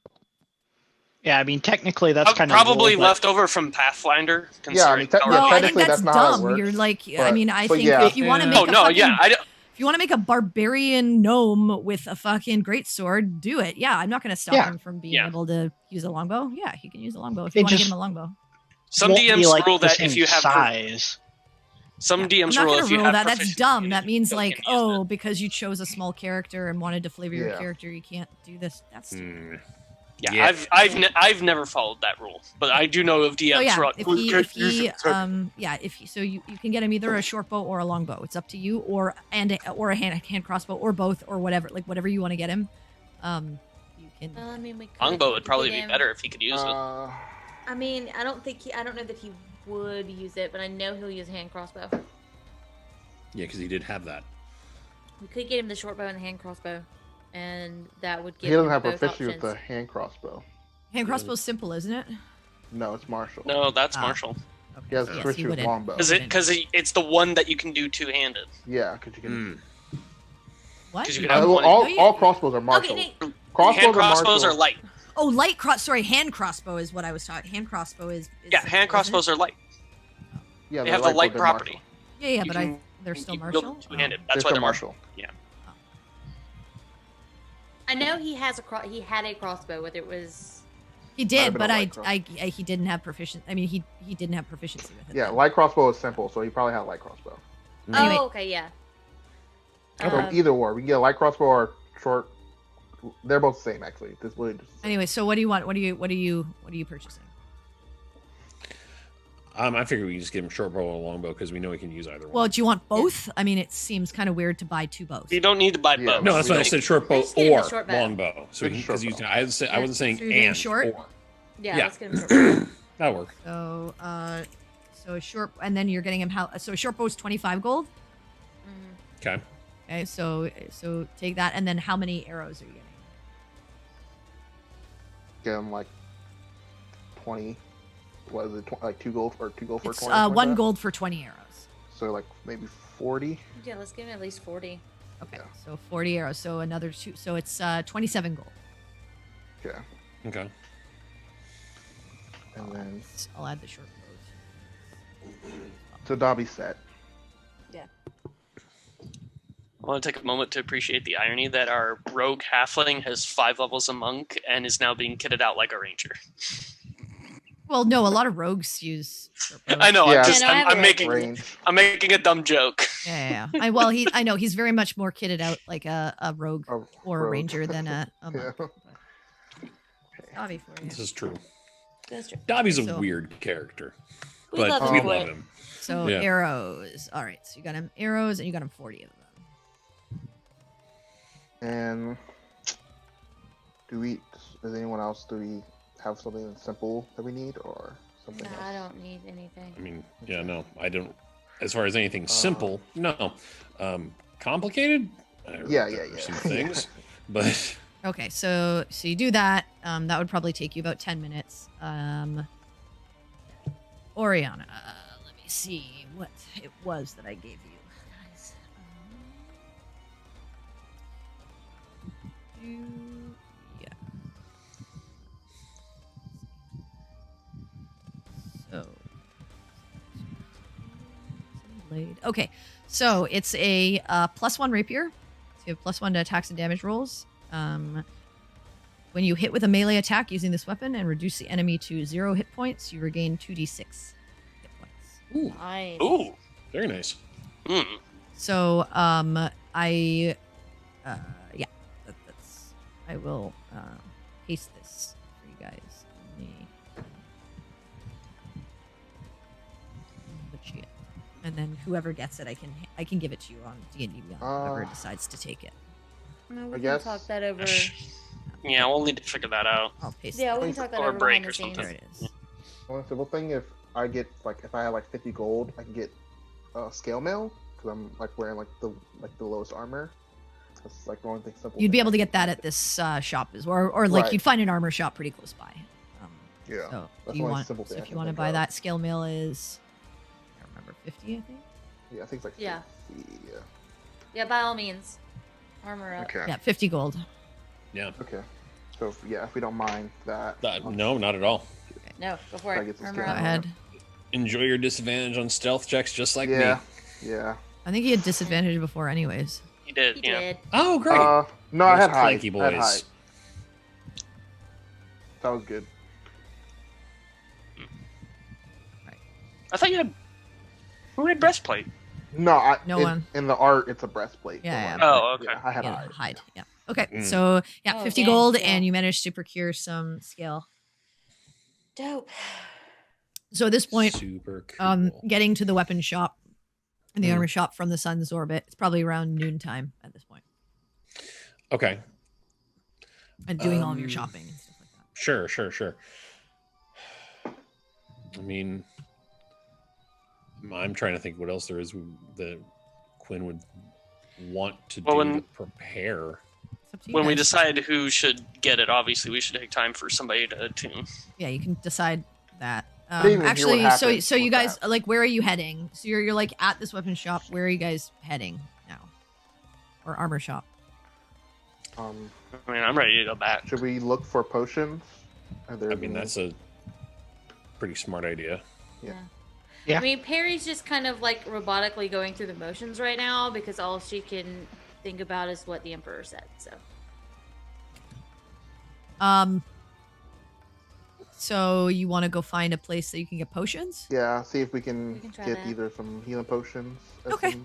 Yeah, I mean, technically that's kind of Probably left over from Pathfinder. Yeah, I mean, considering te- how- No, I think technically, that's that's not how it dumb. works, You're like, I but- mean, I but think yeah. if you want to Yeah. make Oh a no, fucking, yeah, I don't. if you want to make a barbarian gnome with a fucking greatsword, do it. Yeah, I'm not going to stop Yeah. him from being Yeah. able to use a longbow. Yeah, he can use a longbow if you It want to just- get him a longbow. Some DMs like rule the that same if you have size. some I'm DMs not rule going if to you rule have that. That's proficiency, dumb. That means you like, can use oh, it. because you chose a small character and wanted to flavor your Yeah. character, you can't do this. That's stupid. Hmm. Yeah, Yeah. I've never followed that rule, but I do know of DMs. So yeah, who are like, if "Oh, he, you if can't use he, it." So- so you can get him either a short bow or a longbow. It's up to you, or a hand crossbow, or both, or whatever, like whatever you want to get him. You can. I mean, we could Longbow would probably get be him- better if he could use it. Uh, I mean, I don't know that he would use it, but I know he'll use a hand crossbow. Yeah, because he did have that. We could get him the short bow and the hand crossbow, and that would give he doesn't him have both proficiency options. with the hand crossbow. Hand crossbow's simple, isn't it? No, it's martial. No, that's Ah. Marshall. Okay. He has so yes, proficiency with wouldn't. longbow. Because it's the one that you can do two-handed. Yeah, because you can. Hmm. What? 'Cause you could Uh, have well, one- all, No, you- all crossbows are martial. Okay, Nate, Crossbows Hand are crossbows martial. are light. Oh, light cross. Sorry, hand crossbow is what I was talking. Hand crossbow is Yeah, simple, hand isn't crossbows it? are light. Yeah, They they're have the light but they're property. martial. Yeah, yeah, You but can- they're still you can build martial. two-handed. Oh. That's why still they're martial. I know he has he had a crossbow, whether it was He Might did, have been but a I light he didn't have proficiency. I mean, he didn't have proficiency with it. Yeah, then. light crossbow is simple, so he probably had light crossbow. Anyway. Oh, okay, yeah. So either or, we can get a light crossbow or short. They're both the same actually. This really just Anyway, so what do you want? What are you purchasing? I figure we can just give him short bow or longbow because we know he can use either one. Well, do you want both? I mean, it seems kind of weird to buy two bows. You don't need to buy Yeah. both. no, that's why I Like, said short bow Let's get him a or short bow. longbow. So Just because short bow. I wasn't saying So you're getting and short? or. Yeah, Yeah. let's get him short. That'll work. So, so a short, and then you're getting him how? So a short bow is 25 gold. Mhm. Okay. Okay, so take that, and then how many arrows are you getting? get them like 20. What is it? Like 2 gold or 2 gold for It's 20. something like 1 that? gold for 20 arrows. So like maybe 40. Yeah, let's give him at least 40. Okay, Yeah. so 40 arrows. So another 2. So it's 27 gold. Yeah, Okay. and then I'll add the short bows. so Dobby's set. I want to take a moment to appreciate the irony that our rogue halfling has 5 levels of monk and is now being kitted out like a ranger. Well, no, a lot of rogues use short bows. I know. Yeah. I'm just Yeah, no, I have a I'm making Range. a dumb joke. Yeah. I know he's very much more kitted out like a rogue A or a rogue. ranger than a monk. Yeah. but- Dobby for you. This is true. That's true. Dobby's a So- weird character, We but love we him for love it. him. So Yeah. arrows. All right. So you got him arrows, and you got him 40 of them. And does anyone else, do we have something simple that we need or something No, else? I don't need anything. I mean, yeah, no, I don't. As far as anything simple, no. Complicated? Yeah, there are yeah. Some things, but Okay, so you do that. That would probably take you about 10 minutes. Oriana, let me see what it was that I gave you. Guys, yeah. So, blade. Okay, so it's a +1 rapier. So you have +1 to attacks and damage rolls. when you hit with a melee attack using this weapon and reduce the enemy to 0 hit points, you regain 2d6 hit points. Ooh, Nice. Ooh. very nice. Hmm. So, I will paste this for you guys. Legit. And then whoever gets it, I can give it to you on D&D Beyond. Whoever decides to take it, No, we I can guess- talk that over. Yeah, we'll need to figure that out. I'll paste Yeah, it. we can talk that Or over break behind or the scenes. There it is. One simple thing: if I have like 50 gold, I can get scale mail because I'm like wearing like the lowest armor. That's like the only thing simple. You'd be thing able I to can get that do. at this shop as well, or like Right. you'd find an armor shop pretty close by. Yeah. So That's do you the only want? simple So thing I if you can want to think buy of. that, scale mail is, I don't remember, 50, I think. Yeah, I think it's like Yeah. 50, yeah. Yeah, by all means. Armor up. Okay. Yeah, 50 gold. Yeah. Okay. So if we don't mind that. No, not at all. No, go for I it. get some Armor Go scale up. mail. ahead. Enjoy your disadvantage on stealth checks, just like Yeah. me. Yeah. I think he had disadvantage before, anyways. He did, He yeah. did. Oh, great. No, I Those had high. clanky I had boys. high. That was good. I thought you had. Who had breastplate? No, No one. In the art, it's a breastplate. Yeah, Don't yeah. worry. Oh, okay. Yeah, I had Yeah, high. hide. Yeah. Okay, Mm. so yeah, Oh, 50 dang, gold, yeah. and you managed to procure some scale. Dope. So at this point, Super cool. getting to the weapon shop and the Mm. armor shop from the Sun's orbit, it's probably around noontime at this point, Okay. and doing all of your Um, shopping and stuff like that. Sure. I mean, I'm trying to think what else there is that Quinn would want to Well, do when- to prepare. It's up to you When we guys. decide who should get it, obviously we should take time for somebody to tune. Yeah, you can decide that. didn't even hear Actually, what so happened you with guys, that. like, where are you heading? So you're like at this weapon shop. Where are you guys heading now? Or armor shop? I mean, I'm ready to go back. Should we look for potions? Are there I mean, any- that's a pretty smart idea. Yeah. Yeah. I mean, Perry's just kind of like robotically going through the motions right now because all she can think about is what the Emperor said. So So you want to go find a place that you can get potions? Yeah, see if we can, We can try get that. either some healing potions. or Okay.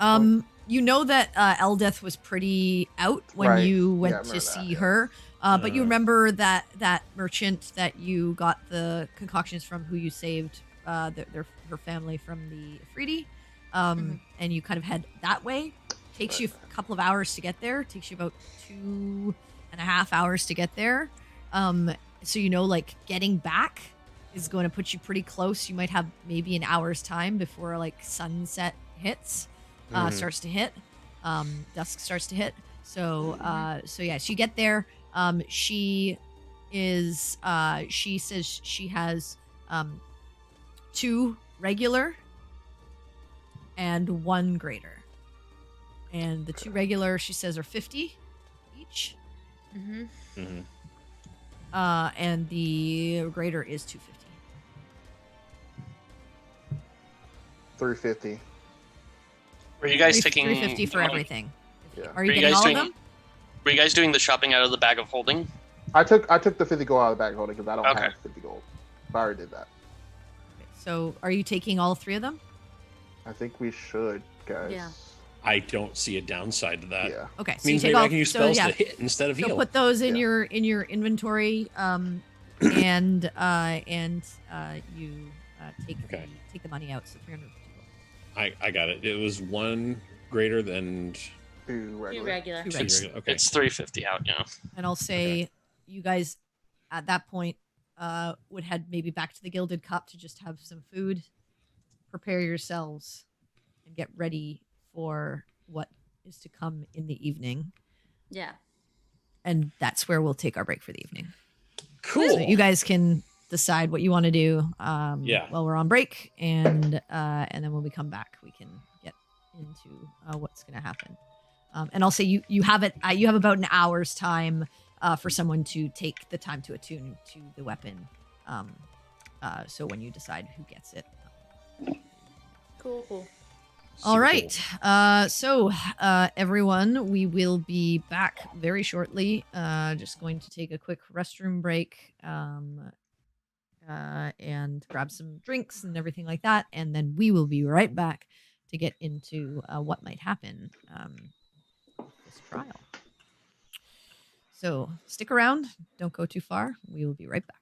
some- You know that Eldeth was pretty out when Right. you Yeah, I went remember to that, see yeah. her. But you Mhm. remember that merchant that you got the concoctions from, who you saved her family from the Afridi, and you kind of head that way. Takes you a couple of hours to get there. Takes you about 2.5 hours to get there. So you know, like, getting back is going to put you pretty close. You might have maybe an hour's time before like sunset hits, starts to hit, dusk starts to hit. So yeah, so you get there. She says she has 2 regular and 1 greater, and the 2 regular, she says, are 50 each. Mhm. And the greater is 250. 350. Were you guys taking 350 for everything. Yeah. Are you Were you getting guys all of doing- them? Were you guys doing the shopping out of the bag of holding? I took the 50 gold out of the bag holding because I don't Okay. have 50 gold. I already did that. So are you taking all 3 of them? I think we should, guys. Yeah. I don't see a downside to that. Yeah. Okay, so Means you take maybe all. I can use So spells yeah, to hit instead of so heal. put those in Yeah. your inventory, and you Okay. take the money out. So 350 gold. I got it. It was 1 greater than 2 Two regular. regular. 2 two regular. regular. Okay. It's 350 out, yeah. And I'll say you guys at that point would head maybe back to the Gilded Cup to just have some food, prepare yourselves, and get ready for what is to come in the evening. Yeah. And that's where we'll take our break for the evening. Cool. So you guys can decide what you want to do Yeah. while we're on break, and then when we come back, we can get into what's going to happen. And I'll say you have about an hour's time for someone to take the time to attune to the weapon. So when you decide who gets it. Cool. All Super right. So, everyone, we will be back very shortly. Just going to take a quick restroom break and grab some drinks and everything like that. And then we will be right back to get into what might happen with this trial. So, stick around. Don't go too far. We will be right back.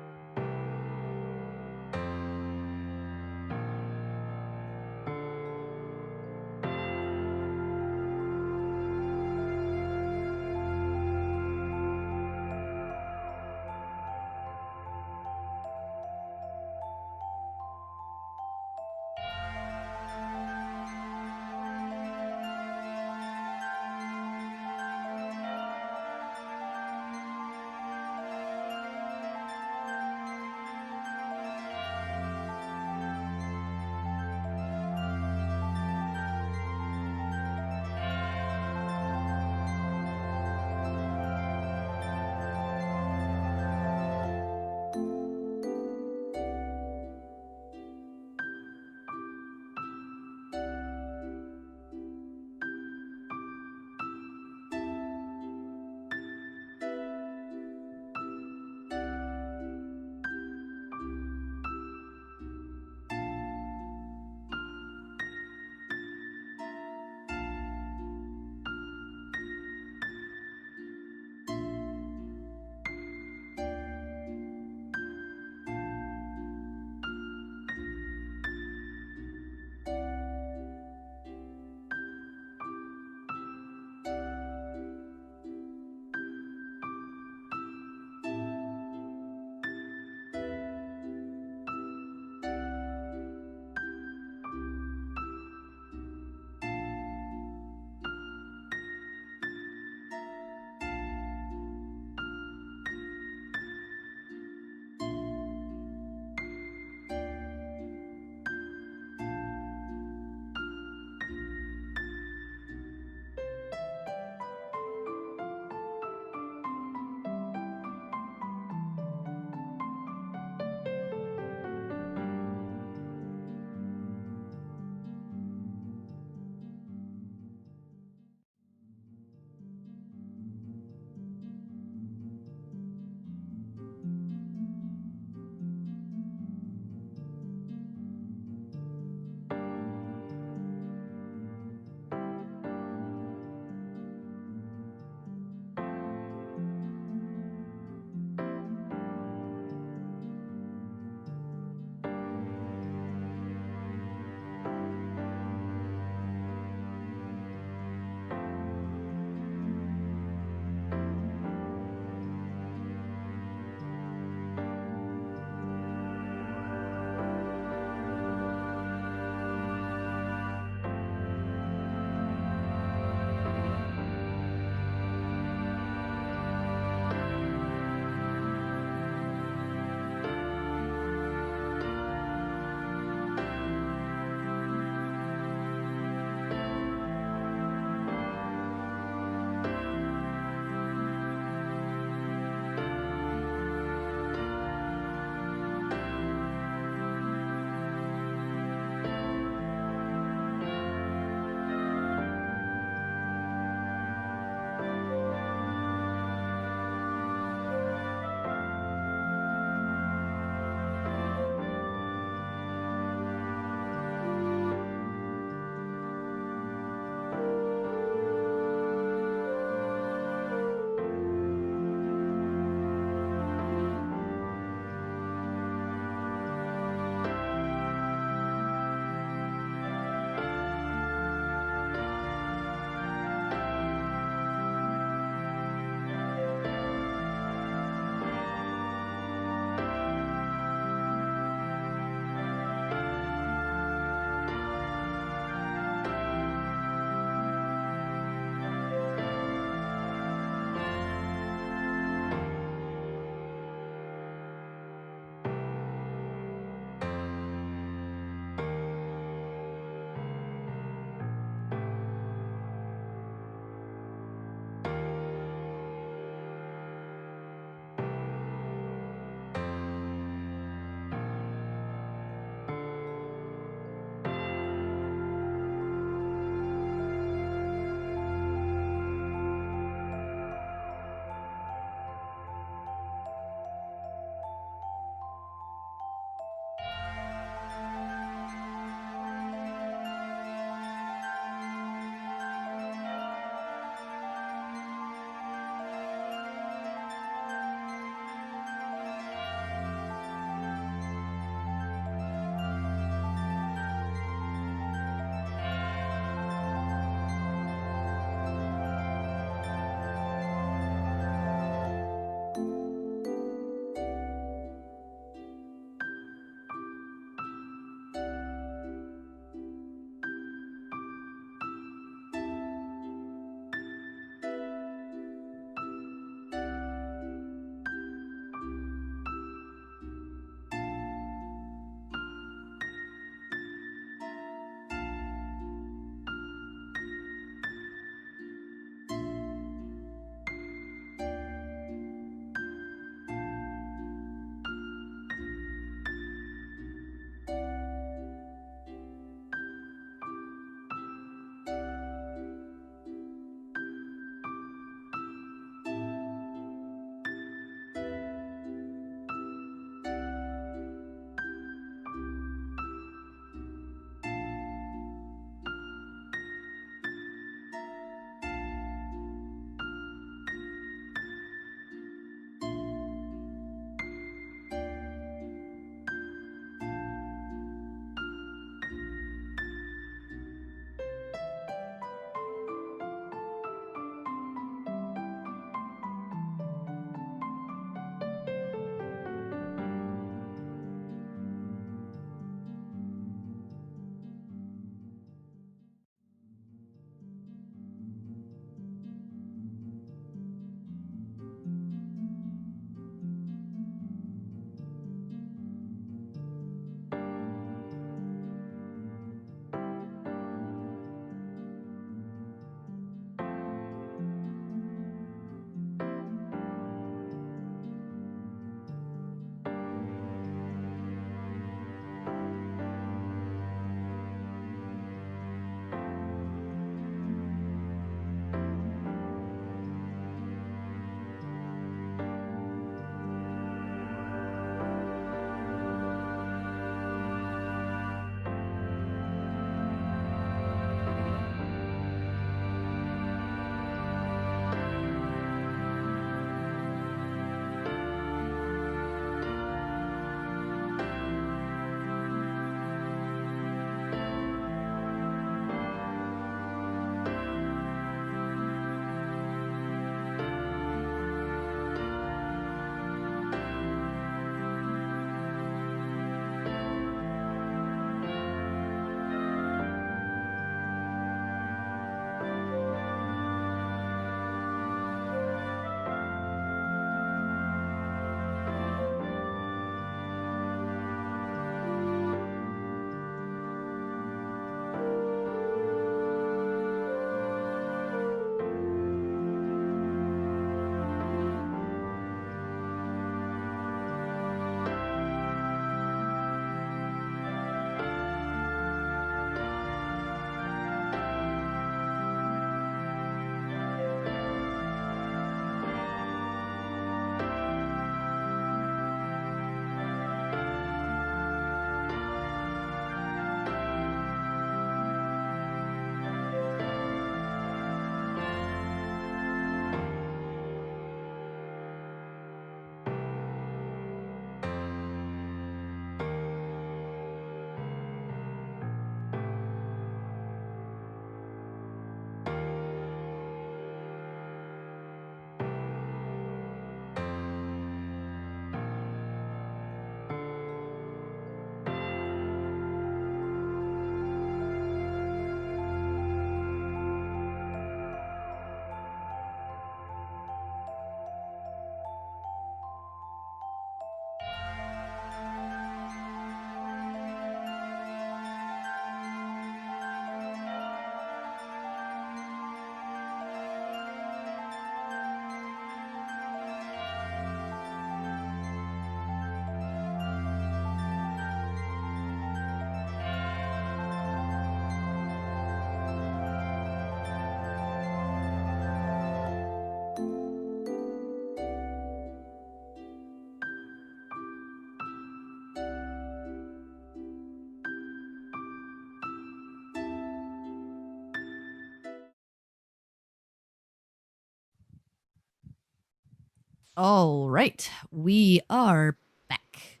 All right, we are back.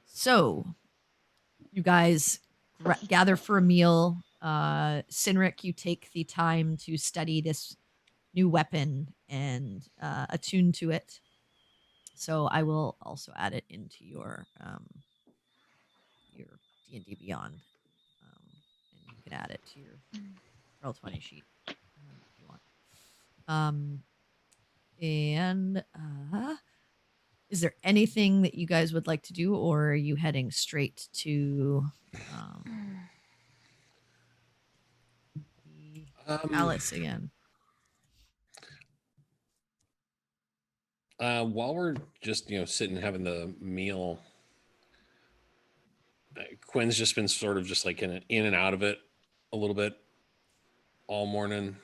So, you guys gather for a meal. Sinric, you take the time to study this new weapon and attune to it. So I will also add it into your D&D Beyond, and you can add it to your Roll20 sheet if you want. And is there anything that you guys would like to do, or are you heading straight to the palace again? While we're just sitting having the meal, Quinn's just been sort of just like in and out of it a little bit all morning.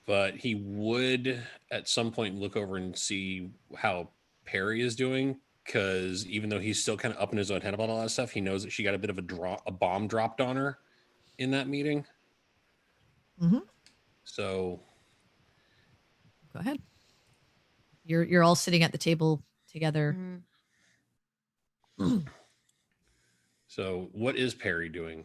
But he would at some point look over and see how Perry is doing, because even though he's still kind of up in his own head about all that stuff, he knows that she got a bit of a bomb dropped on her in that meeting. Mm-hmm. So go ahead. You're all sitting at the table together. So what is Perry doing?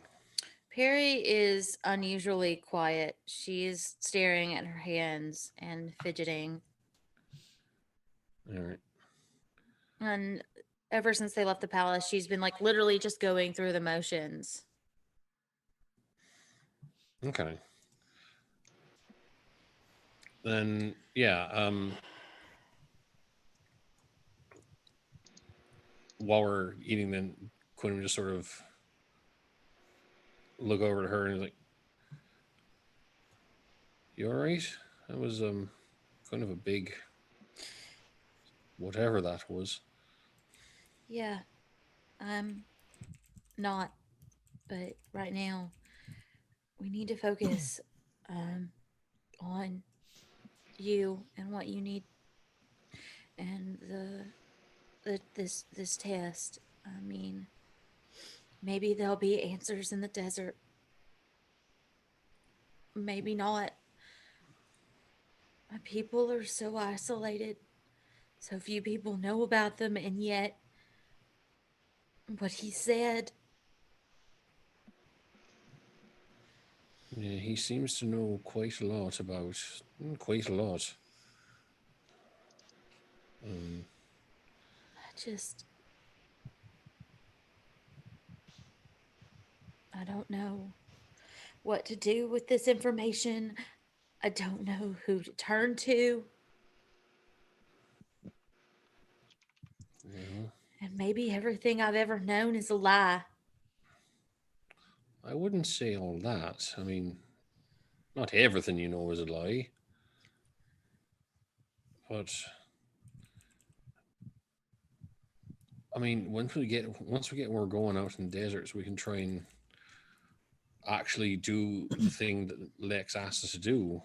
Perry is unusually quiet. She's staring at her hands and fidgeting. All right. And ever since they left the palace, she's been like literally just going through the motions. Okay. Then yeah, while we're eating, then Quinn would just sort of look over to her and like, "You all right? That was kind of a big whatever that was." Yeah, I'm not, but right now we need to focus on you and what you need and this test. I mean, maybe there'll be answers in the desert. Maybe not. My people are so isolated. So few people know about them, and yet what he said. Yeah, he seems to know quite a lot about quite a lot. I don't know what to do with this information. I don't know who to turn to. Yeah, And maybe everything I've ever known is a lie. I wouldn't say all that. I mean, not everything you know is a lie, but I mean, once we get where we're going out in the deserts, we can try and actually do the thing that Lex asked us to do.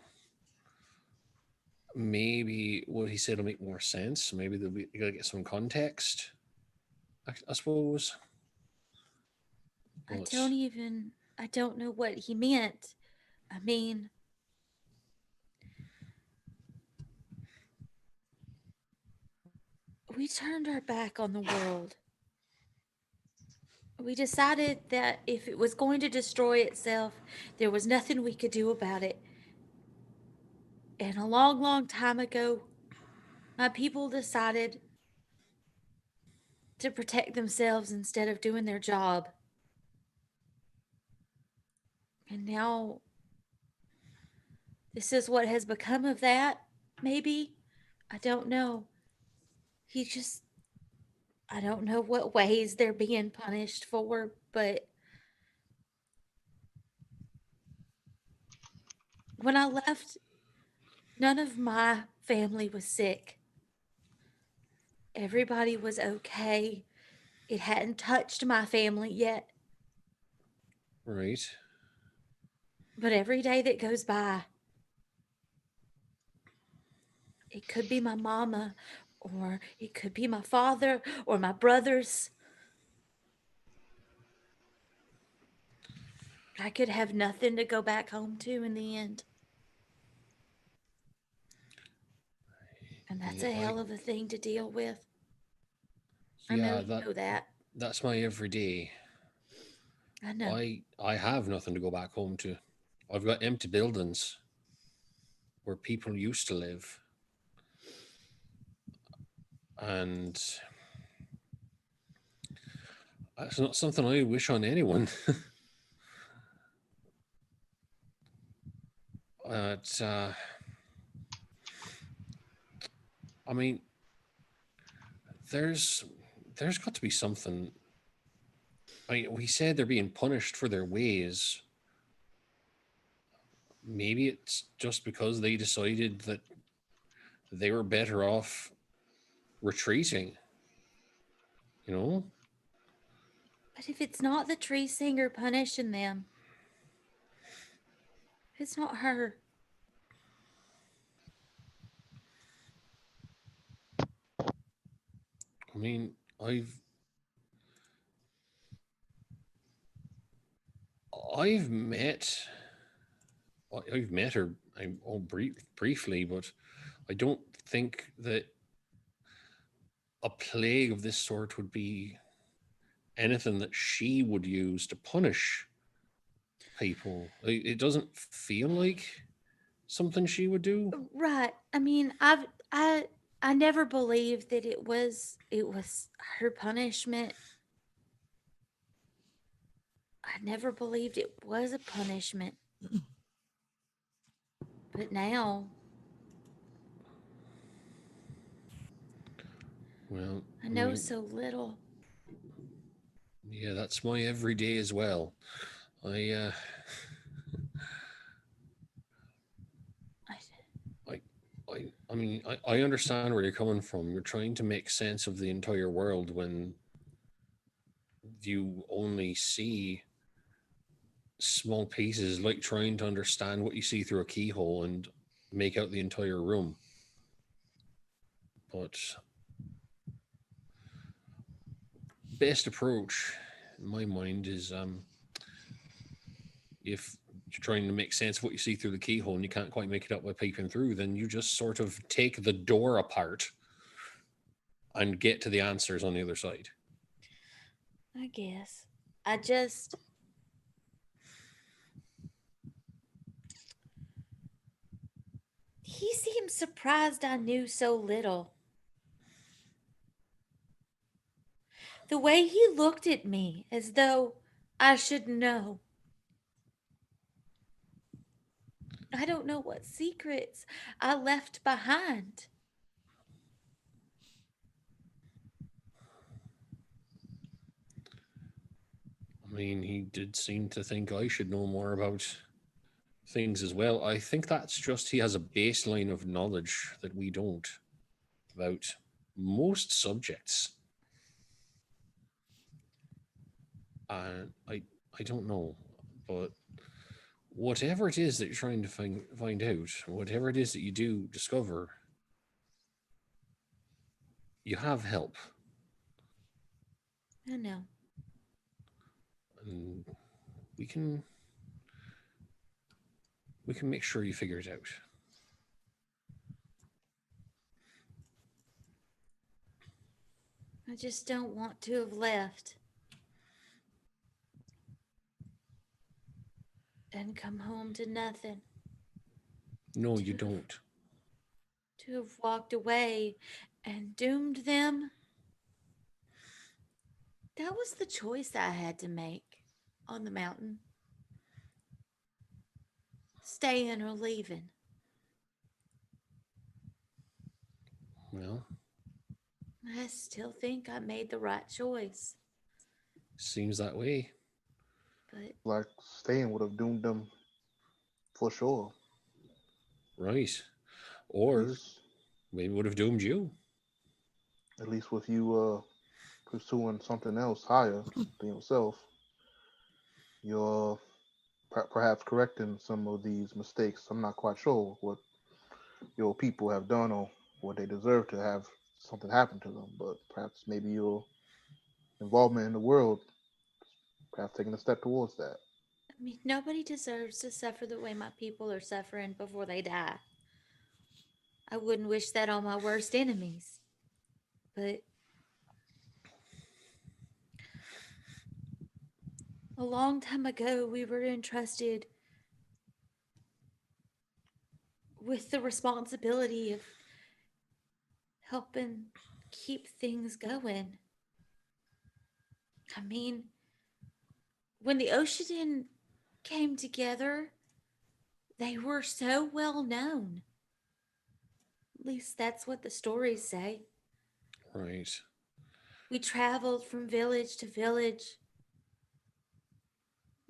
Maybe what he said will make more sense. Maybe they'll be able to get some context, I suppose. But I don't know what he meant. I mean, we turned our back on the world. We decided that if it was going to destroy itself, there was nothing we could do about it. And a long, long time ago, my people decided to protect themselves instead of doing their job. And now, this is what has become of that, maybe? I don't know. I don't know what ways they're being punished for, but when I left, none of my family was sick. Everybody was okay. It hadn't touched my family yet. right. But every day that goes by, it could be my mama, or it could be my father, or my brothers. I could have nothing to go back home to in the end. That's Yeah, a hell of a thing to deal with. I yeah, know you know that. that's my everyday. I know. I have nothing to go back home to. I've got empty buildings where people used to live, and that's not something I wish on anyone. But I mean, there's there's got to be something. I mean, we said they're being punished for their ways. Maybe it's just because they decided that they were better off retreating. You know? But if it's not the tree singer punishing them, if it's not her, I mean, I've met I've met her briefly, but I don't think that a plague of this sort would be anything that she would use to punish people. It doesn't feel like something she would do. right? I mean, I never believed that it was her punishment. I never believed it was a punishment. But now Well, I know so little. yeah, that's my everyday as well. I I, I mean, I understand where you're coming from. You're trying to make sense of the entire world when you only see small pieces, like trying to understand what you see through a keyhole and make out the entire room. But best approach, in my mind, is if you're trying to make sense of what you see through the keyhole and you can't quite make it out by peeping through, then you just sort of take the door apart and get to the answers on the other side. I guess. I just. He seemed surprised I knew so little. The way he looked at me as though I should know. I don't know what secrets I left behind. I mean, he did seem to think I should know more about things as well. I think that's just he has a baseline of knowledge that we don't about most subjects. I don't know, but whatever it is that you're trying to find out, whatever it is that you do discover, you have help. I know. And we can make sure you figure it out. I just don't want to have left and come home to nothing. No, you don't. To have walked away and doomed them. That was the choice I had to make on the mountain. Staying or leaving. Well, I still think I made the right choice. seems that way. But Like staying would have doomed them for sure. Right. At Or least, maybe would have doomed you. at least with you pursuing something else higher than yourself, you're perhaps correcting some of these mistakes. I'm not quite sure what your people have done or what they deserve to have something happen to them, but perhaps maybe your involvement in the world, perhaps taking a step towards that. I mean, nobody deserves to suffer the way my people are suffering before they die. I wouldn't wish that on my worst enemies. But a long time ago, we were entrusted with the responsibility of helping keep things going. I mean, when the Ocean came together, they were so well known. At least that's what the stories say. Right. We traveled from village to village,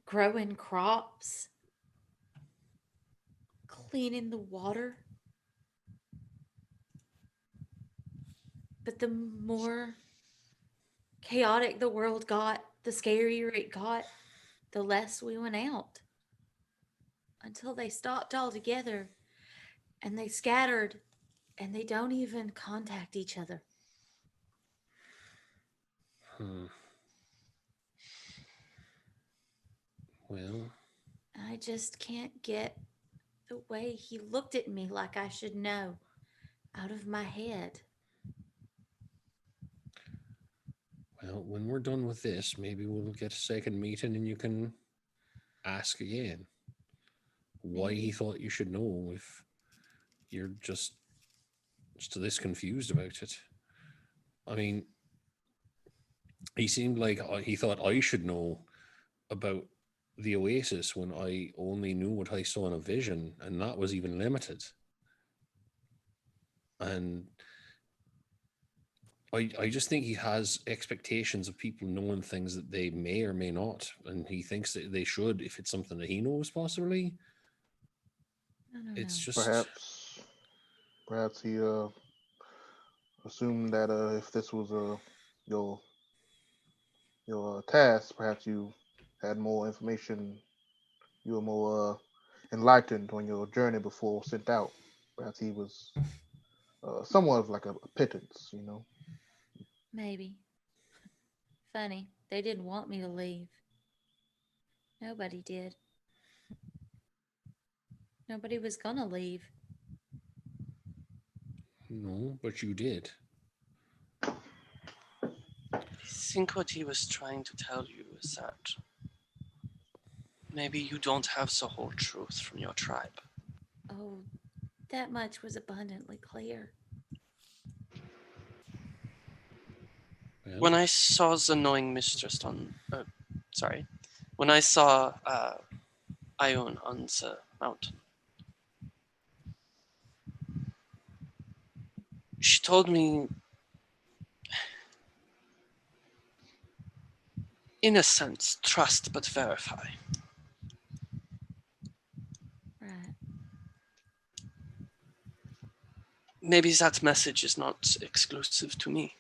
growing crops, cleaning the water. But the more chaotic the world got, the scarier it got, the less we went out. Until they stopped altogether and they scattered and they don't even contact each other. Well, I just can't get the way he looked at me like I should know out of my head. well, when we're done with this, maybe we'll get a second meeting and you can ask again why he thought you should know if you're just this confused about it. I mean, he seemed like he thought I should know about the Oasis when I only knew what I saw in a vision, and that was even limited. And I just think he has expectations of people knowing things that they may or may not, and he thinks that they should if it's something that he knows possibly. I don't It's know. just Perhaps he assumed that if this was your task, perhaps you had more information, you were more enlightened on your journey before sent out. Perhaps he was somewhat of like a pittance, you know. Maybe. Funny, they didn't want me to leave. Nobody did. Nobody was gonna leave. no, but you did. I think what he was trying to tell you is that maybe you don't have the whole truth from your tribe. Oh, that much was abundantly clear. Well, When I saw the knowing mistress when I saw Ione on the mountain, she told me, in a sense, trust but verify. Right. Maybe that message is not exclusive to me.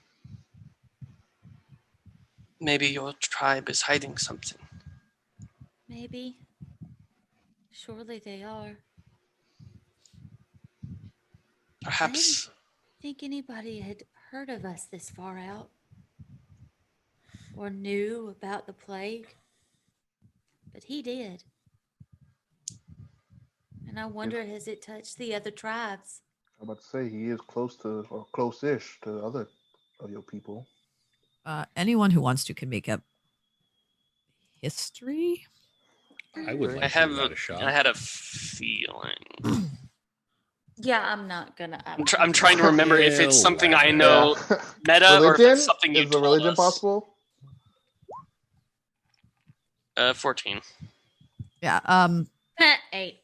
Maybe your tribe is hiding something. Maybe. Surely they are. Perhaps Think anybody had heard of us this far out? Or knew about the plague? But he did. And I wonder, has it touched the other tribes? I'm about to say he is close to or close-ish to other of your people. Anyone who wants to can make up history. I would Great. like to give that a shot. I had a feeling. Yeah, I'm not gonna. I'm trying to remember if it's something I know Yeah. meta or if Religion? it's something you Is the told religion us. possible? 14. Yeah. 8.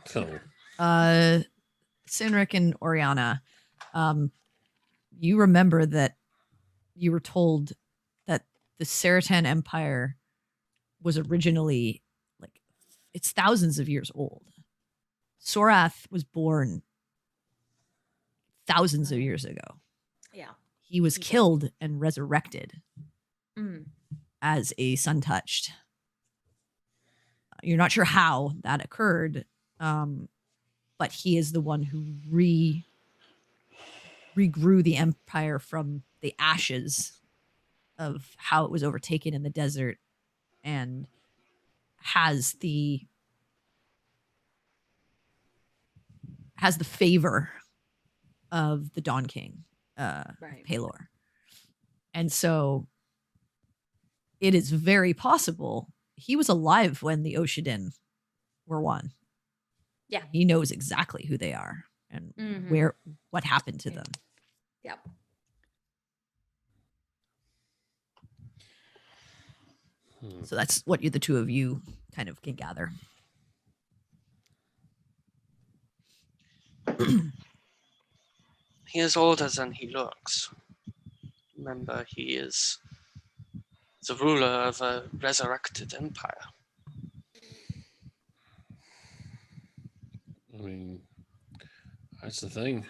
So, Sinric and Oriana, you remember that you were told that the Saratan Empire was originally it's thousands of years old. Sorath was born thousands of years ago. Yeah. He was killed and resurrected as a sun touched. You're not sure how that occurred, but he is the one who regrew the empire from the ashes of how it was overtaken in the desert, and has the favor of the Dawn King, Right. Pelor. And so it is very possible he was alive when the Oshadin were won. Yeah. He knows exactly who they are and Mhm. what happened to them. Yep. So that's what the two of you kind of can gather. He is older than he looks. Remember, he is the ruler of a resurrected empire. I mean, that's the thing.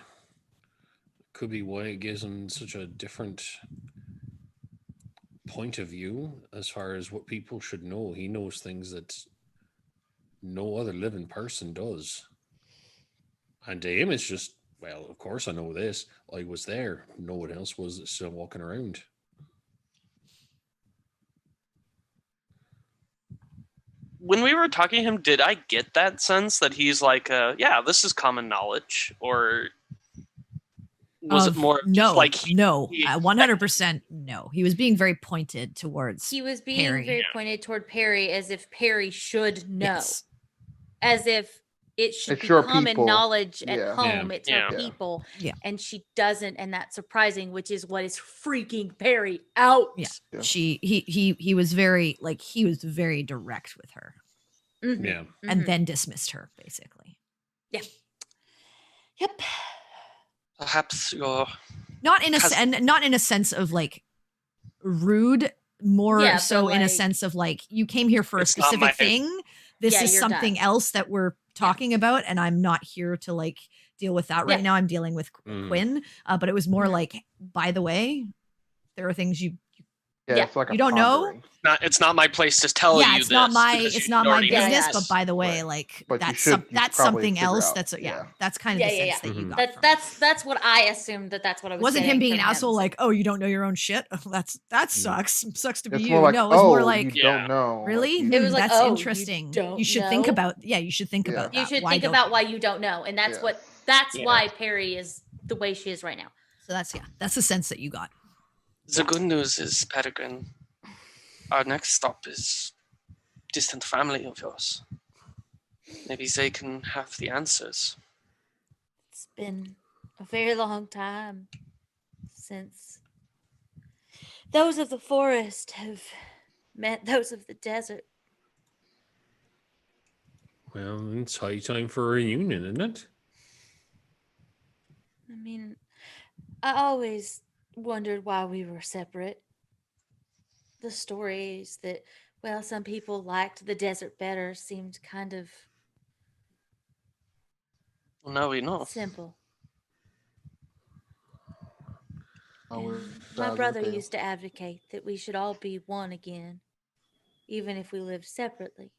Could be why it gives him such a different point of view as far as what people should know. He knows things that no other living person does. And to him, it's just, well, of course I know this. I was there. No one else was still walking around. When we were talking to him, did I get that sense that he's like, yeah, this is common knowledge? Or was it more no, just like no, 100% no. He was being very pointed towards He was being Perry. very pointed toward Perry as if Perry should know. Yes. As if it should It's be your common people. knowledge at Yeah. home. Yeah. It's her Yeah. people. Yeah. And she doesn't, and that's surprising, which is what is freaking Perry out. Yeah. Yeah. He was very he was very direct with her Mhm. Yeah. and Mhm. then dismissed her basically. Yep. perhaps your Not in a Has- and not in a sense of like rude, more Yeah, so but, in a like- sense of like you came here for a It's not specific my- thing. This Yeah, is you're something done. else that we're talking about, and I'm not here to like deal with that right Yeah. now. I'm dealing with Mm. Quinn, but it was more Mhm. like, by the way, there are things you Yeah, Yeah. it's like You a don't know? pondering. it's not my place to tell yeah, you it's this. not my because it's you not my already know business. Yes. But by the way, Right. like But you that's should that's probably something figure else. out, That's yeah. that's kind of Yeah, the yeah, sense yeah. that you Mhm. got. from it. That's what I assumed that's what I It was. wasn't him getting being an from him. asshole like, oh, you don't know your own shit. That sucks. Sucks to be It's you. more like, No, it was more oh, like, you Yeah. don't know. really? Like, It was like, that's oh, you interesting. don't You should think know? about you should think Yeah. about that. You should Why think don't about you? why you don't know, and that's Yeah. that's Yeah. why Perry is the way she is right now. So that's the sense that you got. The good news is, Peregrine, our next stop is distant family of yours. Maybe they can have the answers. It's been a very long time since those of the forest have met those of the desert. Well, it's high time for a reunion, isn't it? I mean, I always wondered why we were separate. The stories that, well, some people liked the desert better seemed kind of Well, now we know. simple. always And sides my of the brother tale. used to advocate that we should all be one again, even if we lived separately.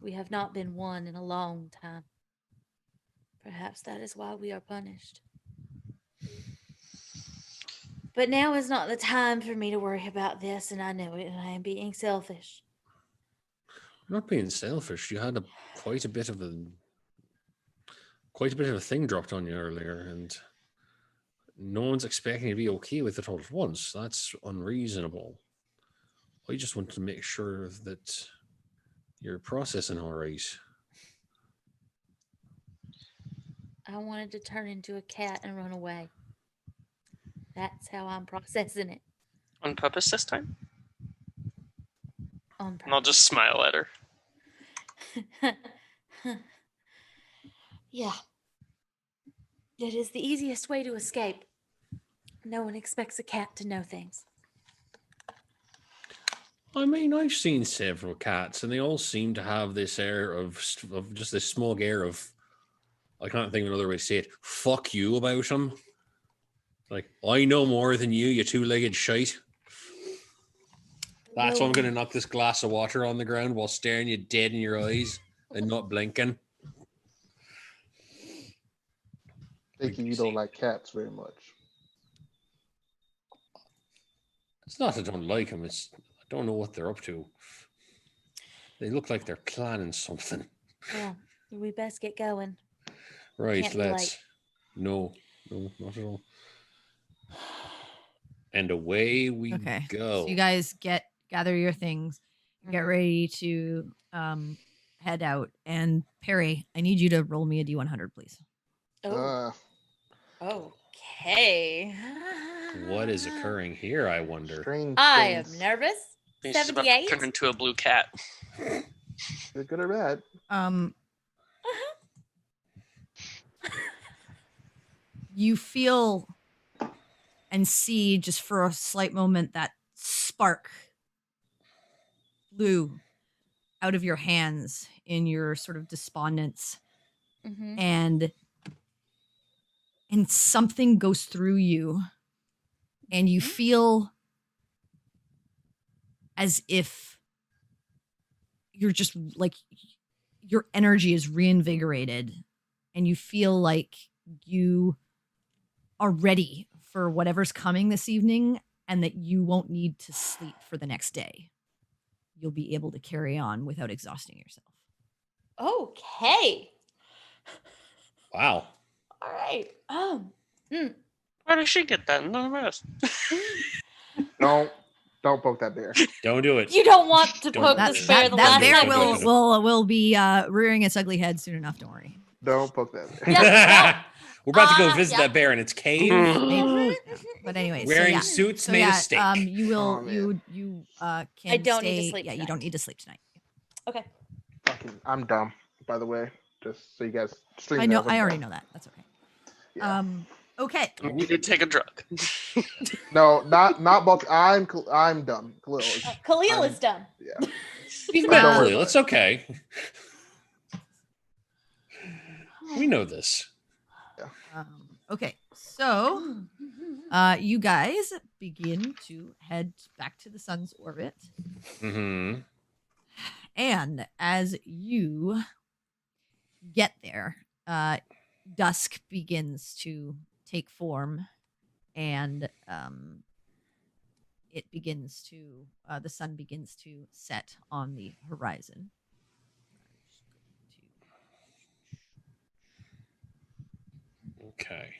We have not been one in a long time. Perhaps that is why we are punished. But now is not the time for me to worry about this, and I know it, and I am being selfish. Not being selfish. You had quite a bit of a thing dropped on you earlier, and no one's expecting you to be okay with it all at once. That's unreasonable. I just want to make sure that you're processing all right. I wanted to turn into a cat and run away. That's how I'm processing it On purpose this time? on And I'll purpose. just smile at her. Yeah. It is the easiest way to escape. No one expects a cat to know things. I mean, I've seen several cats, and they all seem to have this air of just this smug air of, I can't think of another way to say it, fuck you about them. Like, I know more than you two-legged shite. That's why I'm going to knock this glass of water on the ground while staring you dead in your eyes and not blinking. Thinking you don't like cats very much. It's not that I don't like them, it's I don't know what they're up to. They look like they're planning something. Well, we best get going. Right, Can't be let's. late. No, not at all. And away we Okay. go. So you guys gather your things, get Mhm. ready to head out. And Perry, I need you to roll me a D100, please. Oh, Uh, okay. What is occurring here, I wonder? strange I am things. nervous. He's about to 78. turn into a blue cat. They're good or bad. You feel and see just for a slight moment that spark flew out of your hands in your sort of despondence, Mhm. and something goes through you, and you feel as if you're just like your energy is reinvigorated, and you feel like you are ready for whatever's coming this evening, and that you won't need to sleep for the next day. You'll be able to carry on without exhausting yourself. Okay. Wow. All right. Where did she get that? None of us. Don't poke that bear. Don't do it. You don't want to Don't- poke That, this bear that, the that last bear time. will be rearing its ugly head soon enough. Don't worry. Don't poke that bear. Yeah, We're about to go Uh, visit yeah. that bear in its cave, Maybe. But anyways, wearing so yeah. suits So made yeah, of steak. you will Oh, man. you can I don't need to stay- sleep Yeah, you tonight. don't need to sleep tonight. Okay. Fucking, I'm dumb, by the way. Just so you guys stream I know. that, I'm I already dumb. know that. That's okay. Yeah. Okay. We did take a drug. No, not both. I'm dumb. Khalil is, Khalil is dumb. yeah. He's don't been worry Khalil. about It's okay. We know this. Okay. So, you guys begin to head back to the sun's orbit, Mm-hmm. and as you get there, dusk begins to take form, and it begins to the sun begins to set on the horizon. Okay.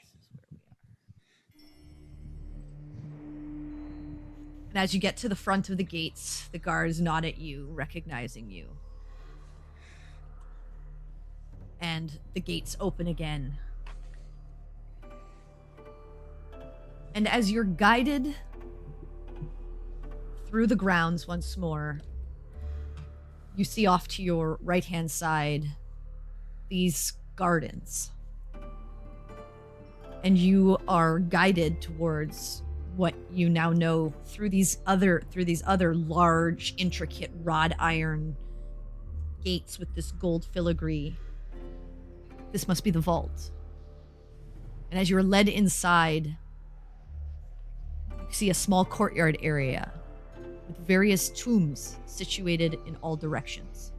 And as you get to the front of the gates, the guards nod at you, recognizing you. And the gates open again. And as you're guided through the grounds once more, you see off to your right-hand side these gardens. And you are guided towards what you now know through these other large, intricate wrought iron gates with this gold filigree. This must be the vault. And as you are led inside, you see a small courtyard area with various tombs situated in all directions.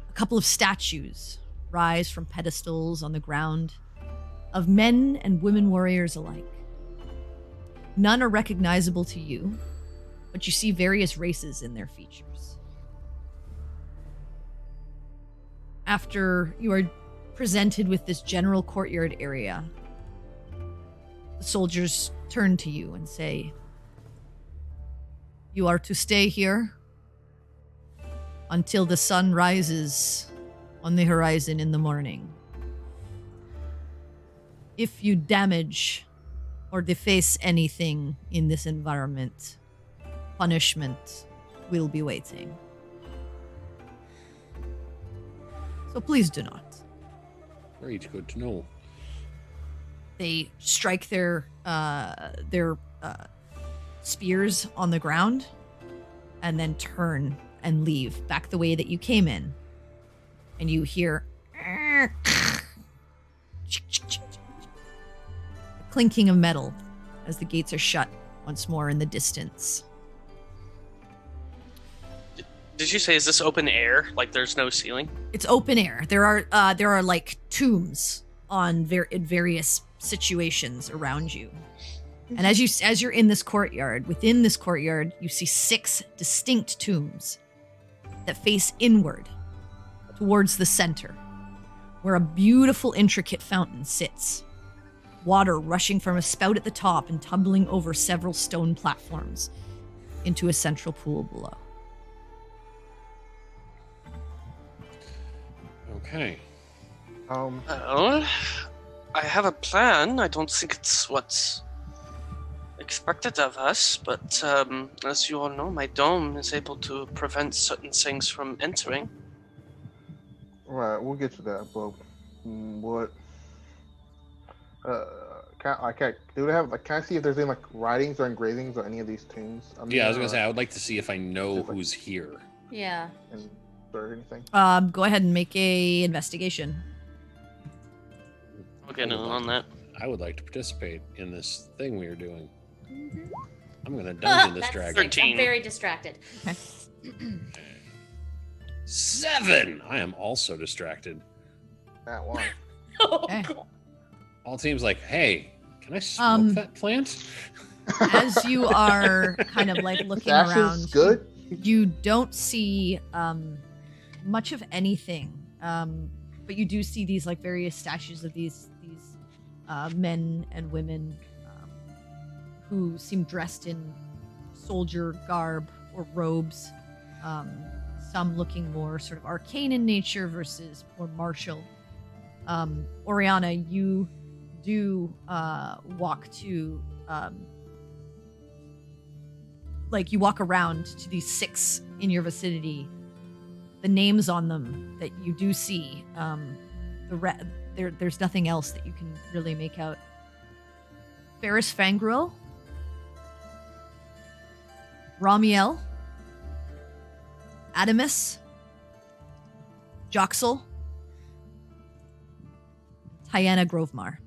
A couple of statues rise from pedestals on the ground of men and women warriors alike. None are recognizable to you, but you see various races in their features. After you are presented with this general courtyard area, the soldiers turn to you and say, "You are to stay here until the sun rises on the horizon in the morning. If you damage or deface anything in this environment, punishment will be waiting. So please do not." Great. Good to know. They strike their spears on the ground and then turn and leave back the way that you came in. And you hear clinking of metal as the gates are shut once more in the distance. Did you say is this open air? Like there's no ceiling? It's open air. There are like tombs on in various situations around you. And as you're in this courtyard, within this courtyard, you see 6 distinct tombs that face inward towards the center. where a beautiful, intricate fountain sits. Water rushing from a spout at the top and tumbling over several stone platforms into a central pool below. Okay. Well, I have a plan. I don't think it's what's expected of us, but as you all know, my dome is able to prevent certain things from entering. Right, we'll get to that. But what? Do they have like? Can I see if there's any like writings or engravings on any of these tombs? Yeah, I was gonna say I would like to see if I know Just like- who's here. Yeah. Or anything. Go ahead and make a investigation. I'll get in on that. I would like to participate in this thing we are doing. Mhm. I'm gonna dungeon this That's dragon. 13. I'm very distracted. 7. I am also distracted. That one. Okay. All teams like, hey, can I smoke Um, that plant? As you are kind of like looking Ashes around, good. you don't see much of anything, but you do see these like various statues of these men and women who seem dressed in soldier garb or robes, some looking more sort of arcane in nature versus more martial. Oriana, you do walk to like you walk around to these 6 in your vicinity. The names on them that you do see, there's nothing else that you can really make out. Ferris Fangruel, Ramiel, Adamus, Joxel, Tiana Grovemar,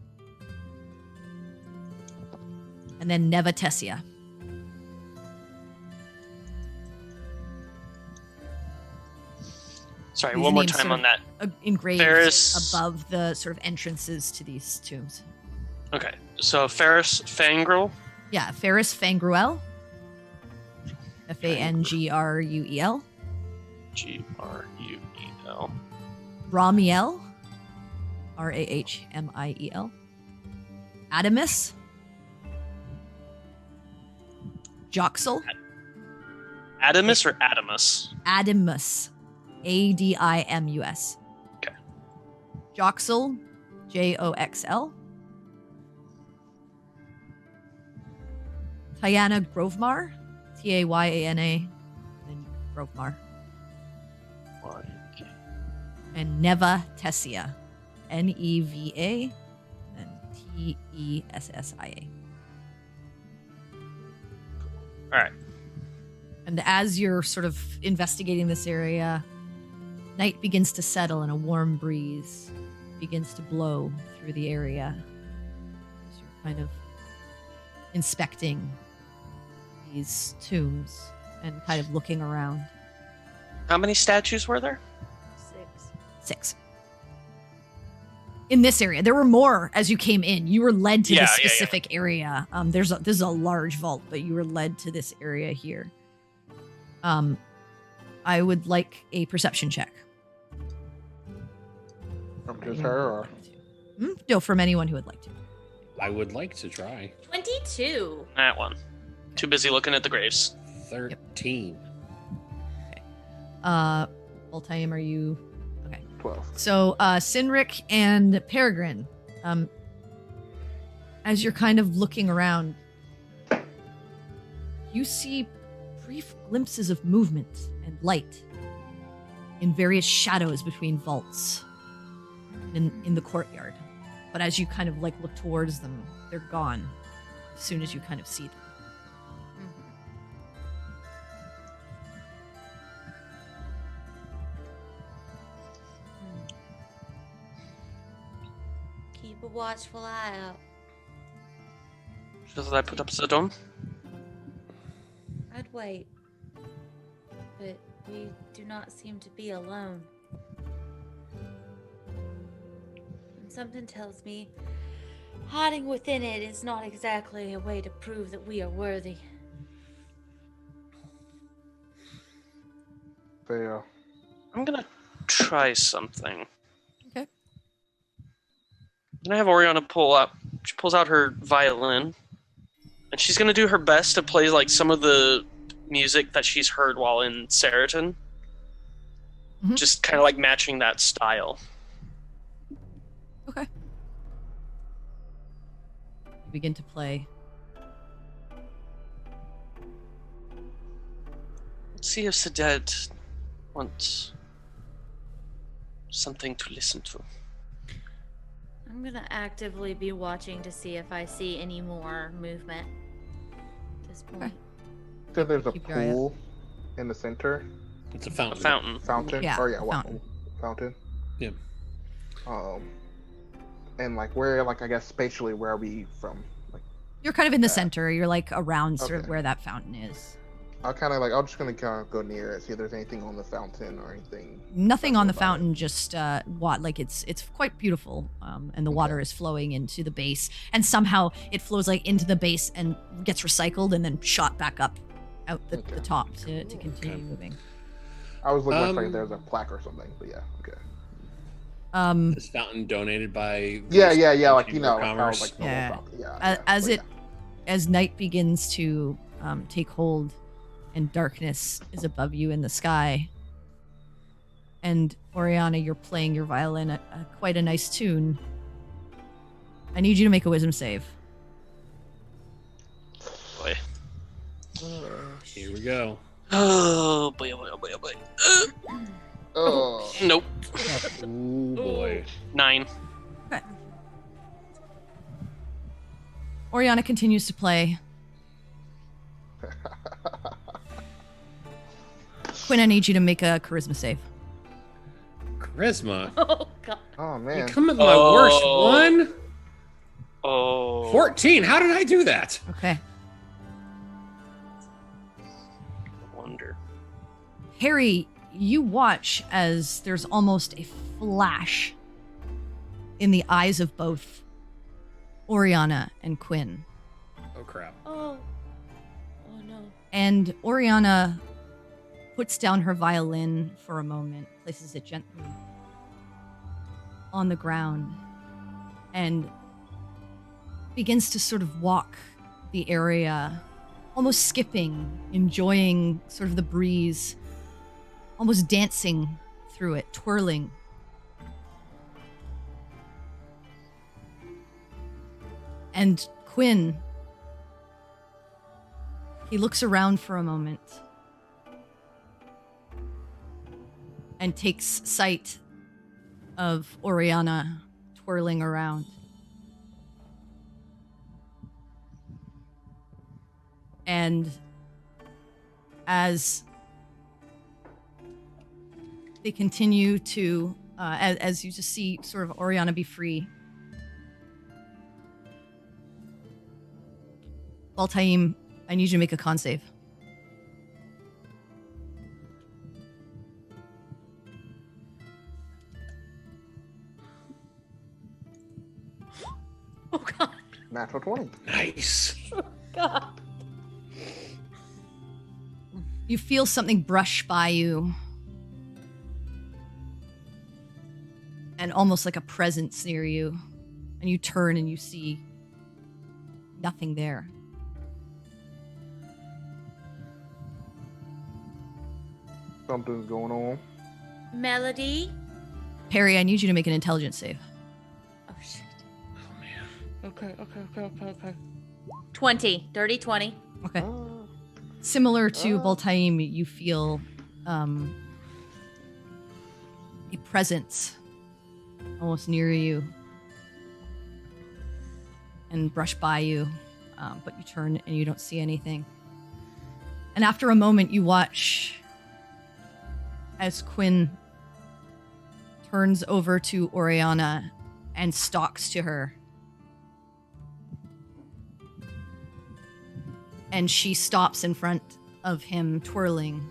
and then Neva Tessia. Sorry, These one more names time sort on of- that. Engraved Ferris- above the sort of entrances to these tombs. Okay, so Ferris Fangirl. Yeah, Ferris Fangruel. Fangruel. Gruel. Ramiel. Rahmiel. Adamus. Joxel. Adamus or Adamus? Adamus. Adimus. Okay. Joxel. Joxl. Tiana Grovemar. Tayana. And Grovemar. And Neva Tessia. Neva and Tessia. All right. And as you're sort of investigating this area, night begins to settle and a warm breeze begins to blow through the area. As you're kind of inspecting these tombs and kind of looking around. How many statues were there? 6. In this area, there were more as you came in. You were led to Yeah, this yeah, yeah. specific area. This is a large vault, but you were led to this area here. I would like a perception check. From just her or No, from anyone who would like to. I would like to try. 22. That one. Too busy looking at the graves. 13. Voltaim, are you 12. So, Sinric and Peregrine, as you're kind of looking around, you see brief glimpses of movement and light in various shadows between vaults in the courtyard. But as you kind of like look towards them, they're gone as soon as you kind of see them. Keep a watchful eye out. Should I put up the dome? I'd wait. But we do not seem to be alone. And something tells me hiding within it is not exactly a way to prove that we are worthy. Fail. I'm gonna try something. Okay. I'm gonna have Oriana pull up. She pulls out her violin, and she's gonna do her best to play like some of the music that she's heard while in Seriton. Mhm. Just kind of like matching that style. Okay. Begin to play. Let's see if Sedet wants something to listen to. I'm gonna actively be watching to see if I see any more movement at this point. So there's a Keep your eye out. pool in the center. It's a A fountain. fountain. Yeah, Or yeah, fountain. fountain. Yeah. And like where, like I guess spatially, where are we from? Like You're kind of in the center. You're like around sort of Okay. where that fountain is. I'm just gonna kind of go near it, see if there's anything on the fountain or anything. Nothing on the special about it. fountain, just like it's quite beautiful, and the water is flowing into the base, and somehow it flows like into the base and gets recycled and then shot back up out the Okay. top to continue Okay. moving. I was looking like Um, there's a plaque or something, but yeah, okay. This fountain donated by Yeah, the like Chamber of like how Commerce. like the Yeah. whole fountain. Yeah, as but it as night begins to take hold and darkness is above you in the sky, and Oriana, you're playing your violin at quite a nice tune. I need you to make a wisdom save. Boy. Here we go. Oh boy, oh boy, oh boy, oh boy. Oh, Nope. Ooh, boy. 9. Oriana continues to play. Quinn, I need you to make a charisma save. Charisma. Oh god. oh You man. come at my worst Oh. one. Oh. 14. How did I do that? Okay. Wonder. Harry, you watch as there's almost a flash in the eyes of both Oriana and Quinn. Oh crap. Oh. Oh no. And Oriana puts down her violin for a moment, places it gently on the ground, and begins to sort of walk the area, almost skipping, enjoying sort of the breeze, almost dancing through it, twirling. And Quinn, he looks around for a moment and takes sight of Oriana twirling around. And as they continue to, as you just see sort of Oriana be free, Baltaim, I need you to make a con save. Oh god. Natural 20. Nice. God. You feel something brush by you, and almost like a presence near you, and you turn and you see nothing there. Something's going on. Melody. Perry, I need you to make an intelligence save. Oh shit. Oh man. Okay. 20. Dirty 20. Okay. Oh. Similar to Oh. Baltaim, you feel a presence almost near you and brush by you, but you turn and you don't see anything. And after a moment, you watch as Quinn turns over to Oriana and stalks to her. And she stops in front of him, twirling.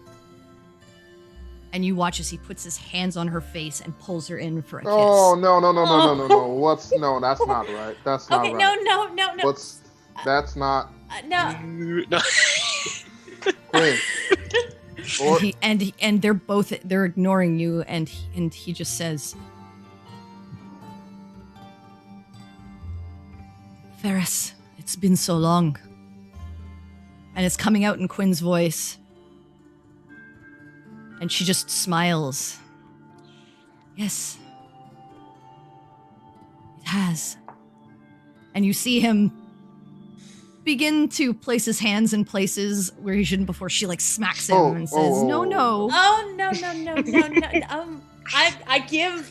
And you watch as he puts his hands on her face and pulls her in for a kiss. Oh no. No, that's not right. That's not Okay, right. no. What's that's not No. No. Quinn. Or, And they're ignoring you, and he just says, Ferris, it's been so long. And it's coming out in Quinn's voice. And she just smiles. Yes. It has. And you see him begin to place his hands in places where he shouldn't before she like smacks him and says, no. Oh, no. I give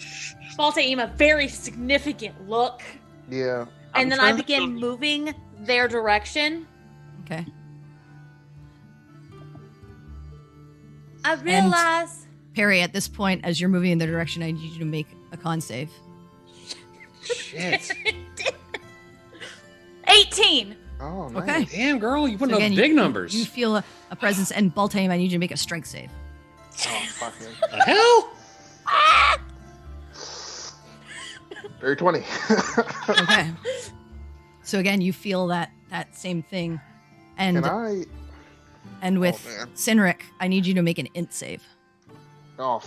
Baltaim a very significant look. Yeah. And then I begin moving their direction. Okay. I realize. Perry, at this point, as you're moving in their direction, I need you to make a con save. Shit. 18. Oh, nice. Okay. Damn, girl, you put So up again, big numbers. You feel a presence, and Baltaim, I need you to make a strength save. Oh, fucking. The hell? Very 20. Okay. So again, you feel that same thing, and Can I? and with Oh, man. Cynric, I need you to make an int save. Oh.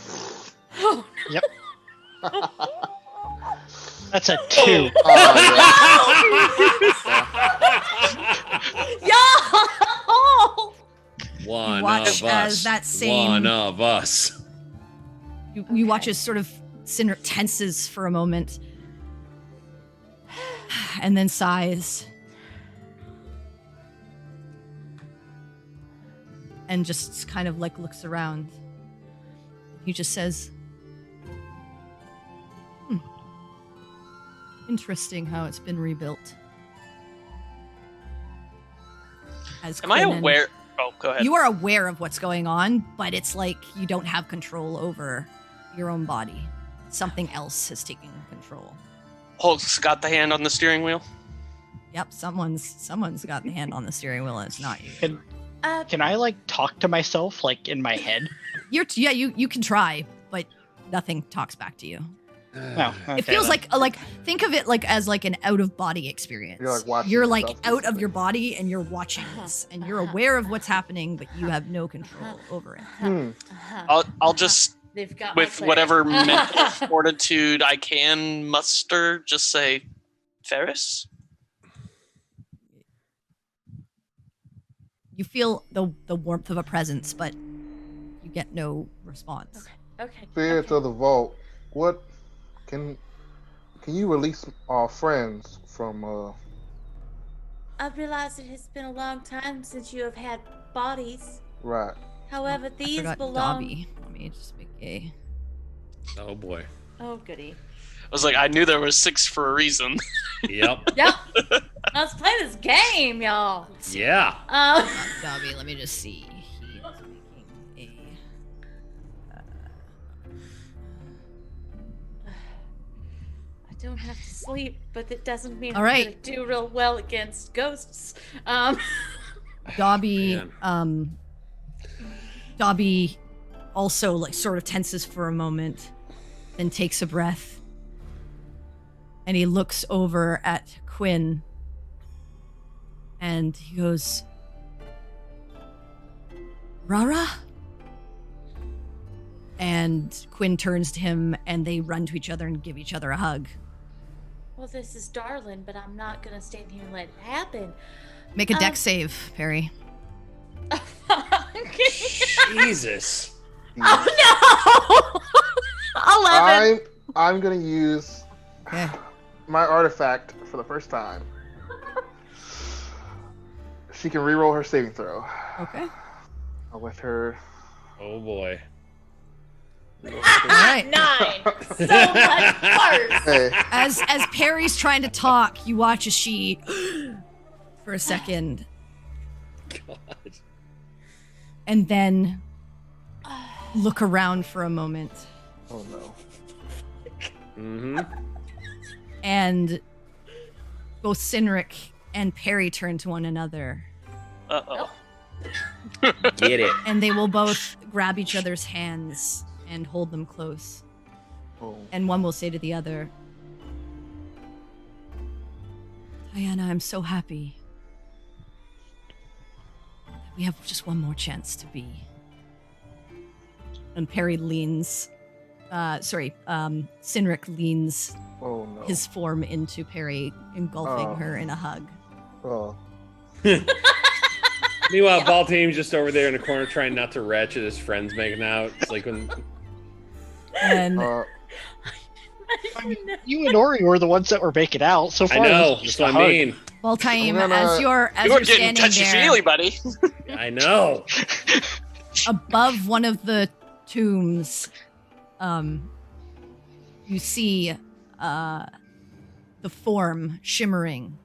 Oh, Yep. That's a 2. Yo! One watch of as us. that same- One of us. You watch as sort of Cynric tenses for a moment, and then sighs, and just kind of like looks around. He just says, interesting how it's been rebuilt. As Am I Quinn and- aware? Oh, go ahead. You are aware of what's going on, but it's like you don't have control over your own body. Something else has taken control. Hulk's got the hand on the steering wheel. Yep, someone's got the hand on the steering wheel, and it's not you. Can I like talk to myself like in my head? You can try, but nothing talks back to you. No. Okay, It feels then. like think of it like as like an out of body experience. You're, like, watching You're like yourself, out of basically. your body and you're watching this, and you're aware of what's happening, but you have no control over it. I'll just, They've got my with cleric. whatever mental fortitude I can muster, just say, Ferris? You feel the warmth of a presence, but you get no response. Okay. Spirits of the vault. What can you release our friends from? I realize it has been a long time since you have had bodies. Right. However, I these forgot belong. Dobby. Let me just make a. Oh boy. Oh, goody. I was like, I knew there was 6 for a reason. Yep. Yep. Let's play this game, y'all. Yeah. Not Dobby. Let me just see. He is making a. I don't have to sleep, but it doesn't mean All I'm right. gonna do real well against ghosts. Dobby, Man. Dobby also like sort of tenses for a moment, then takes a breath, and he looks over at Quinn, and he goes, Rara? And Quinn turns to him, and they run to each other and give each other a hug. Well, this is darling, but I'm not gonna stand here and let it happen. Make a dex save, Perry. Jesus. Oh no! 11. I'm gonna use Okay. my artifact for the first time. She can reroll her saving throw Okay. with her. Oh boy. All right. 9. So much worse. Hey, As Perry's trying to talk, you watch as she, for a second, God. and then look around for a moment, oh no. Mm-hmm. and both Cynric and Perry turn to one another, Uh-oh. Get it. and they will both grab each other's hands and hold them close. Oh. And one will say to the other, Diana, I'm so happy that we have just one more chance to be. And Perry leans Sinric leans Oh no. his form into Perry, engulfing Oh. her in a hug. Oh. Meanwhile, Ball Team's just over there in the corner trying not to retch at his friends making out. It's like when And You and Ori were the ones that were making out so I far. know, this was that's what just a I hug. mean. Baltaim, I'm gonna- as you're You're getting standing touchy there, feely, buddy. I know. above one of the tombs, you see the form shimmering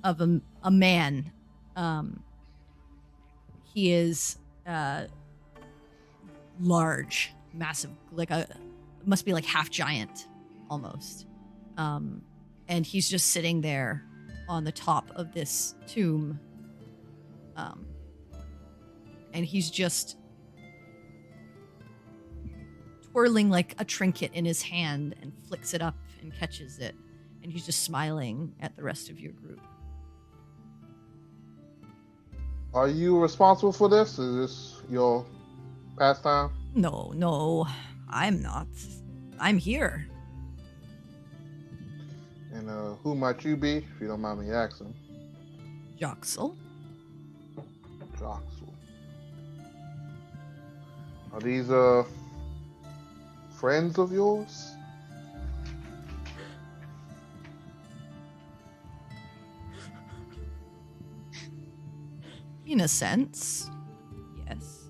of a man. He is large, massive, must be like half giant almost. And he's just sitting there on the top of this tomb. And he's just twirling like a trinket in his hand and flicks it up and catches it. And he's just smiling at the rest of your group. Are you responsible for this? Is this your pastime? No, I'm not. I'm here. And who might you be, if you don't mind me asking? Joxel. Joxel. Are these friends of yours? In a sense, yes.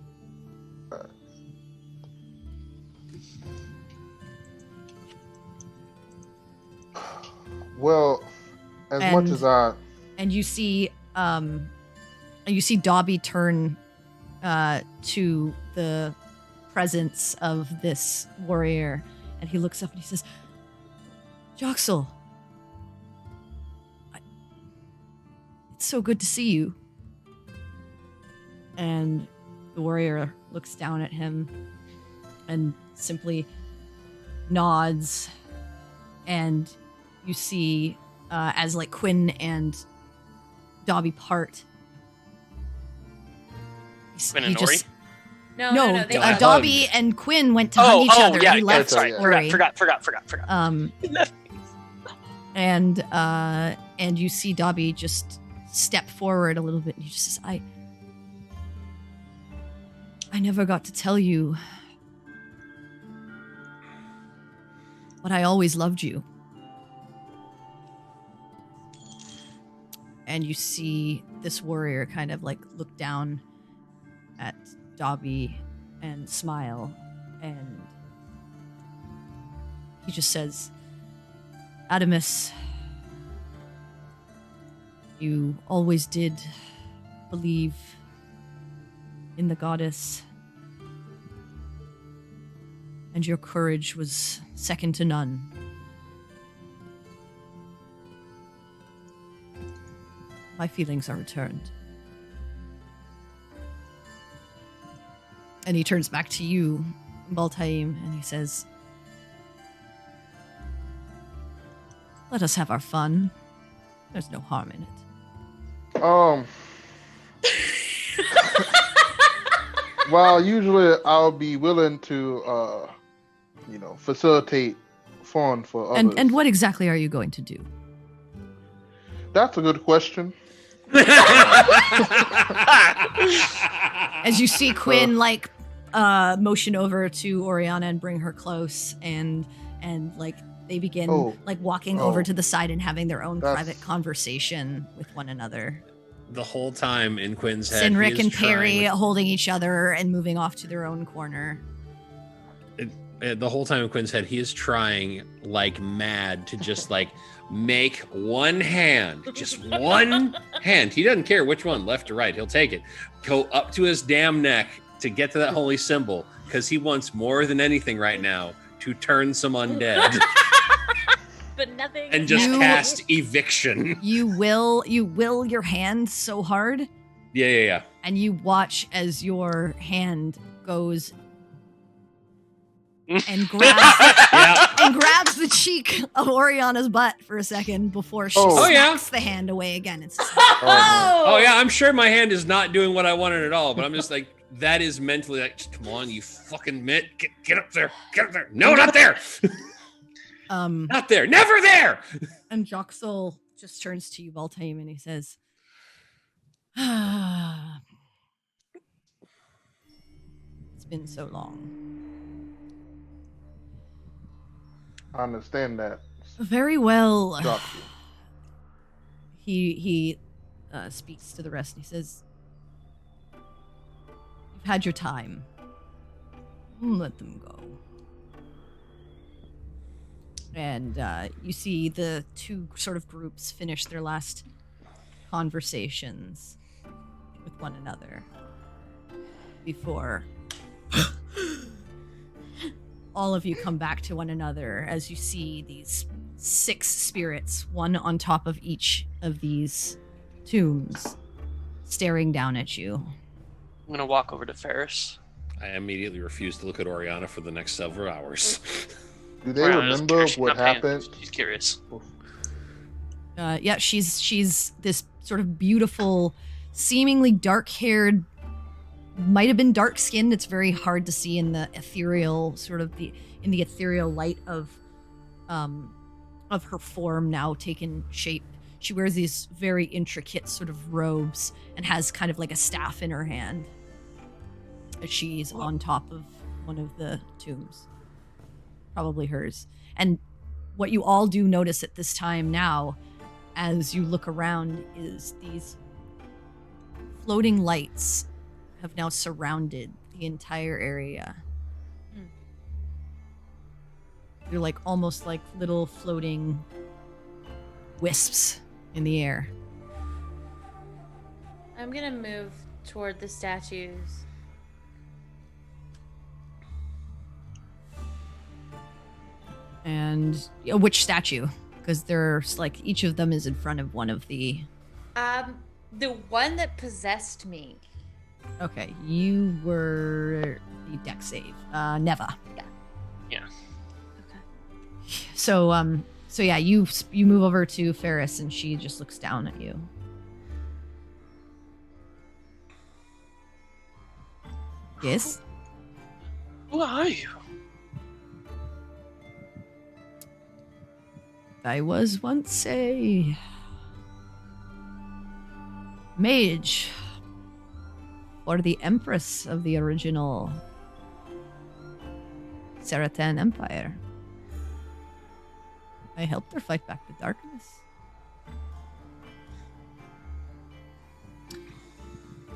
Well, as much And- as I And you see Dobby turn to the presence of this warrior, and he looks up and he says, Joxel, it's so good to see you. And the warrior looks down at him and simply nods, and you see as like Quinn and Dobby part. Quinn and Ori? No, they I hugged. Dobby and Quinn went to hug each other. yeah, He left sorry, Ori. Forgot. And you see Dobby just step forward a little bit, and he just says, I never got to tell you, but I always loved you. And you see this warrior kind of like look down at Dobby and smile, and he just says, Adamus, you always did believe in the goddess, and your courage was second to none. My feelings are returned. And he turns back to you, Baltaim, and he says, let us have our fun. There's no harm in it. Well, usually I'll be willing to, facilitate fun for others. And what exactly are you going to do? That's a good question. As you see Quinn motion over to Oriana and bring her close, and like they begin walking over to the side and having their own private conversation with one another. The whole time in Quinn's head, he Sinric is and trying Perry with- holding each other and moving off to their own corner. the whole time in Quinn's head, he is trying like mad to just like make one hand, just one hand. He doesn't care which one, left or right. He'll take it. Go up to his damn neck to get to that holy symbol, because he wants more than anything right now to turn some undead But nothing. and just You- cast eviction. You will your hand so hard, Yeah. and you watch as your hand goes and grabs Yeah. and grabs the cheek of Oriana's butt for a second before she Oh. Oh, yeah. smacks the hand away again. It's just Oh yeah, I'm sure my hand is not doing what I wanted at all, but I'm just like that is mentally like, come on, you fucking Mitt, get up there, get up there. No, not there. Not there, never there. And Joxel just turns to you, Baltaim, and he says, "It's been so long." I understand that. Very well. Drop you. He speaks to the rest and he says, "You've had your time. Let them go." And you see the two sort of groups finish their last conversations with one another before all of you come back to one another as you see these 6 spirits, one on top of each of these tombs, staring down at you. I'm gonna walk over to Ferris. I immediately refuse to look at Oriana for the next several hours. Do they Oriana's remember curious. She's what not paying happened? attention. She's curious. Yeah, she's this sort of beautiful, seemingly dark-haired, might have been dark-skinned. It's very hard to see in the ethereal ethereal light of her form now taken shape. She wears these very intricate sort of robes and has kind of like a staff in her hand as she's on top of one of the tombs. Probably hers. And what you all do notice at this time now, as you look around, is these floating lights have now surrounded the entire area. They're like almost like little floating wisps in the air. I'm gonna move toward the statues. And which statue? Because there's like each of them is in front of one of the. The one that possessed me. Okay, you were the deck save. Neva. Yeah. Okay. So yeah, you move over to Ferris and she just looks down at you. Yes? Who are you? I was once a mage for the Empress of the original Saratan Empire. I helped her fight back the darkness.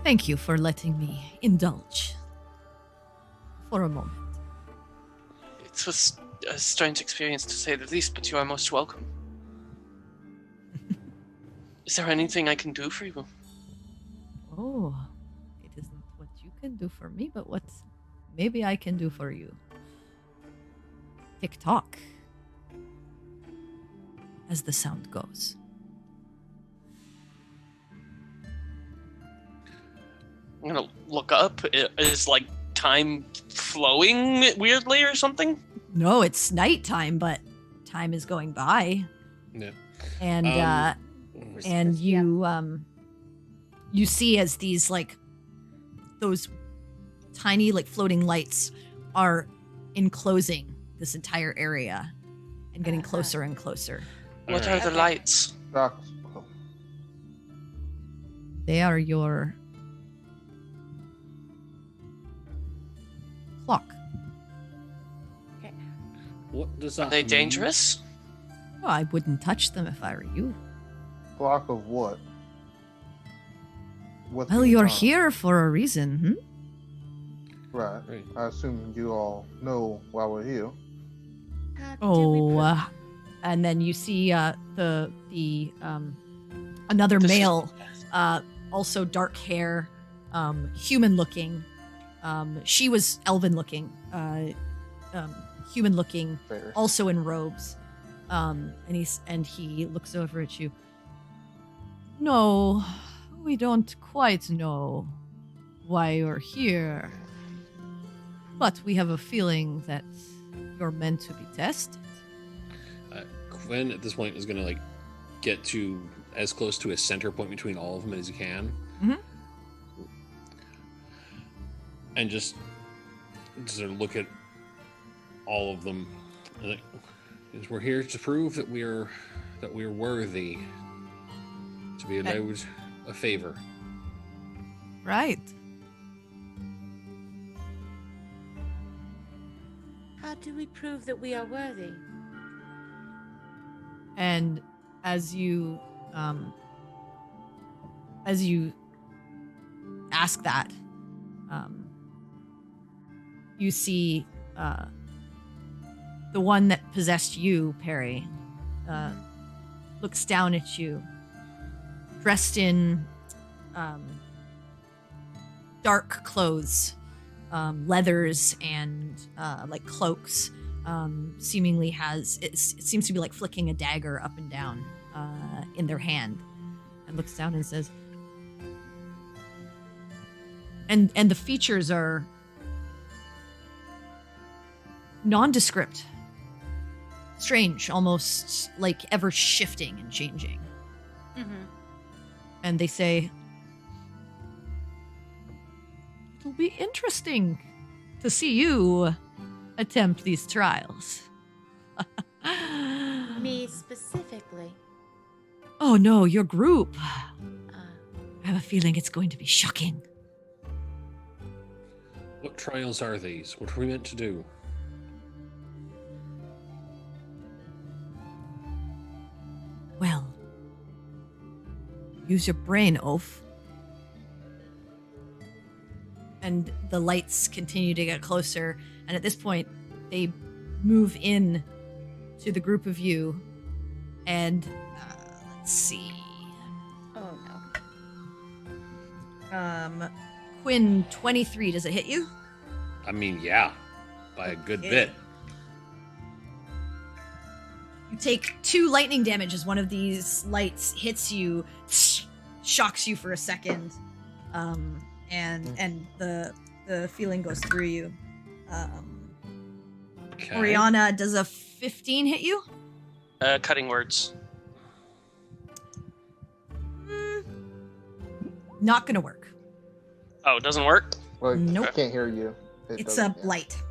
Thank you for letting me indulge for a moment. It was a strange experience to say the least, but you are most welcome. Is there anything I can do for you? Oh, it isn't what you can do for me, but what maybe I can do for you. Tick tock, as the sound goes. I'm gonna look up. Is like time flowing weirdly or something? No, it's nighttime, but time is going by, Yeah. and you see as these like those tiny like floating lights are enclosing this entire area and getting closer and closer. What Alright. are the lights? Doc, They are your clock. What does Are that they mean? dangerous? Oh, I wouldn't touch them if I were you. Clock of what? What's Well, the you're time? here for a reason, Right. Right. I assume you all know why we're here. And then you see the another This is- male, also dark hair, human looking. She was elven looking, human looking, Fair. also in robes. And he looks over at you. No, we don't quite know why you're here, but we have a feeling that you're meant to be tested. Quinn at this point is going to like get to as close to a center point between all of them as he can. Mhm. and just sort of look at all of them. And we're here to prove that we're worthy to be allowed a favor. Right. How do we prove that we are worthy? And as you ask that, you see the one that possessed you, Perry, looks down at you, dressed in dark clothes, leathers and like cloaks. Seemingly it seems to be like flicking a dagger up and down in their hand, and looks down and says, and the features are nondescript, strange, almost like ever shifting and changing. Mm-hmm. And they say, it'll be interesting to see you attempt these trials. Me specifically. Oh no, your group. Uh, I have a feeling it's going to be shocking. What trials are these? What are we meant to do? Well, use your brain, Oaf. And the lights continue to get closer, and at this point, they move in to the group of you, and let's see. oh no. Quinn, 23, does it hit you? I mean, yeah, by a good Okay. bit. You take 2 lightning damage as one of these lights hits you, shocks you for a second, and the feeling goes through you. Okay. Oriana, does a 15 hit you? Cutting words. Not gonna work. Oh, it doesn't work? Well, Nope. I can't hear you. It's a doesn't, yeah. blight.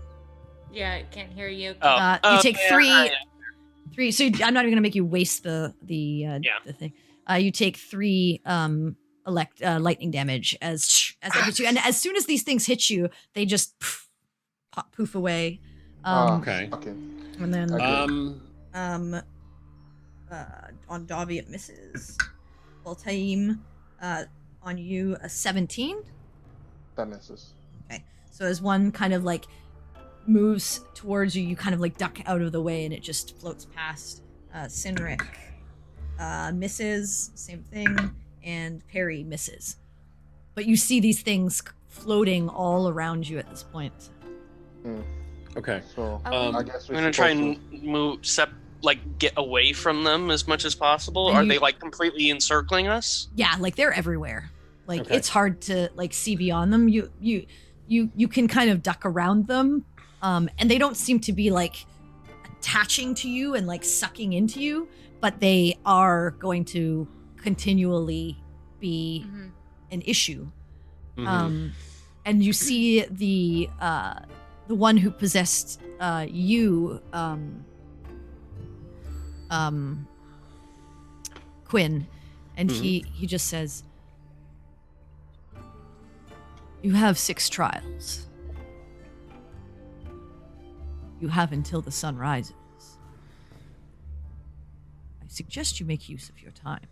Yeah, I can't hear you. Oh, You take yeah, 3. yeah. 3. So I'm not even gonna make you waste the thing. You take 3 lightning damage as it hits you, and as soon as these things hit you, they just poof away. Okay. Okay. And then Okay. on Davi it misses. Voltaim, on you a 17. That misses. Okay. So as one kind of like moves towards you, you kind of like duck out of the way and it just floats past. Sinric misses, same thing, and Perry misses. But you see these things floating all around you at this point. Okay. So Um, I guess I'm we're gonna try supposed and move, get away from them as much as possible. And Are you- they like completely encircling us? Yeah, like they're everywhere. Like Okay. it's hard to like see beyond them. You can kind of duck around them, and they don't seem to be like attaching to you and like sucking into you, but they are going to continually be Mhm. an issue. Mhm. And you see the one who possessed you, Quinn, and he just says, "You have 6 trials. You have until the sun rises. I suggest you make use of your time."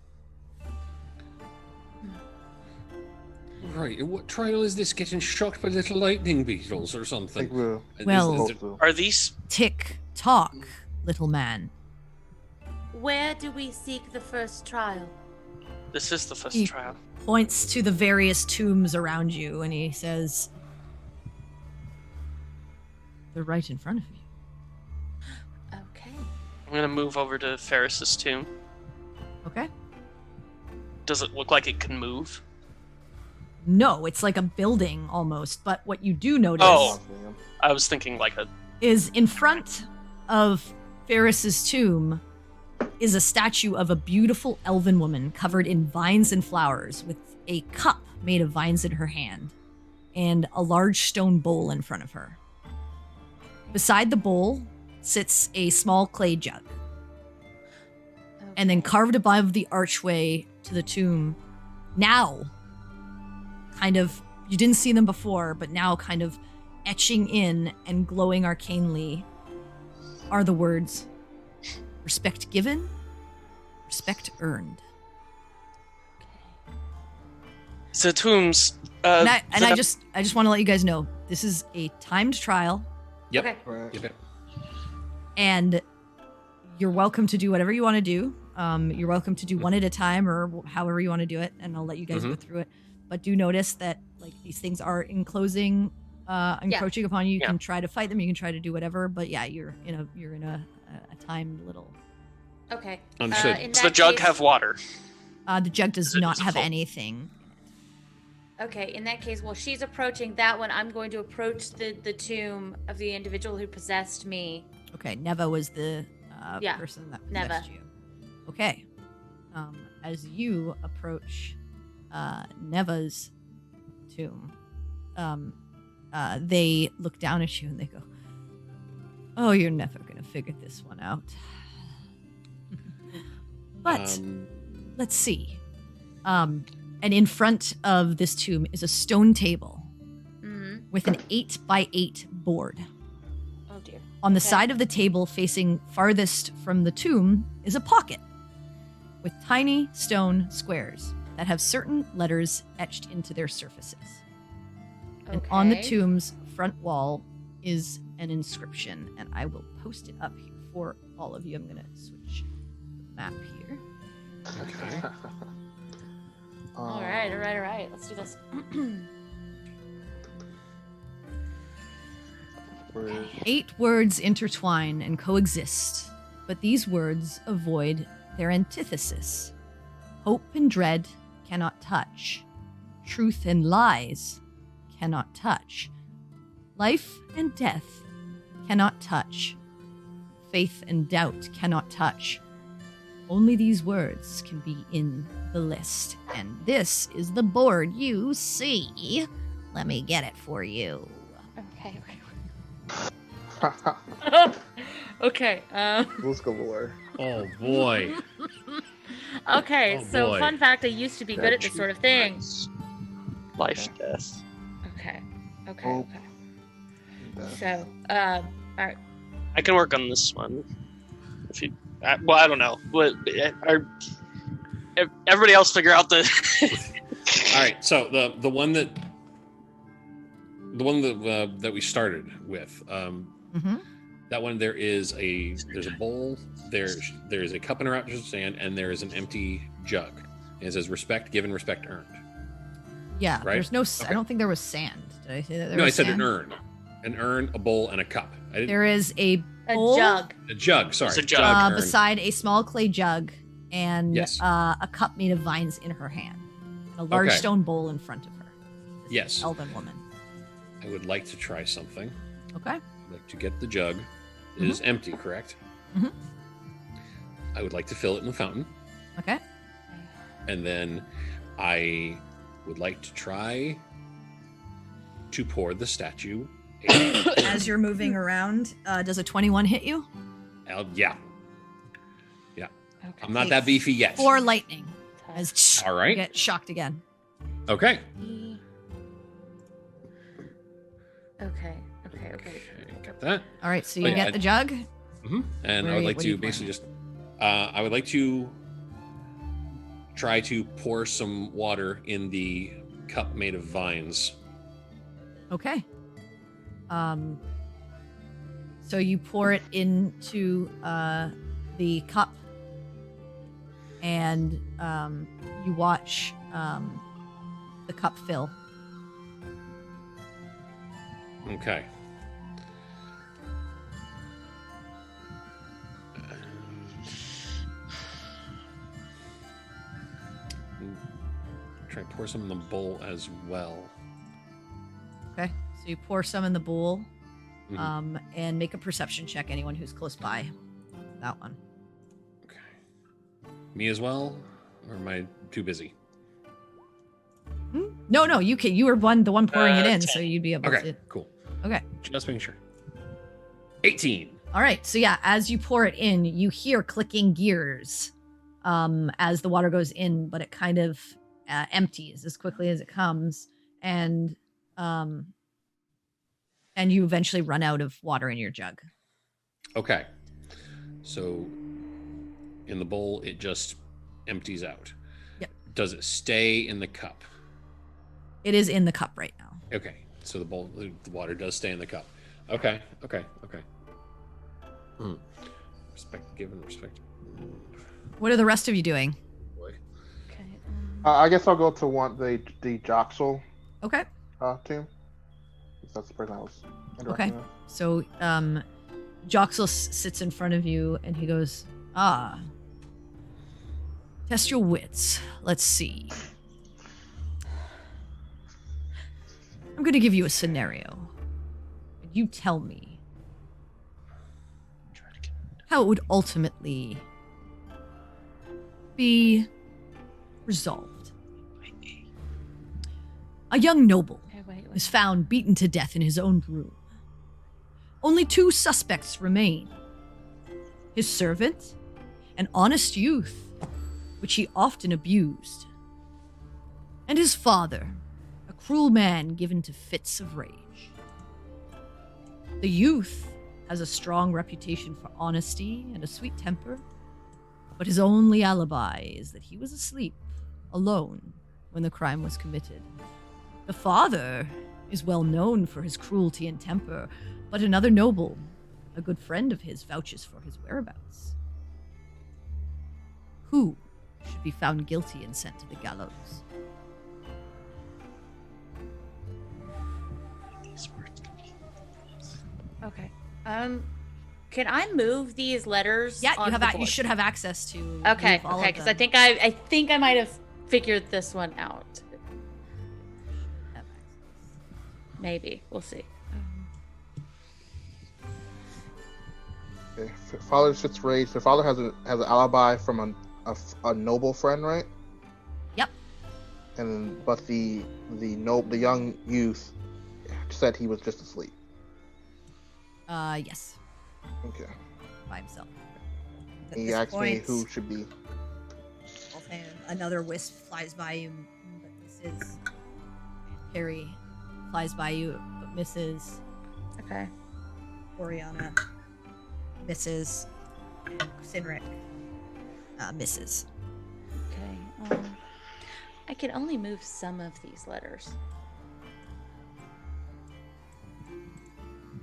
Right. and What trial is this? Getting shocked by little lightning beetles or I something? think we're Well- Is supposed to. Are these? Tick tock, little man. Where do we seek the first trial? This is the first He- trial. Points to the various tombs around you, and he says, "They're right in front of you." Okay. I'm gonna move over to Ferris's tomb. Okay. Does it look like it can move? No, it's like a building almost, but what you do notice Oh. I was thinking like a. is in front of Ferris's tomb is a statue of a beautiful elven woman covered in vines and flowers with a cup made of vines in her hand. and a large stone bowl in front of her. Beside the bowl sits a small clay jug. And then carved above the archway to the tomb, now, kind of, you didn't see them before, but now kind of etching in and glowing arcanely, are the words, respect given, respect earned. The tombs. I just want to let you guys know, this is a timed trial, Yep. Okay. Right. Yep. and you're welcome to do whatever you want to do. You're welcome to do one at a time or however you want to do it, and I'll let you guys go through it. But do notice that like these things are encroaching upon you. You can try to fight them, you can try to do whatever, but yeah, you're in a timed little. Okay. Understood. In Does that the jug case- have water? The jug does Is it- not is it have full? anything. Okay, in that case, while she's approaching that one, I'm going to approach the tomb of the individual who possessed me. Okay, Neva was the Yeah, person that Neva. possessed you. Okay. As you approach Neva's tomb, they look down at you and they go, "Oh, you're never gonna figure this one out." But let's see. And in front of this tomb is a stone table Mm-hmm. with an 8x8 board. Oh dear. On the Okay. side of the table facing farthest from the tomb is a pocket with tiny stone squares that have certain letters etched into their surfaces. And on the Okay. tomb's front wall is an inscription, and I will post it up here for all of you. I'm going to switch the map here. Okay. All right. Let's do this. Word. 8 words intertwine and coexist, but these words avoid their antithesis. Hope and dread cannot touch. Truth and lies cannot touch. Life and death cannot touch. Faith and doubt cannot touch. Only these words can be in the list. And this is the board you see. Let me get it for you. Okay. Okay. Rules galore. Oh boy. Okay. Oh, So, boy. fun fact: I used to be good at this sort of thing. Life, death. Okay. Hope. So, all right. I can work on this one. If you, well, I don't know. What? Everybody else figure out the. All right. So the one that we started with, Mm-hmm. that one there's a bowl, there's a cup in her outstretched hand, and there is an empty jug. And it says respect given, respect earned. Yeah, Right? there's no. Okay. I don't think there was sand. Did I say that? There No, I was said sand? an urn, a bowl, and a cup. I didn't, There is a A bowl, jug. a jug. Sorry, It's a jug. urn. beside a small clay jug and Yes. a cup made of vines in her hand, and a large Okay. stone bowl in front of her. This Yes. elven woman. I would like to try something. Okay. I'd like to get the jug. It is empty, correct? Mhm. I would like to fill it in the fountain, Okay. and then I would like to try to pour the statue. As you're moving around, does a 21 hit you? Yeah, Okay. I'm not that beefy yet. 4 lightning. As All you right. get shocked again. Okay. Okay. Okay, got that. All right, so you Wait, get the jug. And Where I are would you- like what are you to basically pouring? just, I would like to try to pour some water in the cup made of vines. Okay. So you pour it into the cup, and you watch the cup fill. Okay. Try to pour some in the bowl as well. Okay. So you pour some in the bowl, Mhm. and make a perception check. Anyone who's close by. That one. Okay. Me as well? Or am I too busy? No, you can. You were the one pouring it in, 10. so you'd be able Okay, to. cool. Okay. Just making sure. 18. All right. So yeah, as you pour it in, you hear clicking gears as the water goes in, but it kind of empties as quickly as it comes, and you eventually run out of water in your jug. Okay. So in the bowl, it just empties out. Yep. Does it stay in the cup? It is in the cup right now. Okay. So the water does stay in the cup. Okay. Respect given, respect. What are the rest of you doing? Boy. Okay. I guess I'll go to the Joxel Okay. team. That's the person I was interacting with. So Joxel sits in front of you and he goes, test your wits. Let's see. I'm going to give you a scenario. You tell me how it would ultimately be resolved. A young noble Okay, wait. is found beaten to death in his own room. Only 2 suspects remain. His servant, an honest youth, which he often abused, and his father, a cruel man given to fits of rage. The youth has a strong reputation for honesty and a sweet temper, but his only alibi is that he was asleep, alone, when the crime was committed. The father is well known for his cruelty and temper, but another noble, a good friend of his, vouches for his whereabouts. Who should be found guilty and sent to the gallows? Okay. Can I move these letters? Yeah, onto the you board? should have access to. Okay, move all okay, of because I them. think I might have figured this one out. Maybe we'll see. Okay. Father sits raged. The father has an alibi from a noble friend, right? Yep. And but the young youth said he was just asleep. Yes, Okay. by himself. At He this asked me point, who should be. Another wisp flies by you, but misses. Harry flies by you, but misses. Okay. Oriana misses. And Sinric misses. Okay. I can only move some of these letters.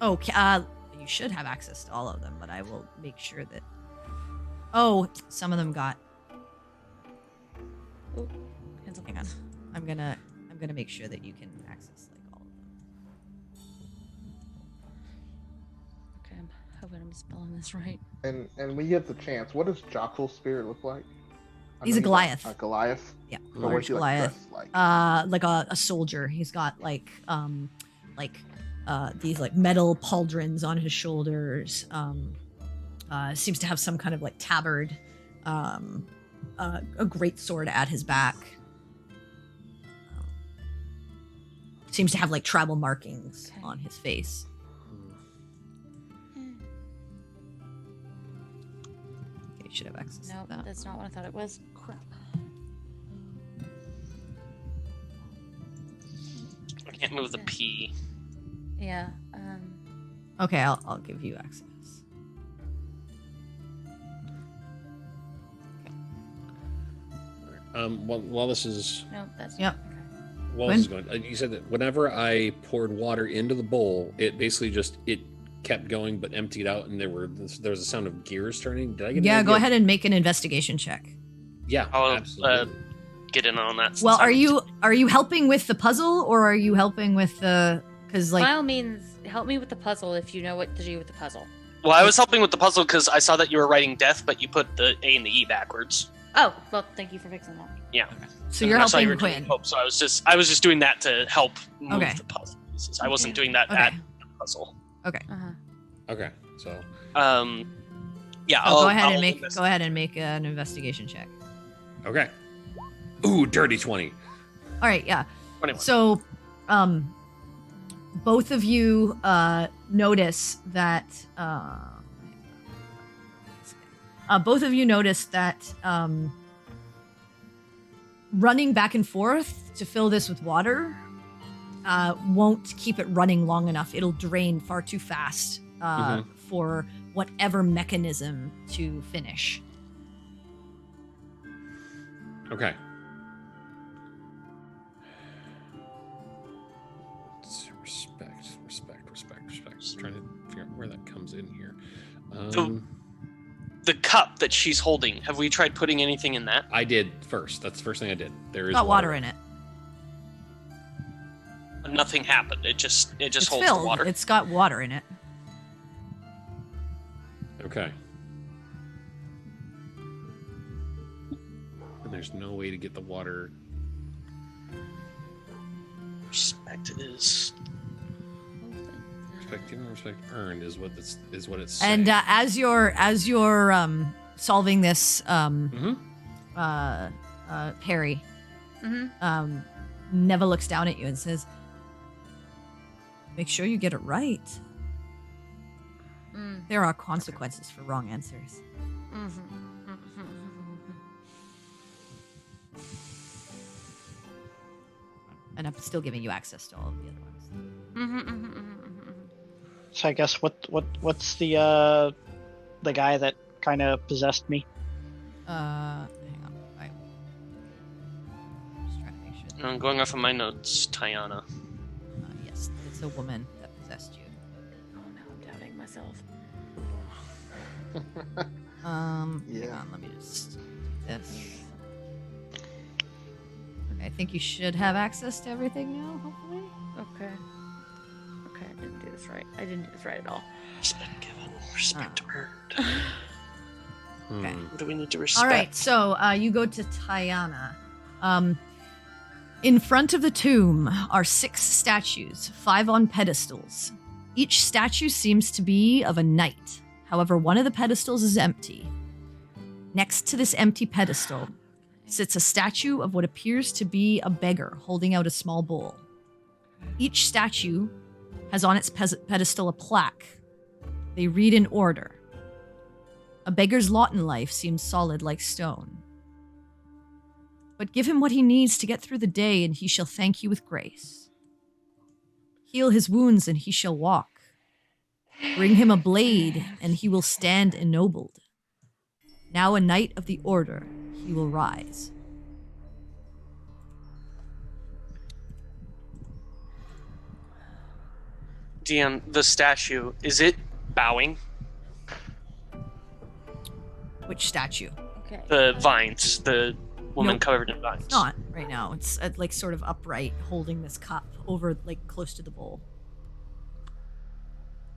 Oh, you should have access to all of them, but I will make sure that. Oh, some of them got. Ooh, cancel. Hang on. I'm gonna make sure that you can access like all of them. Okay, I'm hoping I'm spelling this right. And when you get the chance, what does Joxel's spirit look like? I He's know a Goliath. A Goliath. Yeah, So what's large he Goliath. like? Like a soldier. He's got these like metal pauldrons on his shoulders. Seems to have some kind of like tabard, a great sword at his back. Seems to have like tribal markings Okay. on his face. Okay, you should have access No, to that. that's not what I thought it was. Crap. I can't move the P. Yeah. Okay, I'll give you access. While this is No, that's Yep. Okay. while Quinn? this is going, you said that whenever I poured water into the bowl, it basically just kept going but emptied out, and there was a sound of gears turning. Did I get? Yeah, an go idea? ahead and make an investigation check. Yeah, I'll, absolutely. Get in on that. since Well, I- are you helping with the puzzle or are you helping with the because like By all means, help me with the puzzle if you know what to do with the puzzle. Well, I was helping with the puzzle because I saw that you were writing death, but you put the A and the E backwards. Oh, well, thank you for fixing that. Yeah. so you're And I saw you helping were doing Quinn. Hope, so I was just doing that to help move Okay. the puzzle pieces. I wasn't doing that Okay. at the puzzle. Uh-huh. Okay, so Yeah. So I'll, go ahead I'll and make investigate. an investigation check. okay. Ooh, dirty 20. All right, yeah. 21. So, both of you notice that. Both of you notice that running back and forth to fill this with water won't keep it running long enough. It'll drain far too fast for whatever mechanism to finish. Okay. Respect. Just trying to figure out where that comes in here. The cup that she's holding, have we tried putting anything in that? I did first. That's the first thing I did. There is Got water in it. Nothing happened. It just It's holds filled. the water. It's got water in it. Okay. And there's no way to get the water. Respect is. Respect earned is what it's saying. And as you're solving this, Perry, Neva looks down at you and says, "Make sure you get it right. There are consequences for wrong answers." And I'm still giving you access to all of the other ones. So I guess what's the guy that kind of possessed me? Hang on. I'm just trying to make sure. I'm going off of my notes, Tiana. Yes, it's a woman that possessed you. Oh no, I'm doubting myself. Hang Yeah. on, let me just do this. Okay, I think you should have access to everything now, hopefully. Okay, I didn't do this right. I didn't do this right at all. Respect given, respect earned. Okay. What do we need to respect? All right, so you go to Tiana. In front of the tomb are 6 statues, 5 on pedestals. Each statue seems to be of a knight. However, one of the pedestals is empty. Next to this empty pedestal sits a statue of what appears to be a beggar holding out a small bowl. Each statue has on its pedestal a plaque. They read in order. A beggar's lot in life seems solid like stone. But give him what he needs to get through the day, and he shall thank you with grace. Heal his wounds, and he shall walk. Bring him a blade, and he will stand ennobled. Now a knight of the order, he will rise. DM, the statue, is it bowing? Which statue? Okay. The vines, the woman Nope. covered in vines. It's not right now. It's like sort of upright, holding this cup over like close to the bowl.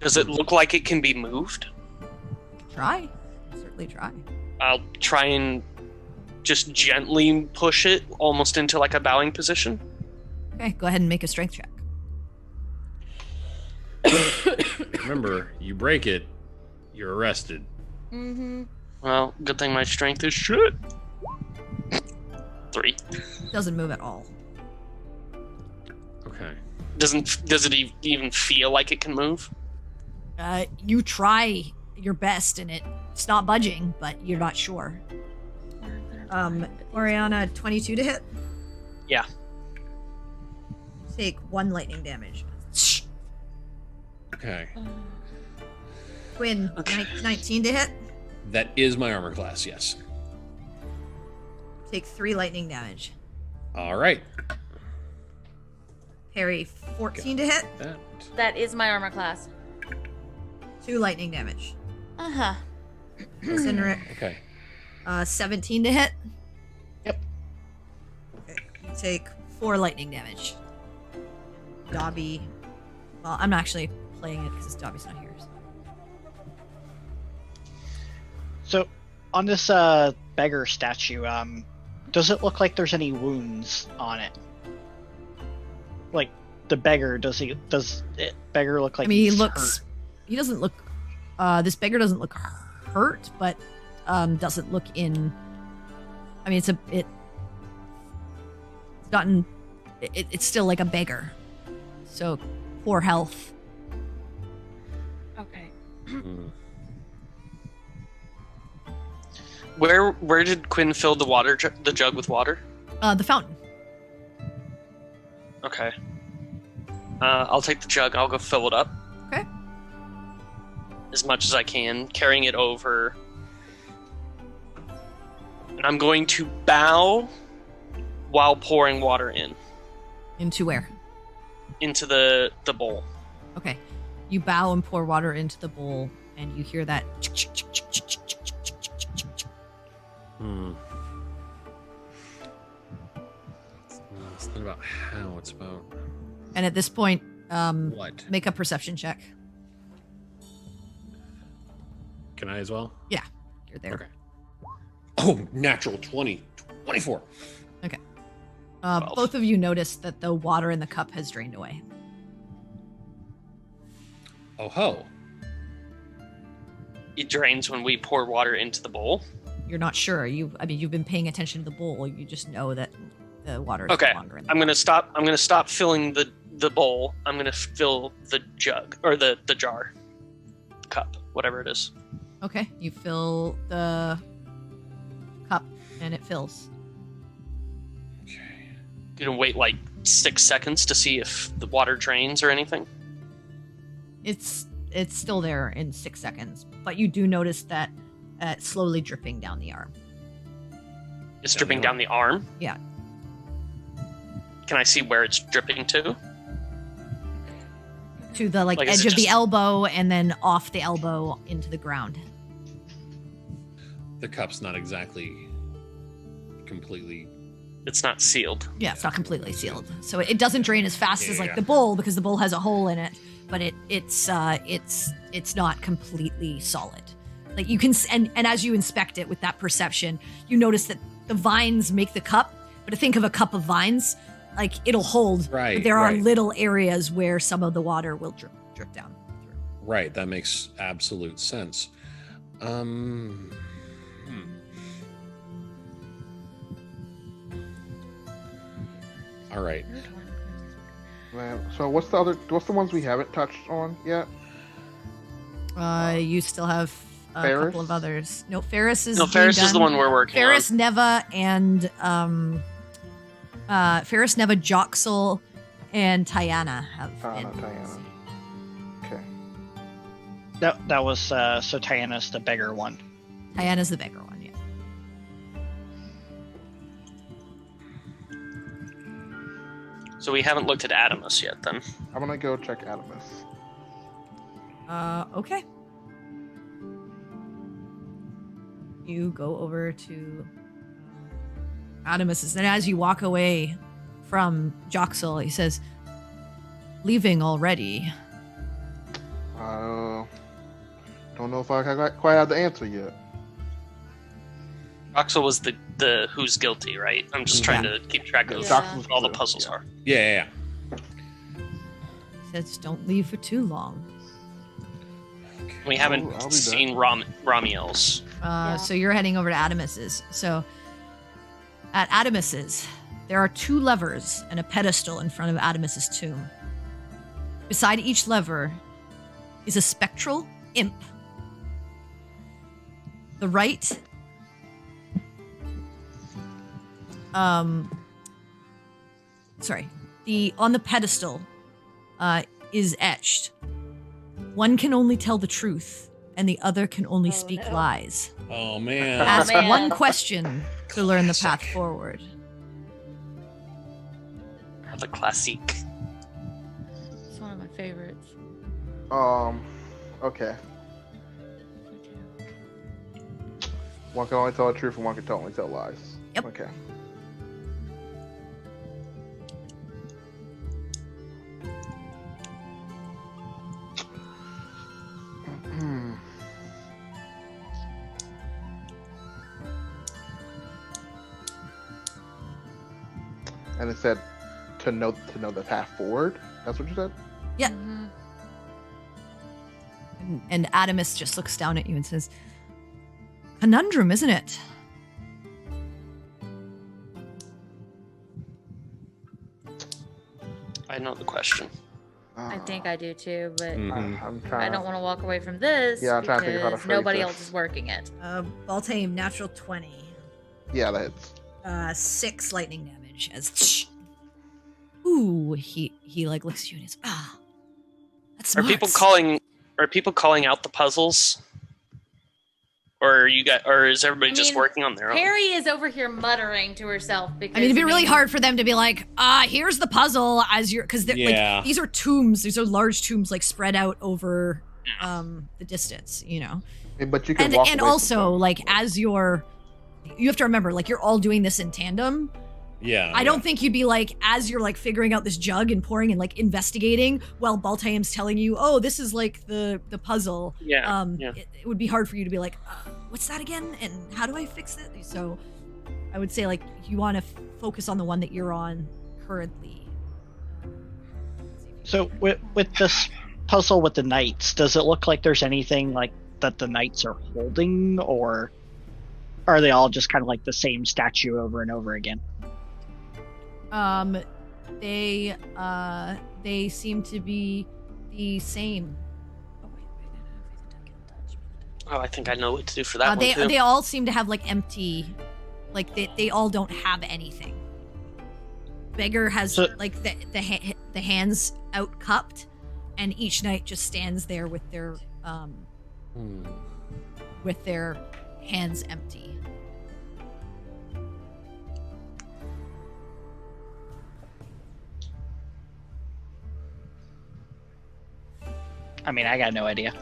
Does it look like it can be moved? Try. Certainly try. I'll try and just gently push it almost into like a bowing position. Okay, go ahead and make a strength check. Remember, you break it, you're arrested. Well, good thing my strength is shit. 3. Doesn't move at all. Okay. Does it even feel like it can move? You try your best, and it's not budging, but you're not sure. Oriana, 22 to hit. Yeah. Take 1 lightning damage. Okay. Quinn, Okay. 19 to hit. That is my armor class, yes. Take 3 lightning damage. All right. Perry, 14 to hit. That. That is my armor class. 2 lightning damage. Uh-huh. Cineric, Okay. 17 to hit. Yep. Okay. You take 4 lightning damage. Dobby. Well, I'm actually playing it because Dobby's not here. So. So, on this beggar statue, does it look like there's any wounds on it? Like the beggar, does it beggar look like? I mean, he's he looks. hurt? He doesn't look. This beggar doesn't look hurt, but doesn't look in. I mean, it's gotten it's still like a beggar. So poor health. Okay. Hmm. Where did Quinn fill the jug with water? The fountain. Okay. I'll take the jug. I'll go fill it up. Okay. As much as I can, carrying it over. And I'm going to bow while pouring water Into where? into the bowl. Okay. You bow and pour water into the bowl, and you hear that. Hmm. It's not about how, it's about And at this point, what. make a perception check. Can I as well? You're there. Okay. Oh, natural 20. 24. Twelve. Both of you notice that the water in the cup has drained away. Oh ho. It drains when we pour water into the bowl. You're not sure. You've been paying attention to the bowl. You just know that the water is Okay, no longer in the I'm gonna stop filling the bowl. I'm gonna fill the jug or the jar, cup, whatever it is. Okay, you fill the cup and it fills. Okay. Gonna wait like 6 seconds to see if the water drains or anything. It's still there in 6 seconds, but you do notice that it's slowly dripping down the arm. It's dripping down the arm. Yeah. Can I see where it's dripping to? To the Like, is edge it of the just- elbow and then off the elbow into the ground. The cup's not exactly completely. It's not sealed. Yeah, it's not completely sealed, so it doesn't drain as fast as like Yeah. the bowl because the bowl has a hole in it. But it's not completely solid. Like you can and as you inspect it with that perception, you notice that the vines make the cup. But to think of a cup of vines, like it'll hold. Right, But there are right. little areas where some of the water will drip down through. Right, that makes absolute sense. All right. Man, so what's the ones we haven't touched on yet? You still have a Ferris? couple of others. No, Ferris is No, being Ferris is the done. one we're working Ferris, on. Neva, and Ferris, Neva, Joxel, and Tiana have been. Tiana. Okay. That was so Tiana's the beggar one. Tiana's the bigger one, yeah. So we haven't looked at Adamus yet then. I'm gonna go check Adamus. Okay. You go over to Adamus's, and as you walk away from Joxel, he says, "Leaving already." Don't know if I quite have the answer yet. Roxel was the who's guilty, right? I'm just trying to keep track of Yeah. what all the puzzles are. Yeah. He says, "Don't leave for too long." We haven't I'll be back. seen Ramiel's. So you're heading over to Adamus's. So at Adamus's, there are 2 levers and a pedestal in front of Adamus's tomb. Beside each lever is a spectral imp. The right on the pedestal is etched. One can only tell the truth, and the other can only Oh, speak no. lies. Oh man. Ask man. one question to learn the path Classic. forward. The classique. It's one of my favorites. Okay. One can only tell the truth and one can only tell lies. Yep. Okay. And it said to know the path forward. That's what you said. Yeah. Mhm. And Adamus just looks down at you and says, "Conundrum, isn't it?" I know the question. I think I do too, but Mhm. I'm I trying. don't want to walk away from this Yeah, I'm trying to think of how to because phrase nobody this. else is working it. Baltame, natural 20. Yeah, that hits. 6 lightning damage as ooh, he like looks at you and is that's Are smart. people calling out the puzzles? Or is everybody I just mean, working on their own? Perry is over here muttering to herself because I mean, it'd be really hard for them to be like, here's the puzzle as you're, because Yeah. like these are tombs, these are large tombs like spread out over the distance, you know. But you can And walk and away from also them. like as you have to remember like you're all doing this in tandem. Yeah. I don't think you'd be like, as you're like figuring out this jug and pouring and like investigating while Baltaim's telling you, oh, this is like the puzzle. Yeah. It would be hard for you to be like, what's that again? And how do I fix it? So I would say like you want to focus on the one that you're on currently. So with this puzzle with the knights, does it look like there's anything like that the knights are holding, or are they all just kind of like the same statue over and over again? They seem to be the same. Oh, I think I know what to do for that one too. They all seem to have like empty, like they all don't have anything. Beggar has like the hands out cupped, and each knight just stands there with their hands empty. I mean, I got no idea.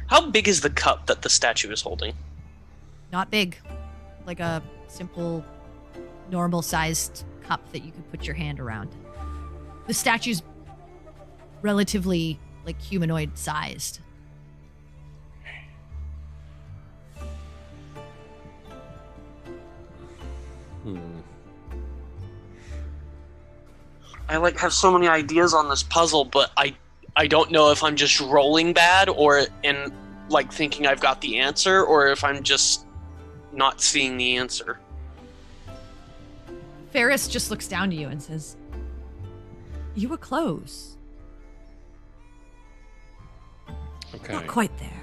How big is the cup that the statue is holding? Not big, like a simple, normal-sized cup that you could put your hand around. The statue's relatively like humanoid-sized. I like have so many ideas on this puzzle, but I don't know if I'm just rolling bad or in like thinking I've got the answer, or if I'm just not seeing the answer. Ferris just looks down to you and says, "You were close. Okay. Not quite there."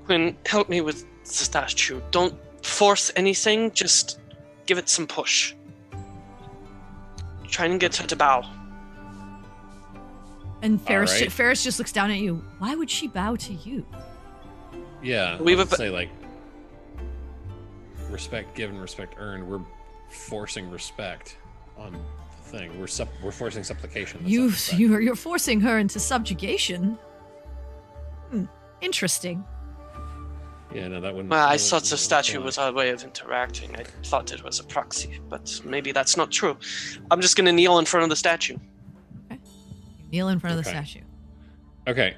Quinn, help me with the statue. Don't force anything, just give it some push. Try and get her to bow. And Ferris, right. Ferris just looks down at you. Why would she bow to you? Yeah. We I would would say like respect given, respect earned. We're forcing respect on the thing. We're forcing supplication. That's not respect. You're forcing her into subjugation. Interesting. Yeah, no, that wouldn't. Well, I that thought wouldn't the statue fly. was our way of interacting. I thought it was a proxy, but maybe that's not true. I'm just gonna kneel in front of the statue. Okay. You kneel in front of the Okay. statue. Okay.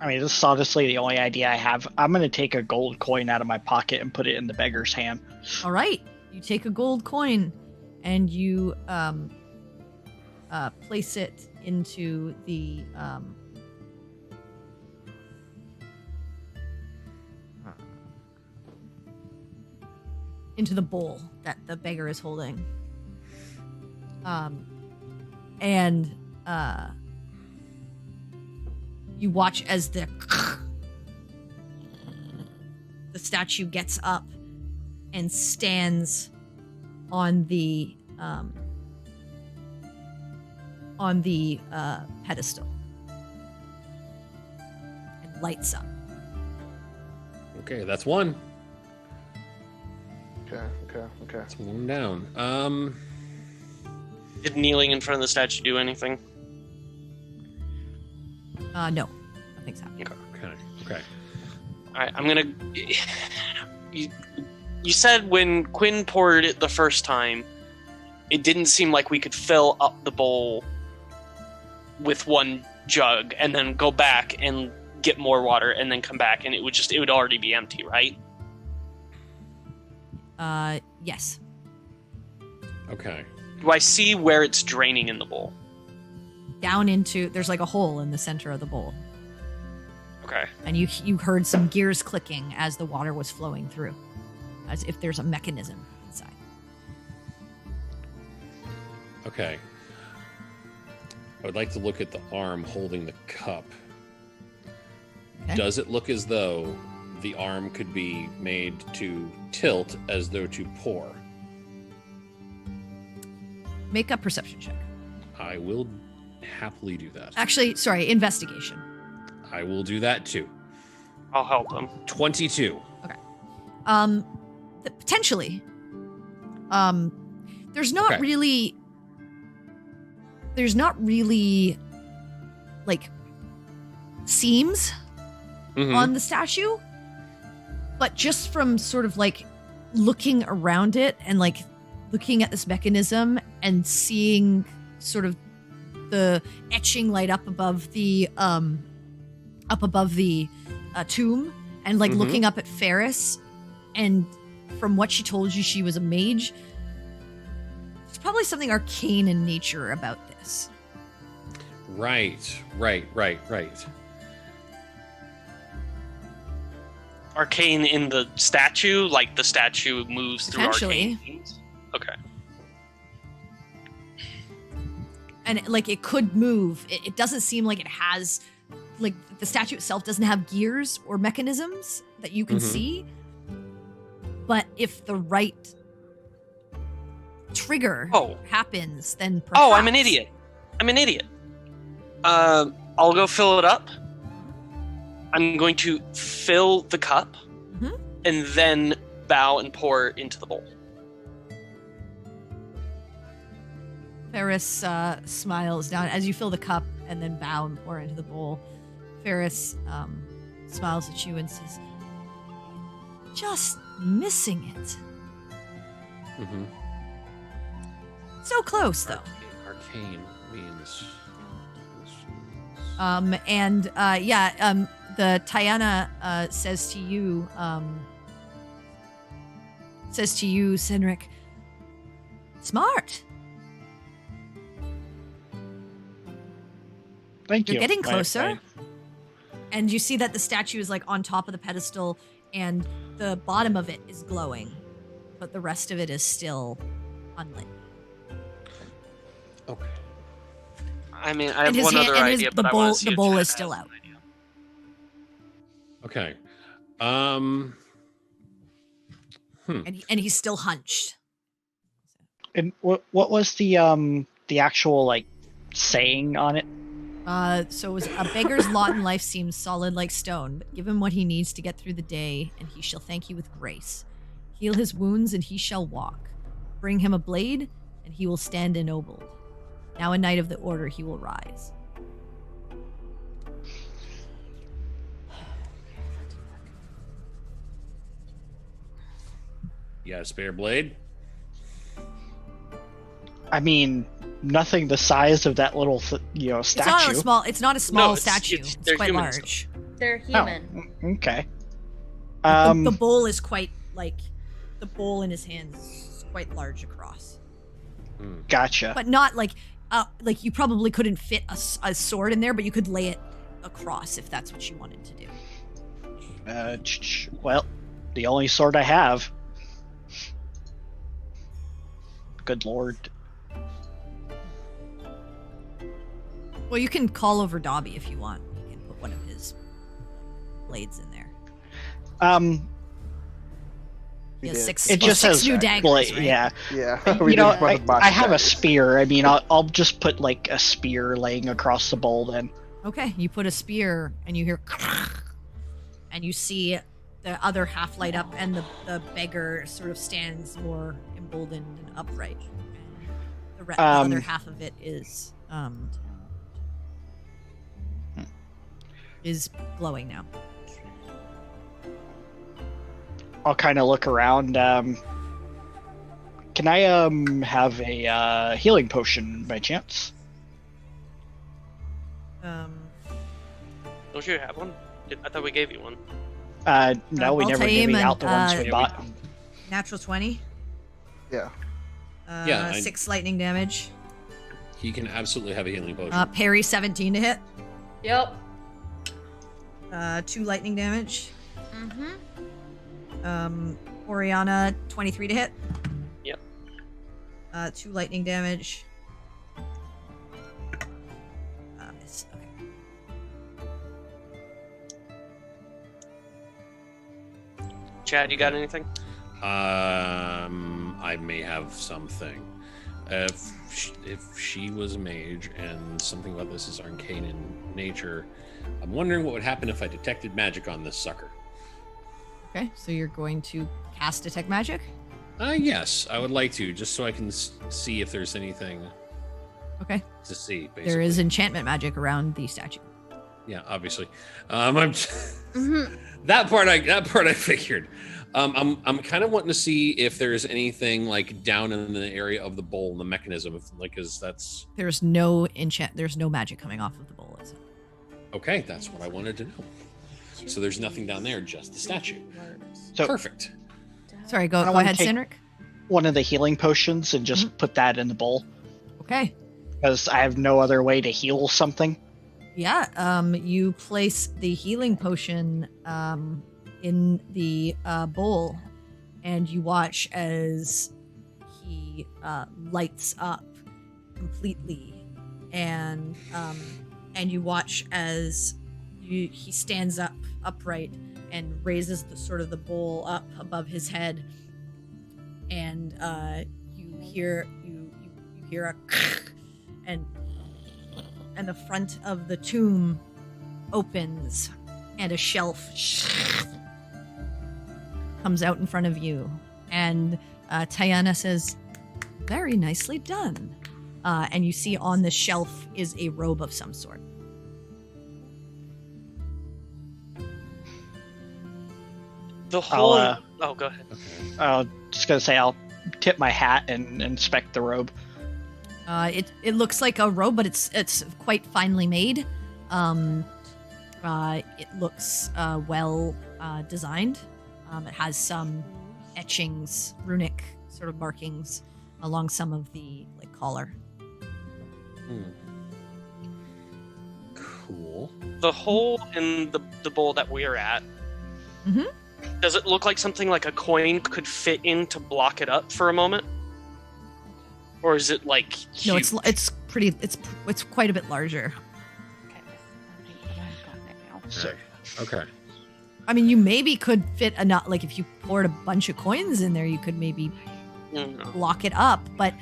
I mean, this is honestly the only idea I have. I'm going to take a gold coin out of my pocket and put it in the beggar's hand. All right. You take a gold coin and you place it into the bowl that the beggar is holding. And you watch as the statue gets up and stands on the pedestal and lights up. Okay, that's one. Okay. That's one down. Did kneeling in front of the statue do anything? No, nothing's happening. Okay. All right, I'm gonna. You said when Quinn poured it the first time, it didn't seem like we could fill up the bowl with one jug and then go back and get more water and then come back and it would already be empty, right? Yes. Okay. Do I see where it's draining in the bowl? down into there's like a hole in the center of the bowl, Okay. and you heard some gears clicking as the water was flowing through, as if there's a mechanism inside. Okay. I would like to look at the arm holding the cup. Okay. Does it look as though the arm could be made to tilt as though to pour? Make a perception check. I will happily do that. Actually, sorry, investigation. I will do that too. I'll help him. 22. Potentially. There's not Okay. really. There's not really, like, seams Mhm. on the statue, but just from sort of like looking around it and like looking at this mechanism and seeing sort of the etching light up above the tomb, and like Mhm. looking up at Ferris, and from what she told you, she was a mage. There's probably something arcane in nature about this. Right. Arcane in the statue, like the statue moves through Potentially. arcane means? Okay. And like it could move. It doesn't seem like it has, like the statue itself doesn't have gears or mechanisms that you can Mhm. see. But if the right trigger Oh. happens, then perhaps. Oh, I'm an idiot. I'll go fill it up. I'm going to fill the cup Mhm. and then bow and pour into the bowl. Ferris smiles down as you fill the cup and then bow and pour into the bowl. Ferris smiles at you and says, "Just missing it. Mhm. So close, though." Arcane means. The Tiana says to you, Cynric, smart. Thank you. You're getting I- closer. And you see that the statue is like on top of the pedestal, and the bottom of it is glowing, but the rest of it is still unlit. Okay. I mean, I And have one other idea, but I want to see the if bowl Chad is still has out. an idea. Okay. And he's still hunched. And what was the actual like saying on it? So it was a beggar's lot in life seems solid like stone, but give him what he needs to get through the day, and he shall thank you with grace. Heal his wounds, and he shall walk. Bring him a blade, and he will stand ennobled. Now a knight of the order he will rise. You got a spare blade? I mean, nothing the size of that little statue. It's not a small it's- statue. it's- It's they're quite human large. They're Oh, human. okay. The bowl is quite like the bowl in his hands is quite large across, Gotcha. but not like you probably couldn't fit a sword in there, but you could lay it across if that's what you wanted to do. Well, the only sword I have. Good lord. Well, you can call over Dobby if you want. You can put one of his blades in there. He has did. six, It just six says new daggers, blade, right? yeah. Yeah. You know, just bought a box I of have a daggers. spear. I mean, I'll just put like a spear laying across the bowl then. Okay, you put a spear and you hear, and you see the other half light up, and the beggar sort of stands more emboldened and upright. And the other half of it is glowing now. I'll kind of look around. Can I have a healing potion by chance? Don't you have one? I thought we gave you one. No, we I'll never tell gave him me out the ones and, we bought. Natural 20. Yeah. Yeah, 6 lightning damage. He can absolutely have a healing potion. Parry 17 to hit. Yep. 2 lightning damage. Mm-hmm. Oriana 23 to hit. Yep. 2 lightning damage. Miss. Okay. Chad, you got anything? I may have something. If she was a mage and something about this is arcane in nature, I'm wondering what would happen if I detected magic on this sucker. Okay, so you're going to cast Detect Magic? Yes, I would like to, just so I can see if there's anything Okay. to see. Basically. There is enchantment magic around the statue. Yeah, obviously. That part I figured. I'm kind of wanting to see if there's anything like down in the area of the bowl and the mechanism, because that's There's no magic coming off of the bowl itself. okay. That's what I wanted to know. So there's nothing down there, just the statue. So Perfect. Sorry, I go wanna ahead, take- Cynric. one of the healing potions and just put that in the bowl Okay. because I have no other way to heal something. Yeah, you place the healing potion in the bowl, and you watch as he lights up completely, and you watch as he stands up upright and raises the bowl up above his head, and you hear a and the front of the tomb opens, and a shelf comes out in front of you. And Tayana says, "Very nicely done." And you see on the shelf is a robe of some sort. The whole. I'll, Oh, go ahead. Just gonna say I'll tip my hat and inspect the robe. It looks like a robe, but it's quite finely made. It looks well designed. It has some etchings, runic sort of markings along some of the collar. Cool. The hole in the bowl that we're at. Mhm. Does it look like something like a coin could fit in to block it up for a moment? Or is it like No, huge? it's quite a bit larger. So Okay. I mean, you maybe could fit enough. Like if you poured a bunch of coins in there, you could maybe Mm, block it up. But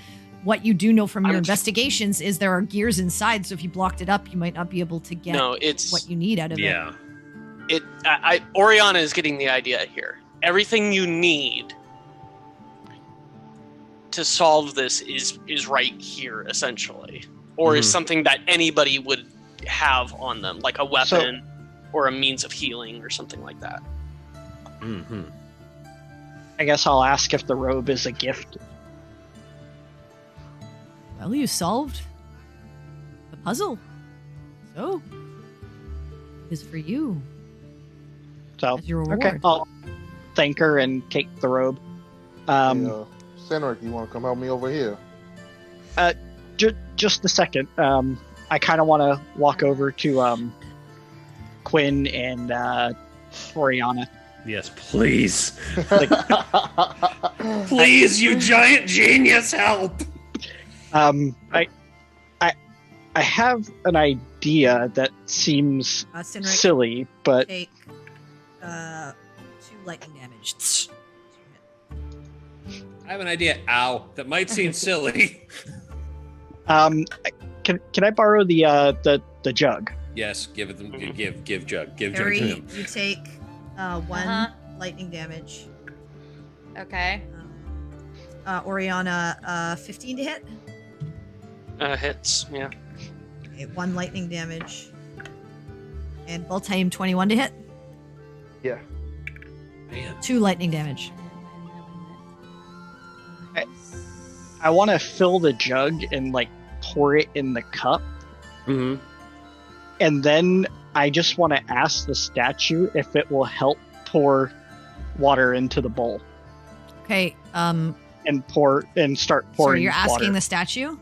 what you do know from your I'm- investigations is there are gears inside. So if you blocked it up, you might not be able to get no, it's what you need out of it. Yeah. Oriana is getting the idea here. Everything you need to solve this is right here, essentially, or is Mhm. something that anybody would have on them, like a weapon or a means of healing or something like that. Mm-hmm. I guess I'll ask if the robe is a gift. Well, you solved the puzzle. So it is for you So as your reward. okay, I'll thank her and take the robe. Cynric, you want to come help me over here? Just a second. I kind of want to walk over to Quinn and Oriana. Yes, please. Like, Please, you giant genius, help! I have an idea that seems Cynric, silly, but take 2 lightning damage. I have an idea. Ow, that might seem silly. can I borrow the jug? Yes, give it. Give Jug. Give Jug Harry, to him. you take 1 Uh-huh. lightning damage. Okay. Oriana, 15 to hit. Hits, yeah. Okay, 1 lightning damage. And Baltaim, 21 to hit. Yeah. Man. 2 lightning damage. I want to fill the jug and like pour it in the cup, Mm-hmm. and then I just want to ask the statue if it will help pour water into the bowl Okay, and start so pouring you're asking water. the statue?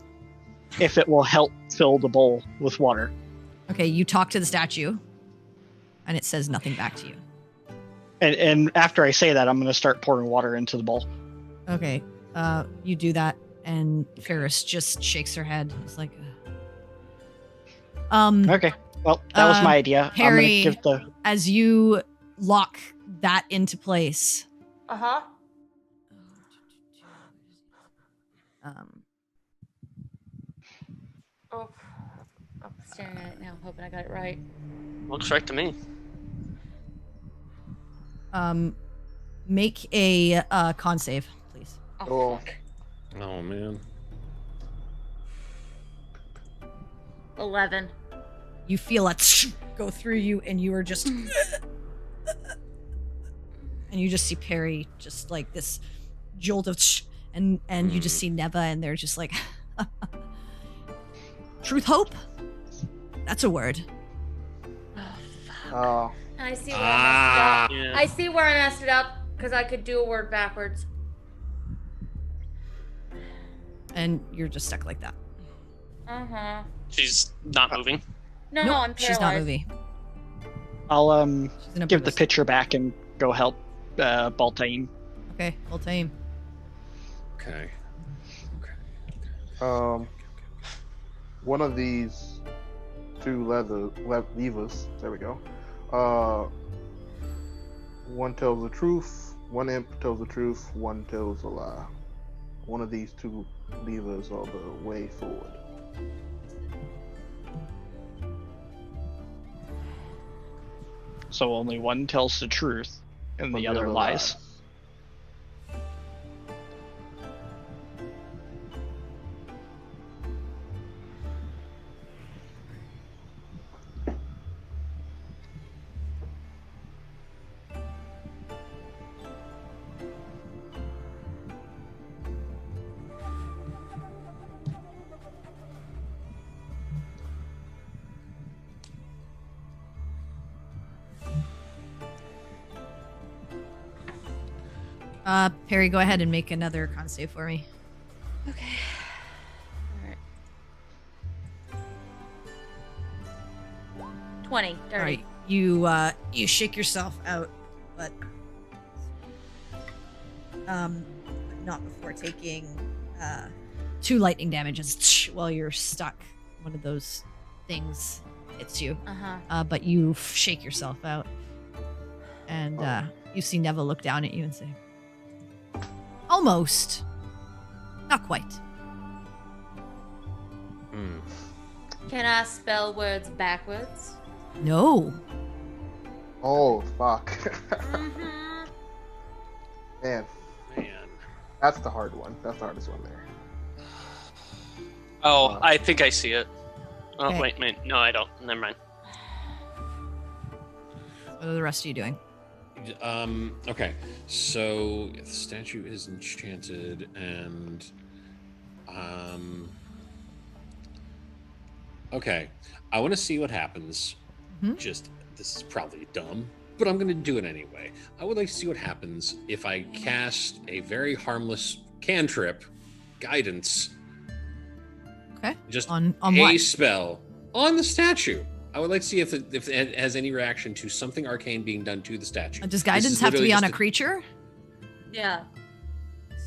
if it will help fill the bowl with water. Okay, you talk to the statue, and it says nothing back to you. And after I say that, I'm going to start pouring water into the bowl. Okay, you do that, and Ferris just shakes her head. It's like, Okay. Well, that was my idea. Harry, I'm going to give as you lock that into place, Uh-huh. Oh, I'm staring at it now, hoping I got it right. Looks right to me. make a con save, please. Oh. Fuck. Oh man. 11. You feel it go through you, and you are just, and you just see Perry just like this jolt of, and you just see Neva, and they're just like, truth, hope. That's a word. Oh. And I see where I messed it up. Yeah. I see where I messed it up because I could do a word backwards. And you're just stuck like that. Uh-huh. She's not moving. No, Nope, I'm paralyzed. she's not moving. I'll She's in a give the bruise. pitcher back and go help Baltaim. Okay, well, tame. Okay. One of these two levers, there we go. One tells the truth, one imp tells the truth, one tells a lie. One of these two levers are the way forward. So only one tells the truth, and the other lies. Perry, go ahead and make another con save for me. Okay. All right. 20. Dirty. All right, you shake yourself out, but not before taking 2 lightning damages while you're stuck. One of those things hits you, Uh-huh. but you shake yourself out, and you see Neva look down at you and say, "Almost, not quite." Hmm. Can I spell words backwards? No. Oh, fuck. Mm-hmm. Man, Man. that's the hard one. That's the hardest one there. Oh, I think I see it. Oh, Okay. wait. No, I don't. Never mind. What are the rest of you doing? Okay. So the statue is enchanted, and okay. I want to see what happens. Mhm. This is probably dumb, but I'm going to do it anyway. I would like to see what happens if I cast a very harmless cantrip, guidance, Okay. just On a what? spell on the statue. I would like to see if it has any reaction to something arcane being done to the statue. Does This guidance is have to be literally on a just creature? Yeah.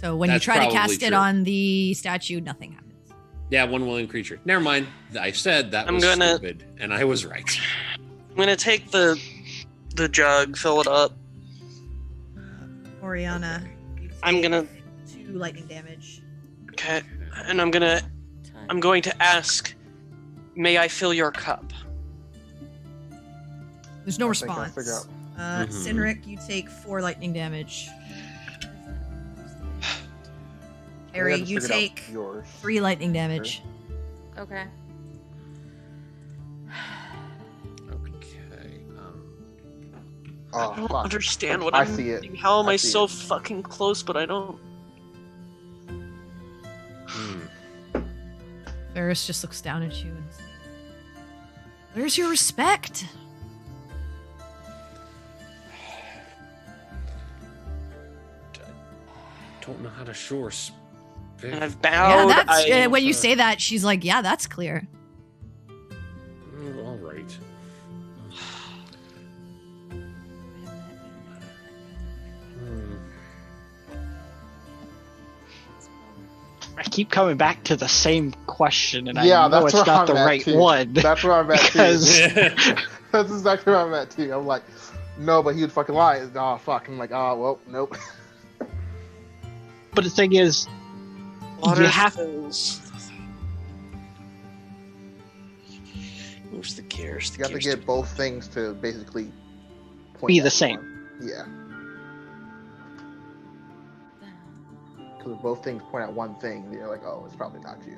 So when you That's try to probably cast it true. on the statue, nothing happens. Yeah, one willing creature. Never mind. I said that I'm was gonna- stupid, and I was right. I'm gonna take the jug, fill it up. Oriana, I'm gonna. 2 lightning damage. Okay, and I'm going to ask, may I fill your cup? There's no I think I response. figure out. Mhm. Cynric, you take 4 lightning damage. I Harry, just you figured out take yours. 3 lightning damage. Okay. Okay. Oh, I don't fuck. understand what I I'm see it. doing. How am I I see so it. fucking close, but I don't? Ferris just looks down at you and says, "Where's your respect?" Don't know how to shore And I've Yeah, bowed. that's when you say that, she's like, yeah, that's clear. All right. I keep coming back to the same question, and Yeah, I know that's it's where not I'm the at, right too. one. That's where I'm at Because- too. That's exactly where I'm at too. I'm like, no, but he would fucking lie. Oh fuck. I'm like, oh well, nope. But the thing is, Water you have fills. Moves the gears. The You have to gears get both things to basically point Be the at same. one. Yeah. Because if both things point at one thing, you're like, oh, it's probably not you.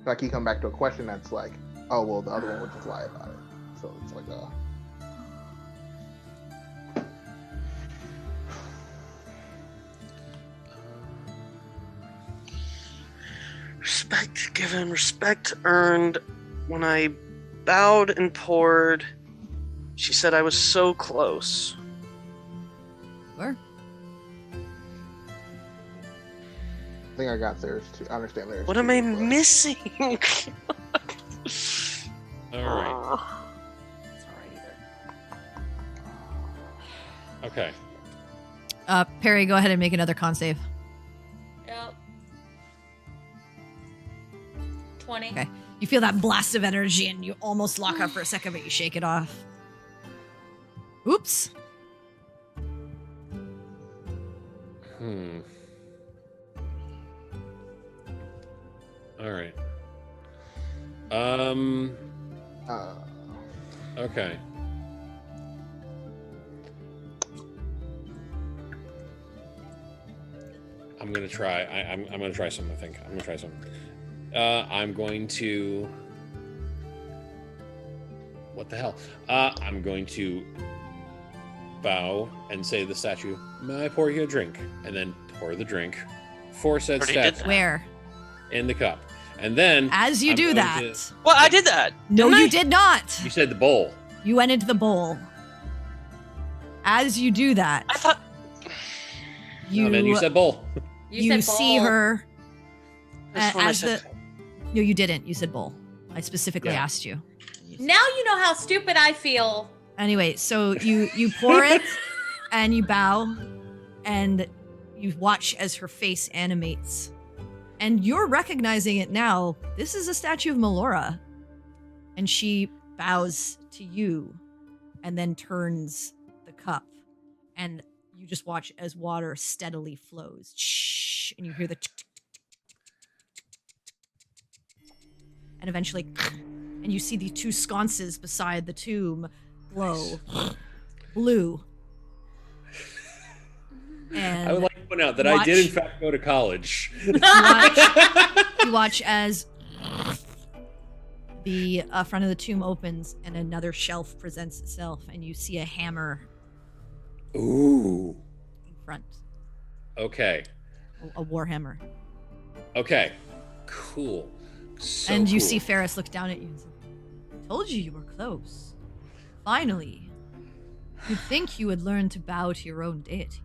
Like you come back to a question that's like, oh well, the other one would just lie about it. So it's like, Respect given, respect earned. When I bowed and poured, she said I was so close. Sure. I think I got theirs too. I understand theirs. What too, am I but- missing? All right. Okay. Perry, go ahead and make another con save. Yep. 20. Okay. You feel that blast of energy and you almost lock up for a second, but you shake it off. Oops. All right. Uh, Okay. I'm gonna try. I'm gonna try something. I think I'm gonna try something. I'm going to. What the hell? I'm going to bow and say to the statue, "May I pour you a drink?" And then pour the drink for said Already did statue that. Where? in the cup. And then As you I'm do going that. to- Well, I did that. No, didn't you I? did not. you said the bowl. You went into the bowl. As you do that, I thought. you No, man, you said bowl. you said see bowl. her That's when I as the. said. No, you didn't. You said bowl. I specifically Yeah. asked you. Now you know how stupid I feel. Anyway, so you pour it and you bow and you watch as her face animates. And you're recognizing it now. This is a statue of Melora. And she bows to you and then turns the cup. And you just watch as water steadily flows. Shh, and you hear the tick, tick, tick, tick, tick, tick, tick, and eventually and you see the two sconces beside the tomb glow blue. And I would like to point out that I did watch- in fact go to college. you watch as the front of the tomb opens and another shelf presents itself, and you see a hammer Ooh. in front, Okay. a war hammer. Okay. Cool. So And you cool. see Ferris look down at you and say, I told you were close. Finally. You'd think you would learn to bow to your own deity.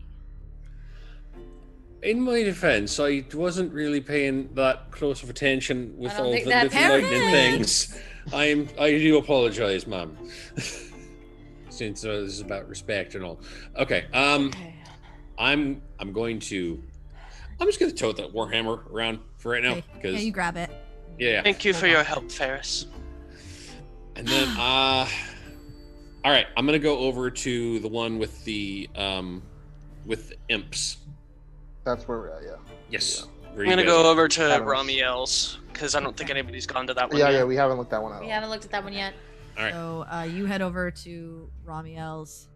In my defense, I wasn't really paying that close of attention with I don't all the think that little lightning apparently- things. I do apologize, ma'am. Since this is about respect and all. Okay. I'm just gonna tote that warhammer around for right now Okay. Yeah, because you grab it. yeah. Thank you for your help, Ferris. And then all right, I'm gonna go over to the one with the imps. that's where we're at, yeah. Yes. I'm gonna go over to Adams. Ramiel's because I don't think anybody's gone to that one Yeah, yet. yeah, we haven't looked that one up. We haven't looked at that one yet. All right. So you head over to Ramiel's.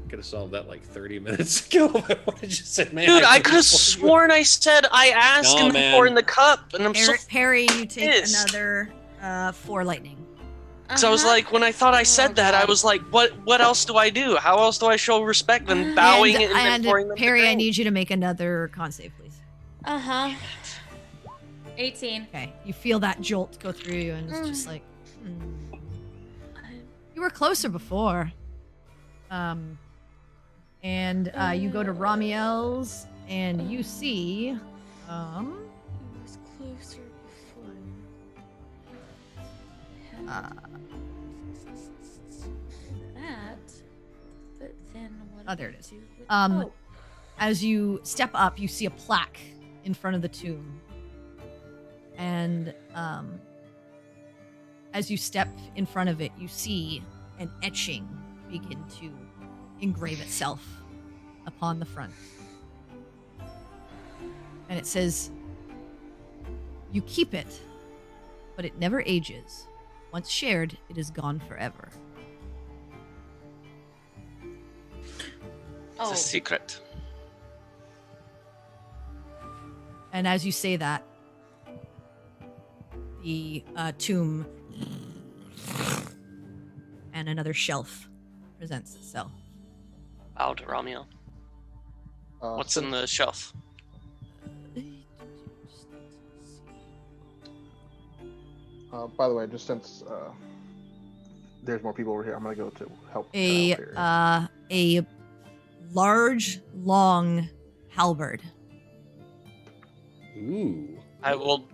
Could have solved that like 30 minutes ago. What did you say, man? Dude, I couldn't could have afford you. sworn I said I asked No, and man. pour in the cup, and I'm so. Perry, you take pissed. another 4 lightning. Because I was Uh-huh. like, when I thought I said that, I God. was like, what else do I do? How else do I show respect than bowing and, then pouring them? Perry, to I drink? need you to make another con save, please. Uh-huh. 18. Okay. You feel that jolt go through you, and it's just like, You were closer before. And you go to Ramiel's and you see It was closer before. That. But then what? there it is. do with- Um, As you step up, you see a plaque in front of the tomb. And as you step in front of it, you see an etching begin to engrave itself upon the front. And it says, "You keep it, but it never ages. Once shared, it is gone forever." It's a secret. And as you say that, the tomb and another shelf presents itself. Bow to Ramiel. What's in the shelf? By the way, just since there's more people over here, I'm gonna go to help. A large, long halberd. Ooh. I will.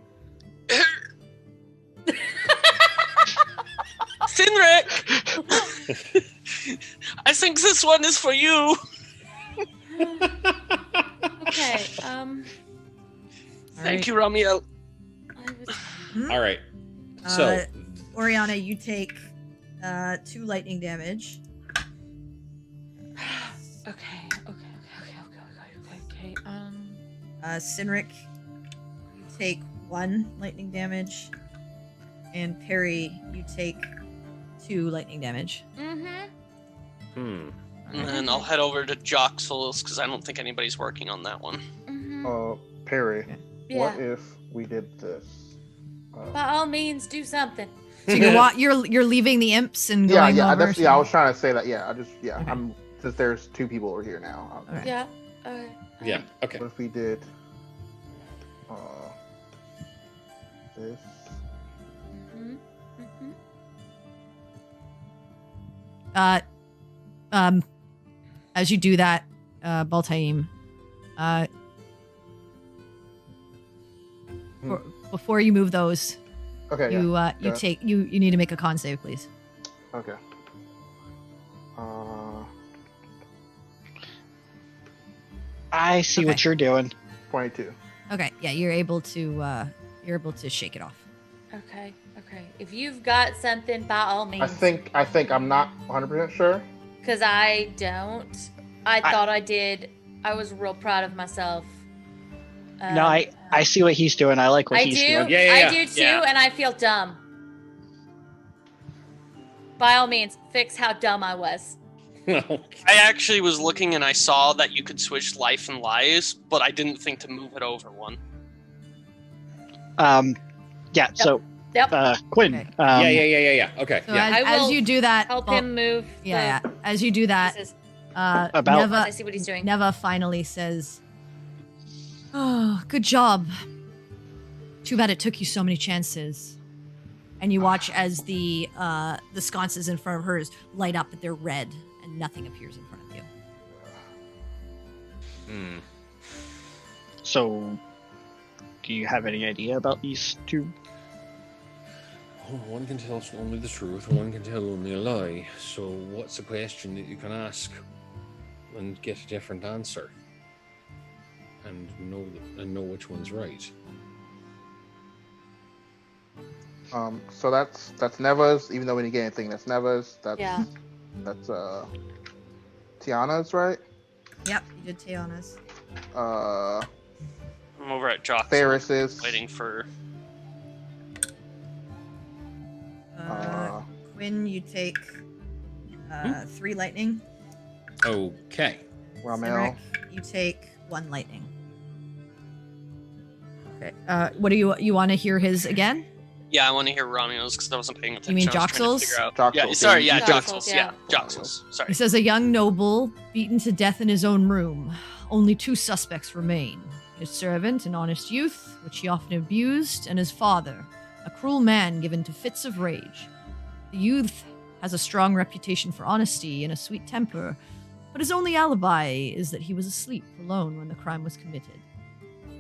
Sinric! I think this one is for you. Okay. Thank you, Ramiel. I was. All right. So, Oriana, you take 2 lightning damage. Okay. Sinric, you take 1 lightning damage. And Perry, you take 2 lightning damage. Mm-hmm. And then I'll head over to Joxels because I don't think anybody's working on that one. Mm-hmm. Perry, Yeah. what if we did this? By all means, do something. So you're leaving the imps and going over. I was trying to say that. Yeah, Okay. I'm since there's 2 people over here now. Okay. Yeah. Okay. yeah. Okay. What if we did this? Mm-hmm. As you do that, Baltaim, before you move those, Okay. you yeah. take you need to make a con save, please. Okay. I see what Okay. you're doing. 22. Okay, yeah, you're able to shake it off. Okay. If you've got something, by all means. I think I'm not 100% sure. Because I don't. I thought I did. I was real proud of myself. No, I see what he's doing. I like what I he's do. doing. Yeah. I do too, Yeah. and I feel dumb. By all means, fix how dumb I was. I actually was looking and I saw that you could switch life and lies, but I didn't think to move it over one. Yeah. So, Yep. Quinn. Okay. Yeah. Okay. So Yeah. I as will you do that, Help Bal- him move. Yeah. As you do that, Pieces. About- Neva, I see what he's doing. Neva finally says, "Oh, good job. Too bad it took you so many chances." And you watch as the sconces in front of hers light up, but they're red, and nothing appears in front of you. Hmm. So, do you have any idea about these 2? Oh, one can tell only the truth, one can tell only a lie. So, what's a question that you can ask and get a different answer, and know which one's right? So that's Neva's. Even though we didn't get anything, that's Neva's. That's Yeah. That's Tiana's, right? Yep, you did Tiana's. I'm over at Joxels Ferris's. waiting for. Quinn, you take 3 lightning. Okay. Ramel. Cedric, you take 1 lightning. Okay. What do you want to hear his again? Yeah, I want to hear Ramiel's because I wasn't paying attention. mean I was trying to Joxels? figure out- Joxels, Yeah, sorry, yeah, Joxels, Joxels, yeah. Joxels. He Sorry. says, "A young noble beaten to death in his own room. Only 2 suspects remain. His servant, an honest youth, which he often abused, and his father, a cruel man given to fits of rage. The youth has a strong reputation for honesty and a sweet temper, but his only alibi is that he was asleep alone when the crime was committed.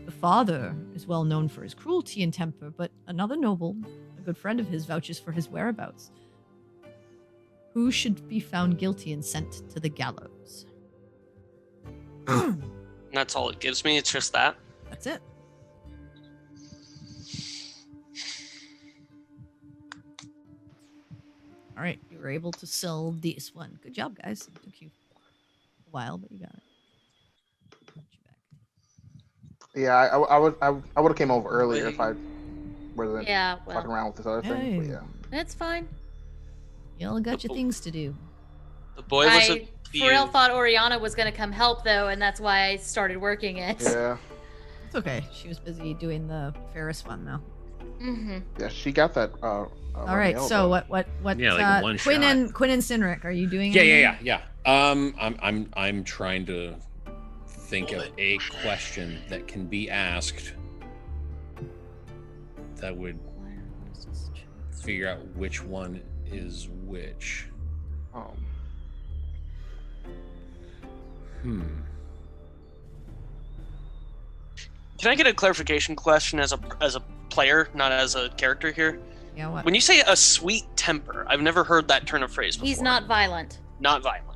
The father is well known for his cruelty and temper, but another noble, a good friend of his, vouches for his whereabouts. Who should be found guilty and sent to the gallows? And that's all it gives me. It's just that. That's it. All right, you were able to sell this one. Good job, guys. It took you a while, but you got it. Got you back. Yeah, I would have came over earlier if I wasn't Yeah, fucking well, around with this other thing. But Hey. yeah. that's fine. Y'all got your things to do. The boy was I a for real thought Oriana was going to come help, though, and that's why I started working it. Yeah. It's okay. She was busy doing the Ferris one, though. Mm-hmm. Yeah, she got that. All right. So what? Yeah, like one Quinn shot. and Cynric, are you doing? Yeah. I'm trying to think of a question that can be asked that would figure out which one is which. Can I get a clarification question as a player, not as a character here? Yeah. What? When you say a sweet temper, I've never heard that turn of phrase before. He's not violent. Not violent.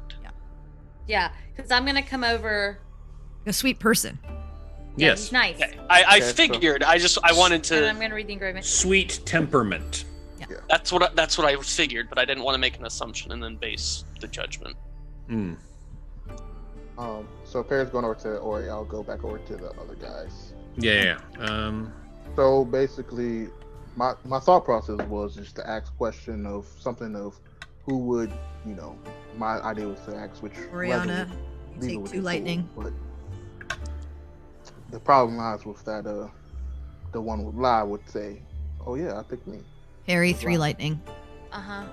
Yeah, because I'm going to come over. A sweet person. Yeah, Yes. he's nice. Okay. I Okay, so- figured. I wanted And I'm to. going to read the engraving. Sweet temperament. That's what I figured, but I didn't want to make an assumption and then base the judgment. Hmm. So Farrah's going over to Ori. I'll go back over to the other guys. Yeah. So basically, my thought process was just to ask a question of something of who would, my idea was to ask which Oriana, you level take would 2 be lightning. cool, but the problem lies with that. The one with lie would say, "Oh yeah, I picked me." Harry, 3 Wow. lightning. Uh-huh.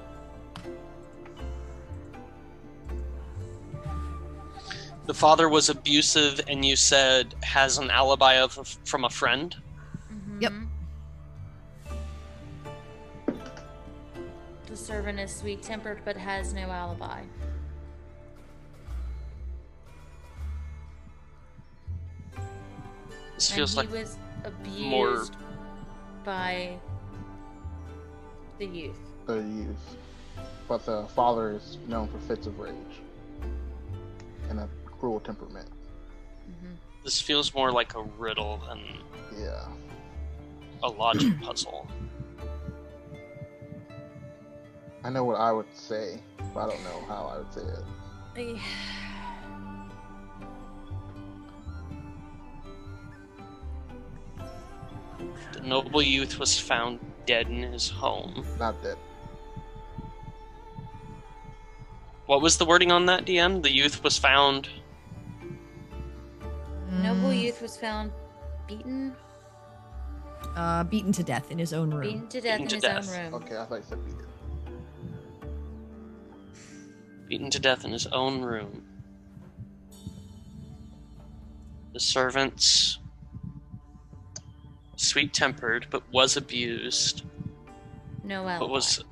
The father was abusive, and you said has an alibi from a friend. Yep. Mm-hmm. The servant is sweet-tempered but has no alibi. This And feels he like was abused more- by the youth. The youth, but the father is known for fits of rage and a cruel temperament. Mm-hmm. this feels more like a riddle than Yeah. a logic puzzle. I know what I would say, but I don't know how I would say it. The noble youth was found dead in his home. Not that. What was the wording on that, DM? The youth was found. Noble Mm, youth was found beaten beaten to death in his own room. beaten to death Beaten in to his death. own room. Okay, I thought you said beat it. Beaten to death in his own room. The servants, sweet-tempered, but was abused, No alibi.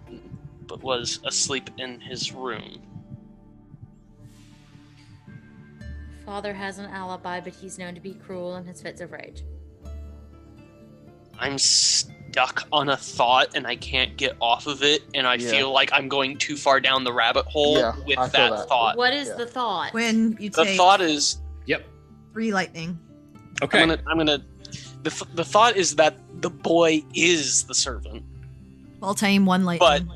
but was asleep in his room. Father has an alibi, but he's known to be cruel in his fits of rage. I'm stuck on a thought and I can't get off of it, and I Yeah. feel like I'm going too far down the rabbit hole Yeah, with I feel that that. thought. What is yeah. the thought? Quinn, you The take thought is 3 lightning. Okay. I'm gonna. The thought is that the boy is the servant, Baltime, 1 lightning.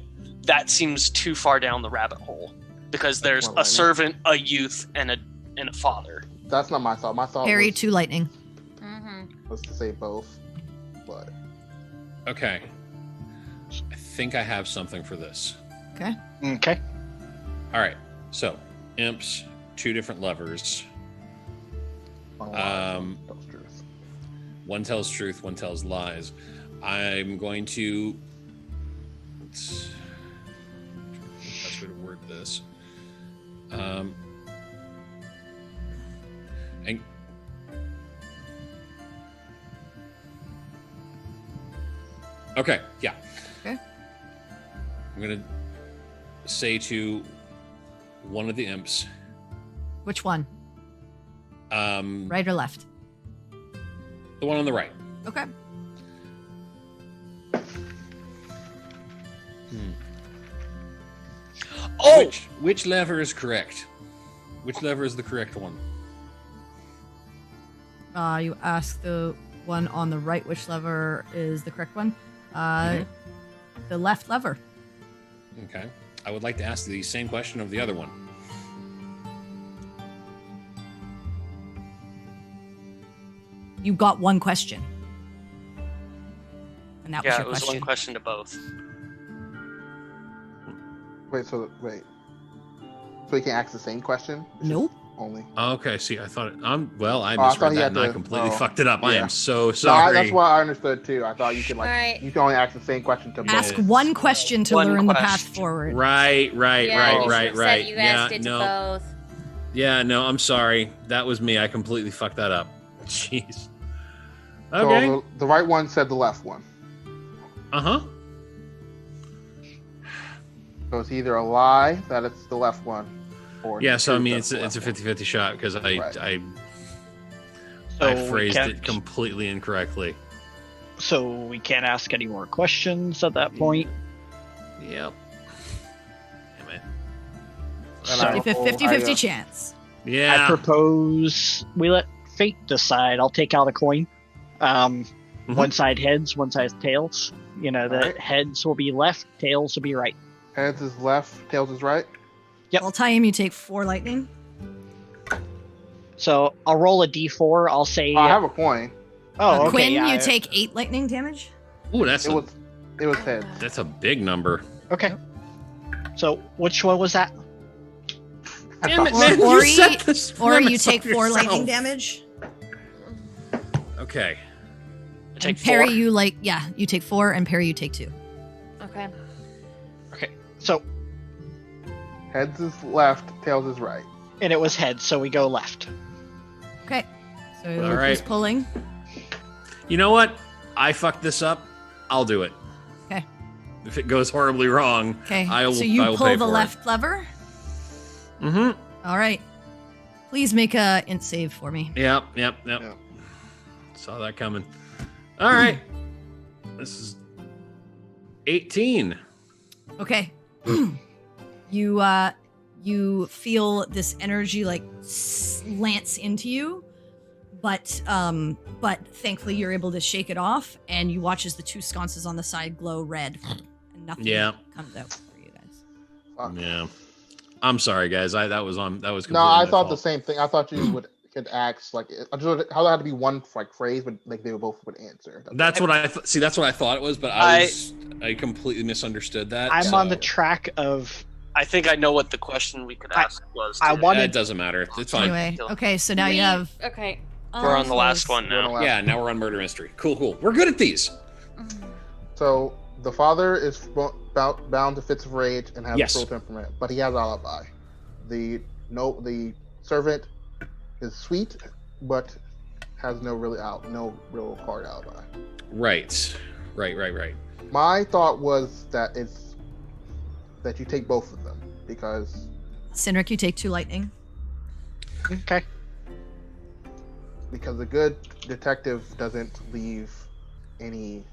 that seems too far down the rabbit hole because there's One a lightning. servant, a youth, and a father. That's not my thought. My thought Harry, was, 2 lightning. Mm-hmm. was to say both, but Okay. I think I have something for this. Okay. Okay. All right. So, imps, 2 different levers. one lie, Um, one tells truth. One tells truth, one tells lies. I'm going to. Let's. Best way to word this. And. Okay, yeah. Okay. I'm gonna say to one of the imps, Which one? Right or left? the one on the right. Okay. Oh! Which lever is correct? Which lever is the correct one? You ask the one on the right which lever is the correct one. The left lever. Okay. I would like to ask the same question of the other one. You got one question. And that was Yeah, your it was question. one question to both. Wait. So you can ask the same question? It's Nope. just Only. Okay, see, I thought I I thought misread he that had and I to- completely oh, fucked it up. I yeah. am so No, sorry. that's what I understood too. I thought you could like Alright. you can only ask the same question to both. Ask one question to One learn the path question. forward. Right. Yeah, you should have said you Yeah, asked it to no. both. Yeah, no, I'm sorry. That was me. I completely fucked that up. Jeez. So Okay. the right one said the left one. Uh-huh. So it's either a lie that it's the left one, or Yeah, so I true mean that it's the a left 50-50 shot because Right. I So we phrased can't- it completely incorrectly. So we can't ask any more questions at that point. Yep. Damn it. And So I- 50-50 chance. I Yeah. propose we let fate decide. I'll take out a coin. Mhm. One side heads, one side tails. You know, the Alright. heads will be left, tails will be right. Heads is left, tails is right. Yep. I'll tell him you take 4 lightning. So I'll roll a d4. I'll say. I have a coin. oh, okay. Quinn, yeah, you take 8 lightning damage. Ooh, that's It a was heads. that's a big number. Okay. So which one was that? Damn it, Or- man! or you set you- this Or you premise take up 4 lightning yourself. damage. Okay. I take And Perry, 4. you take 4, and Perry, you take 2. Okay. Okay. So Heads is left, tails is right. and it was heads, so we go left. Okay. So All who's right. pulling? You know what? I fucked this up. I'll do it. Okay. If it goes horribly wrong, Okay. I will. So you I will pull pay the for left lever. it. Mm-hmm. All right. Please make a int save for me. Yep. Yeah. Saw that coming. All right. This is 18. Okay. You feel this energy like slants into you, but thankfully you're able to shake it off, and you watch as the 2 sconces on the side glow red, and nothing Yeah. comes out for you guys. Fuck. Yeah. I'm sorry, guys. That was completely No, I my thought the fault. same thing. I thought you could ask like I just how there had to be one like phrase, but like they both would answer. That's what I see. That's what I thought it was, but I completely misunderstood that. I'm on the so- track of. I think I know what the question we could ask was. I too. wanted- It doesn't matter. It's fine. Anyway, okay, so now you have Okay. We're on the last one We're on the now. last Yeah, now we're on murder mystery. Cool. We're good at these. So the father is bound to fits of rage and has Yes. a cruel temperament, but he has alibi. The servant is sweet, but has no real hard alibi. Right. My thought was that that you take both of them because Cynric, you take 2 lightning. Okay. a good detective doesn't leave any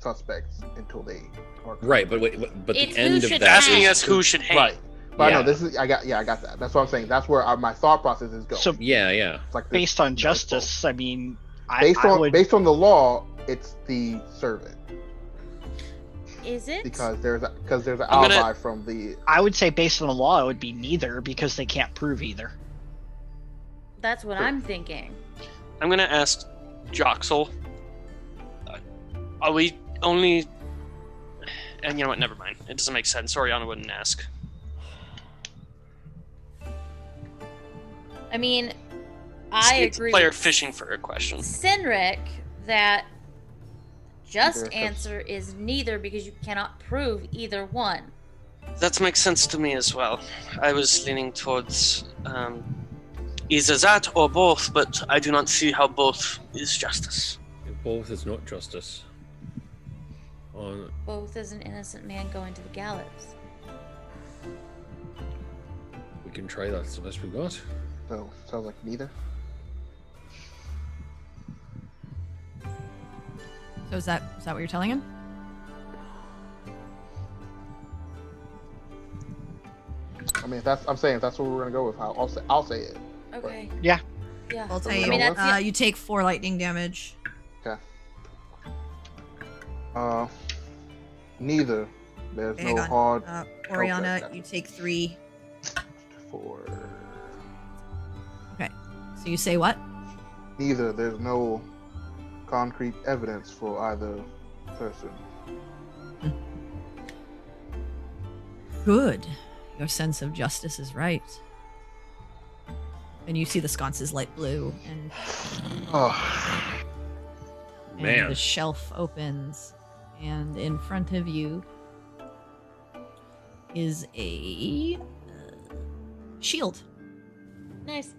suspects until they are Right, but wait, but It's the who end of should that Asking is- us who should hang. right. But I Yeah. know this is I got that. That's what I'm saying. That's where my thought process is going. So Yeah. It's like this- based on it's justice, I mean, based I on would. based on the law, it's the servant Is it? because there's an I'm gonna- alibi from the. I would say based on the law, it would be neither because they can't prove either. That's what I'm thinking. I'm gonna ask Joxel. Are we only? And you know what? Never mind. It doesn't make sense. Oriana wouldn't ask. I mean, I It's agree. Player fishing for a question. Cynric, that just Neither. answer is neither because you cannot prove either one. That makes sense to me as well. I was leaning towards either that or both, but I do not see how both is justice. Both is not justice. Both is an innocent man going to the gallows. We can try that. That's the best we got. So sounds like neither. So is that what you're telling him? I mean, if that's I'm saying if that's what we're gonna go with, I'll say it. Okay. Yeah. Yeah. I'll tell I you. mean, that's- You take 4 lightning damage. Neither. There's Hang no on. hard Oriana, gotcha. you take 3. for. Okay. So you say what? Neither. There's no concrete evidence for either person. Good. Your sense of justice is right. And you see the sconces light blue, and Oh, Man. the shelf opens, and in front of you is a shield. Nice.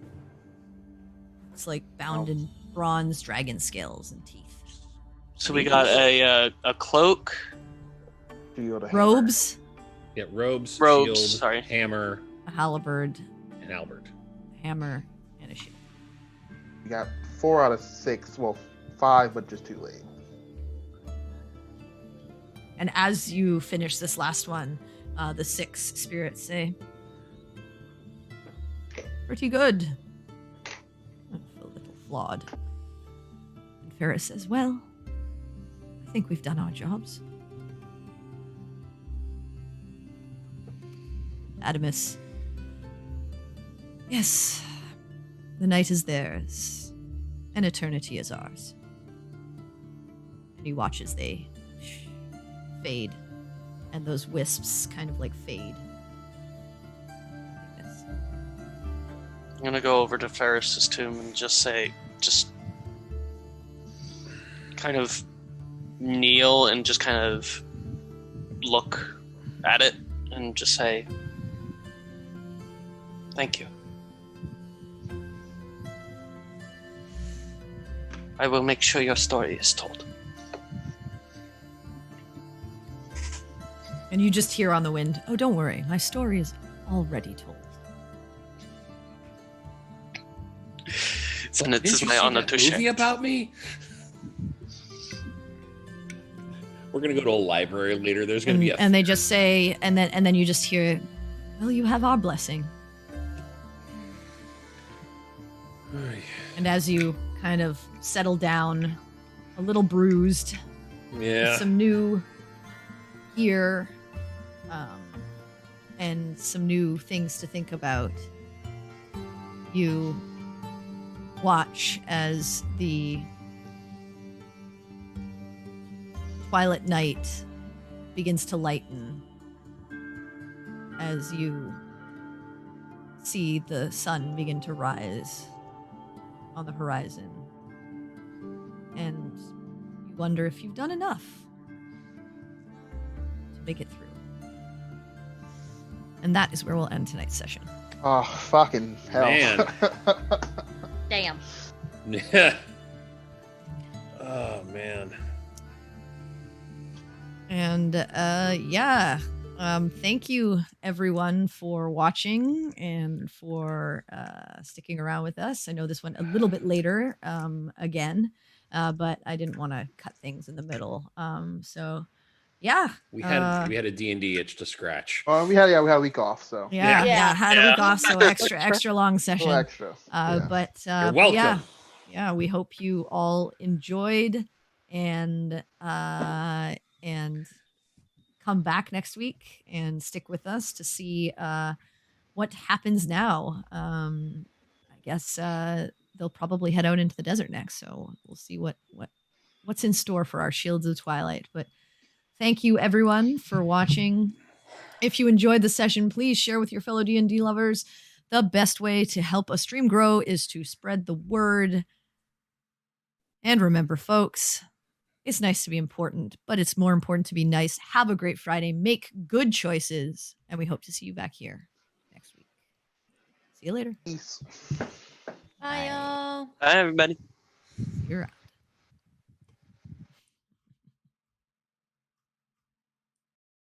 It's like bound in bronze dragon scales and teeth. So we got a cloak. shield, a hammer. Robes, Yeah, robes, Robes, shield, sorry. hammer, a halberd, and Albert. a hammer, and a shield. You got 4 out of 6. Well, 5, but just too late. And as you finish this last one, the 6 spirits say, "Pretty good. A little flawed." And Ferris says, "Well, I think we've done our jobs." Adamus, "Yes, the night is theirs, and eternity is ours." And he watches they fade, and those wisps kind of like fade. Like this. I'm gonna go over to Ferris's tomb and just kind of kneel and just kind of look at it and just say, "Thank you. I will make sure your story is told." And you just hear on the wind, "Oh, don't worry, my story is already told." Then it Didn't is you my see honor that to movie share. about me? We're gonna go to a library later. There's gonna be a. And they just say, and then you just hear, "Well, you have our blessing." And as you kind of settle down, a little bruised, Yeah. some new gear, and some new things to think about, you watch as the twilight night begins to lighten, as you see the sun begin to rise on the horizon, and you wonder if you've done enough to make it through. And that is where we'll end tonight's session. Oh, fucking hell. Man. Damn. Yeah. Oh man. And thank you everyone for watching and for sticking around with us. I know this went a little bit later again, but I didn't want to cut things in the middle. So yeah, We had a D&D itch to scratch. We had a week off, so yeah, had a week Yeah. off, so extra long session. little extra. Yeah. But You're welcome. yeah, we hope you all enjoyed and come back next week and stick with us to see what happens now. I guess they'll probably head out into the desert next, so we'll see what's in store for our Shields of Twilight. But thank you everyone for watching. If you enjoyed the session, please share with your fellow D&D lovers. The best way to help a stream grow is to spread the word. And remember, folks, it's nice to be important, but it's more important to be nice. Have a great Friday. Make good choices. And we hope to see you back here next week. See you later. Peace. Bye, y'all. Bye, everybody. You're up.